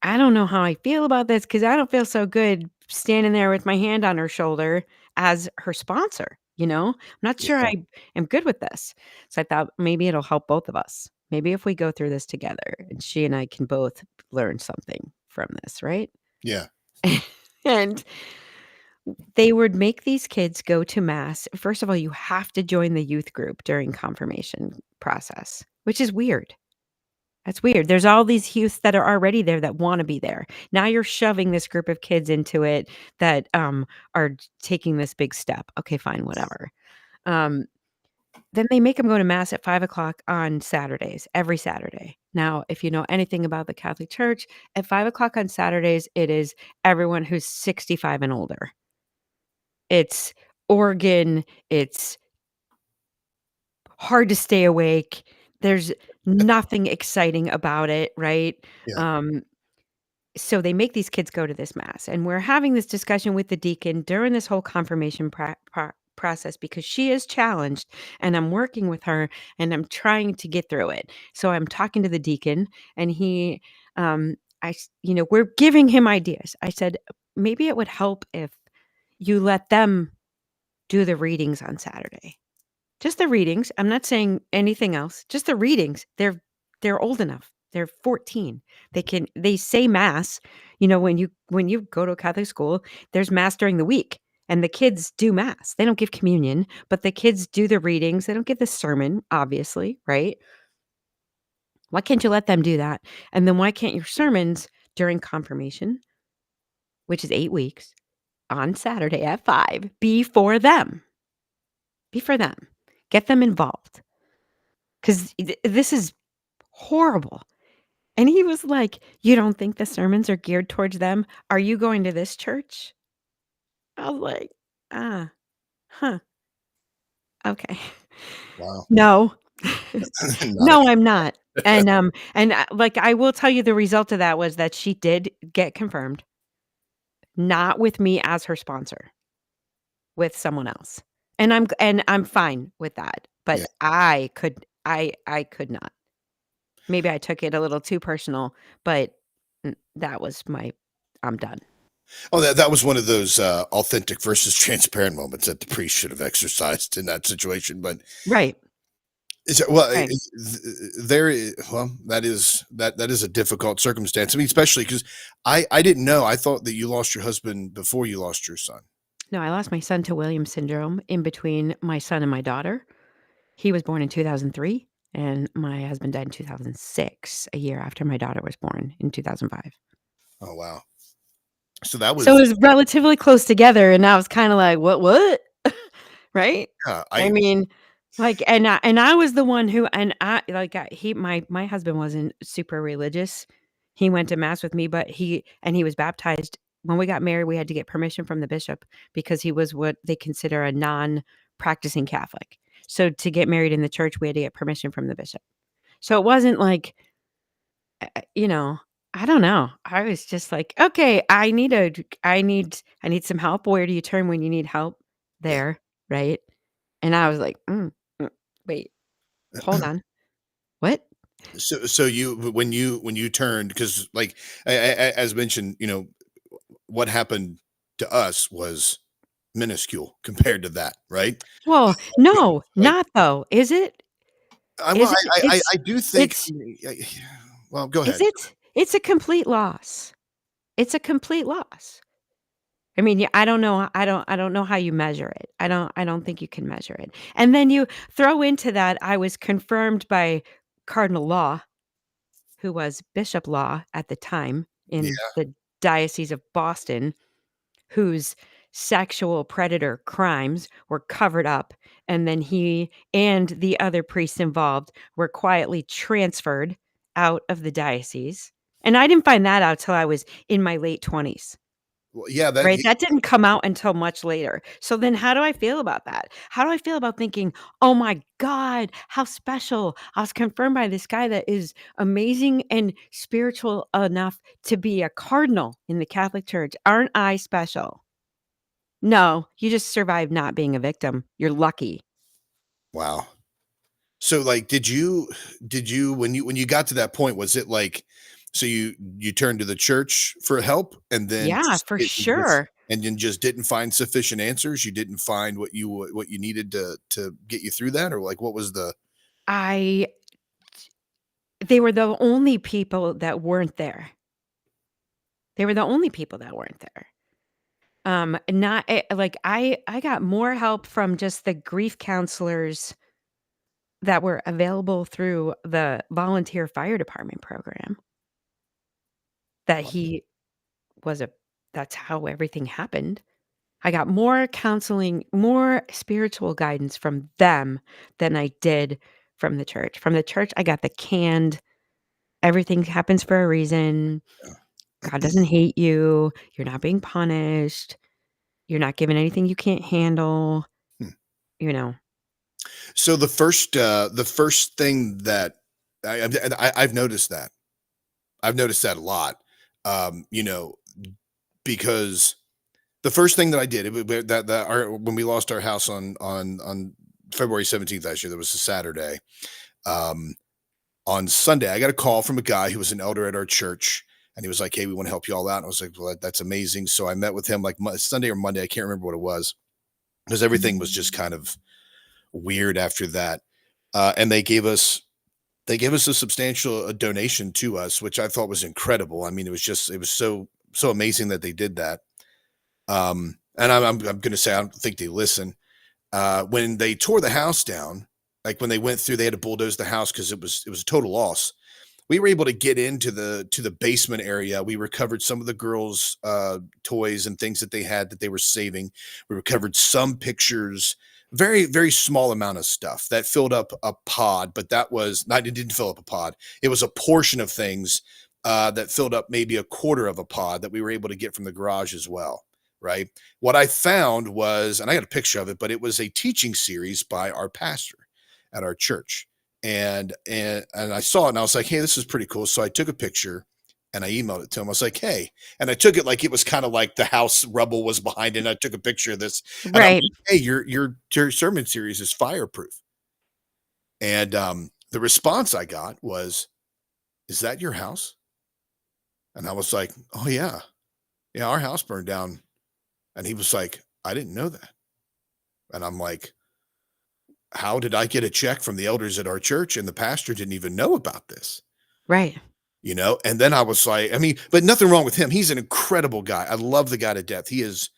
I don't know how I feel about this because I don't feel so good standing there with my hand on her shoulder as her sponsor, you know? I'm not sure Yeah. I am good with this." So I thought maybe it'll help both of us. Maybe if we go through this together and she and I can both learn something from this, right? Yeah. And they would make these kids go to mass. First of all, you have to join the youth group during confirmation process, which is weird. That's weird. There's all these youths that are already there that wanna be there. Now you're shoving this group of kids into it that, are taking this big step. Okay, fine, whatever. Um, then they make them go to mass at 5 o'clock on Saturdays, every Saturday. Now, if you know anything about the Catholic Church, at 5 o'clock on Saturdays, it is everyone who's 65 and older. It's organ, it's hard to stay awake. There's nothing exciting about it, right? Yeah. Um So they make these kids go to this mass, and we're having this discussion with the deacon during this whole confirmation process because she is challenged, and I'm working with her, and I'm trying to get through it. So I'm talking to the deacon, and we're giving him ideas. I said, maybe it would help if you let them do the readings on Saturday. Just the readings. I'm not saying anything else. Just the readings. They're old enough. They're 14. They say mass. When you go to a Catholic school, there's mass during the week and the kids do mass. They don't give communion, but the kids do the readings. They don't give the sermon, obviously, right? Why can't you let them do that? And then why can't your sermons during confirmation, which is 8 weeks, on Saturday at 5, be for them? Be for them. Get them involved. 'Cause this is horrible. And he was like, "You don't think the sermons are geared towards them? Are you going to this church?" I was like, "Ah, huh, okay. Wow. No. Not No, I'm not." Like, I will tell you the result of that was that she did get confirmed, not with me as her sponsor, with someone else. And I'm fine with that, yeah. but I could not. Maybe I took it a little too personal, but that was my I'm done. Oh, that was one of those authentic versus transparent moments that the priest should have exercised in that situation. But Right, right. that is a difficult circumstance. I mean, especially because I didn't know. I thought that you lost your husband before you lost your son. No, I lost my son to Williams syndrome in between my son and my daughter. He was born in 2003, and my husband died in 2006, a year after my daughter was born in 2005. Oh wow. So that So it was was relatively close together, and I was kinda like, "What?" Right? yeah. I mean, like, and I was the one who and I like, he my husband wasn't super religious. He went to mass with me, but he was baptized. When we got married, we had to get permission from the bishop because he was what they consider a non-practicing Catholic. So to get married in the church, we had to get permission from the bishop. So it wasn't like, you know, I don't know. I was just like, "Okay, I need some help. Where do you turn when you need help?" Yeah. There, right? And I was like, "Mm." Wait, hold on. What? So you when you turned, because like as mentioned, what happened to us was minuscule compared to that, right? Well, no, Like, not though. Is it? well, Is it? I do think. It's Well, go is ahead. it? It's a complete loss. It's a complete loss. I mean, yeah, I don't know how you measure it. I don't think you can measure it. And then you throw into that I was confirmed by Cardinal Law, who was Bishop Law at the time in Yeah. the Diocese of Boston, whose sexual predator crimes were covered up, and then he and the other priests involved were quietly transferred out of the diocese. And I didn't find that out till I was in my late 20s. Well, yeah. Right? That didn't come out until much later. So then how do I feel about that? How do I feel about thinking, "Oh my god, how special. I was confirmed by this guy that is amazing and spiritual enough to be a cardinal in the Catholic Church. Aren't I special?" No, you just survived not being a victim. You're lucky. Wow. So like, did you when you got to that point, was it like, so you turned to the church for help and then Yeah, just for sure. and then just didn't find sufficient answers? You didn't find what you needed to get you through that, or like what was the I They were the only people that weren't there. They were the only people that weren't there. Not like I got more help from just the grief counselors that were available through the volunteer fire department program. That he was a That's how everything happened. I got more counseling, more spiritual guidance from them than I did from the church. From the church, I got the canned, everything happens for a reason. God doesn't hate you. You're not being punished. You're not given anything you can't handle, Hmm. you know. So the first thing that I've noticed that. I've noticed that a lot. Because the first thing that I did, when we lost our house on February 17th last year, that was a Saturday. Um, on Sunday, I got a call from a guy who was an elder at our church, and he was like, "Hey, we want to help you all out." And I was like, "Well, that's amazing." So I met with him like Sunday or Monday. I can't remember what it was, because everything was just kind of weird after that. And they gave us a substantial donation to us, which I thought was incredible. I mean, it was so amazing that they did that. And I'm going to say I don't think they listen. When they tore the house down, like when they went through, they had to bulldoze the house because it was a total loss. We were able to get into the basement area. We recovered some of the girls' toys and things that they had that they were saving. We recovered some pictures, very very small amount of stuff that filled up a pod, but that was not. It didn't fill up a pod. It was a portion of things that filled up maybe a quarter of a pod that we were able to get from the garage as well. Right. What I found was, and I got a picture of it, but it was a teaching series by our pastor at our church. And I saw it and I was like, hey, this is pretty cool. So I took a picture and I emailed it to him. I was like, hey, and I took it like it was kind of like the house rubble was behind it. And I took a picture of this. And I'm Right. like, hey, your sermon series is fireproof. And the response I got was, is that your house? And I was like, oh yeah. Yeah, our house burned down. And he was like, I didn't know that. And I'm like, how did I get a check from the elders at our church and the pastor didn't even know about this? Right. And then I was like, I mean, but nothing wrong with him. He's an incredible guy. I love the guy to death. He is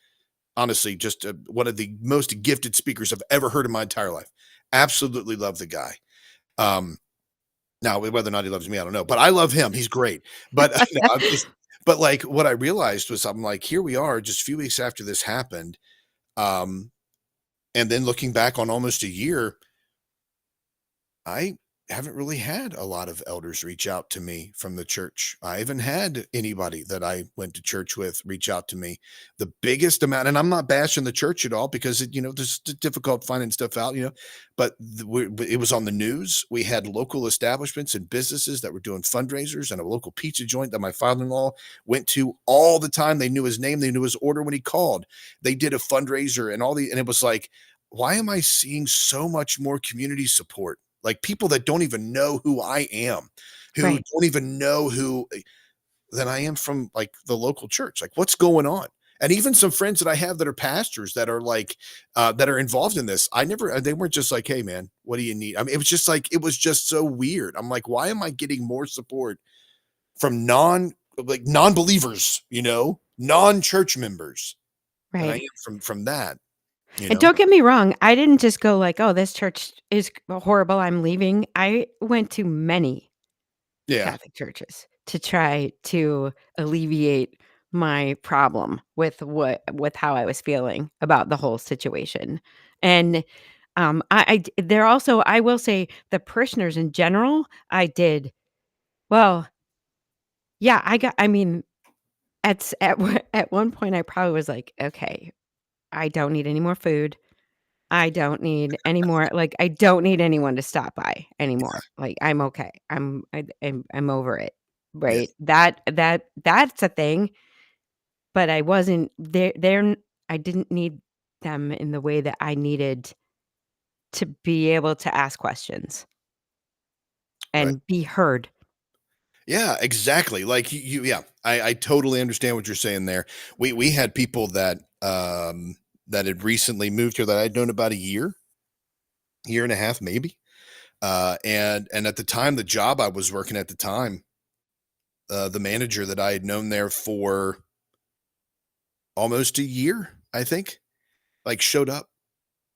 honestly just one of the most gifted speakers I've ever heard in my entire life. Absolutely love the guy. Now whether or not he loves me, I don't know, but I love him. He's great. But no, but like what I realized was I'm like, here we are just a few weeks after this happened. And then looking back on almost a year, I haven't really had a lot of elders reach out to me from the church. I haven't had anybody that I went to church with reach out to me. The biggest amount, and I'm not bashing the church at all because it's difficult finding stuff out, but it was on the news. We had local establishments and businesses that were doing fundraisers, and a local pizza joint that my father-in-law went to all the time. They knew his name. They knew his order when he called. They did a fundraiser and it was like, why am I seeing so much more community support? Like people that don't even know who I am, who Right. don't even know who than I am from like the local church. Like what's going on? And even some friends that I have that are pastors that are like that are involved in this. They weren't just like, hey man, what do you need? I mean, it was just so weird. I'm like, why am I getting more support from non-believers, non-church members than I Right. am from that, you And know? don't get me wrong, I didn't just go like, "Oh, this church is horrible, I'm leaving." I went to many Yeah, Catholic churches to try to alleviate my problem with how I was feeling about the whole situation. And, they're also I will say the parishioners in general, I did well, yeah, I mean, at one point, I probably was like, "Okay, I don't need any more food. I don't need any more like, I don't need anyone to stop by anymore. Like, I'm okay. I'm over it." yeah, Right? That's a thing, but I wasn't I didn't need them in the way that I needed to be able to ask questions right. and be heard. Yeah, exactly. Like yeah, I totally understand what you're saying there. We had people that had recently moved here that I'd known about a year and a half, maybe. And at the time, the job I was working at the time, the manager that I had known there for almost a year, I think, like showed up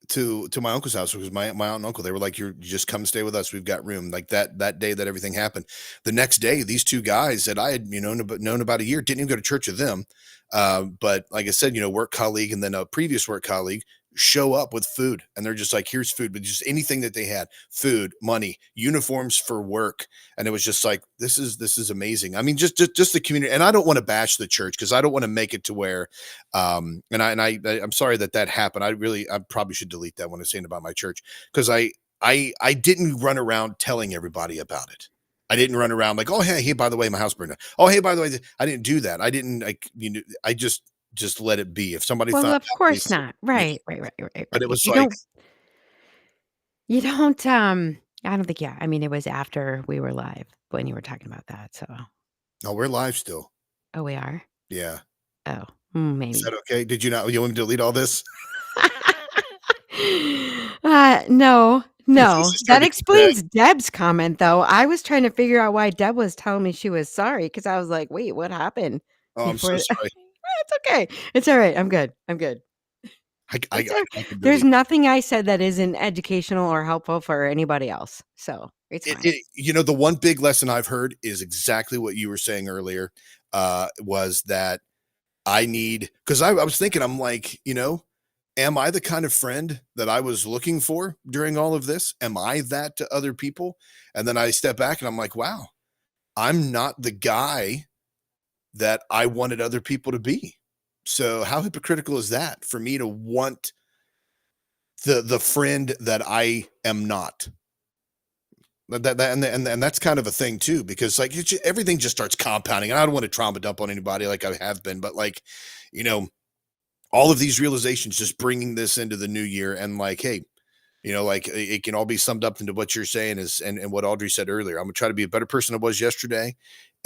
to my uncle's house because my aunt and uncle, they were like, you just come stay with us, we've got room. Like that day that everything happened, the next day these two guys that I had known about a year, didn't even go to church with them, but like I said, work colleague and then a previous work colleague show up with food, and they're just like, here's food, but just anything that they had, food, money, uniforms for work. And it was just like, this is amazing. I mean, just the community. And I don't want to bash the church because I don't want to make it to where I'm sorry that happened. I probably should delete that when I'm saying about my church, because I didn't run around telling everybody about it. I didn't run around like, oh hey, by the way, my house burned down. Oh hey, by the way, I didn't do that. I didn't like I just let it be. If somebody Well, found of out, they course said, not. Right. but it was You like, don't, I don't think yeah, I mean, it was after we were live when you were talking about that, so no, we're live still. oh, we are? Yeah. Oh, Is that maybe. okay? Did you not? You want me to delete all this? No, As soon as no. I That started to say, explains Deb's comment, though. I was trying to figure out why Deb was telling me she was sorry because I was like, "Wait, what happened oh, I'm so before?" sorry. It's okay. It's alright. I'm good. I'm good. I, I, It's I a I can There's delete. nothing I said that isn't educational or helphelul for anybody else, so it's fine. The one big lesson I've heard is exactly what you were saying earlier. Was that I need, because I was thinking, I'm like, am I the kind of friend that I was looking for during all of this? Am I that to other people? And then I step back and I'm like, wow, I'm not the guy that I wanted other people to be. So how hypocritical is that for me to want the friend that I am not? And that's kind of a thing too, because like everything just starts compounding. And I don't want to trauma dump on anybody like I have been, but like, you know, all of these realizations just bringing this into the new year, and like, hey, like it can all be summed up into what you're saying is, and what Audrey said earlier. I'm gonna try to be a better person than I was yesterday,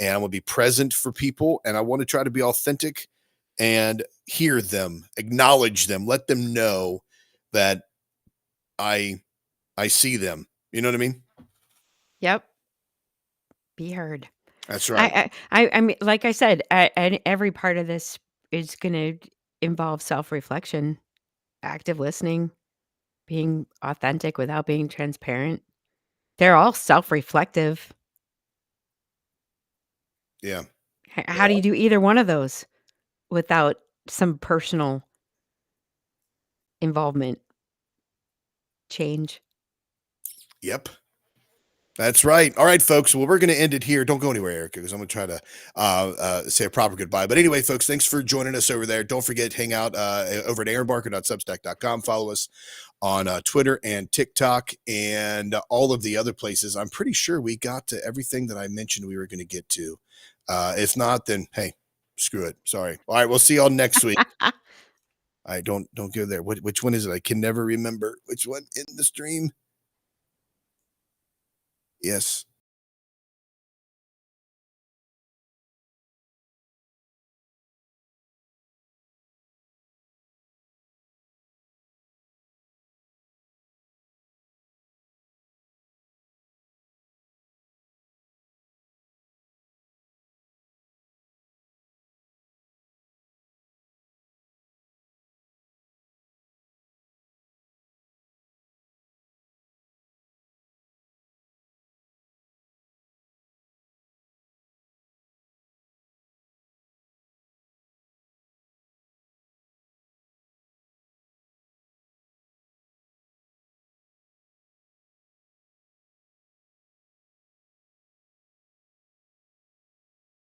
and I'm gonna be present for people, and I want to try to be authentic and hear them, acknowledge them, let them know that I I see them. You know what I mean? Yep. Be heard. That's right. I mean, like I said, and every part of this is gonna involve self-reflection, active listening, being authentic without being transparent. They're all self-reflective. Yeah. How do you do either one of those without some personal involvement, change? Yep. That's right. All right, folks. Well, we're going to end it here. Don't go anywhere, Erica, because I'm going to try to say a proper goodbye. But anyway, folks, thanks for joining us over there. Don't forget, hang out over at aaronbarker.substack.com. Follow us on Twitter and TikTok and all of the other places. I'm pretty sure we got to everything that I mentioned we were going to get to. If not, then, hey, screw it. Sorry. All right, we'll see y'all next week. I don't go there. Which one is it? I can never remember which one in the stream. Yes.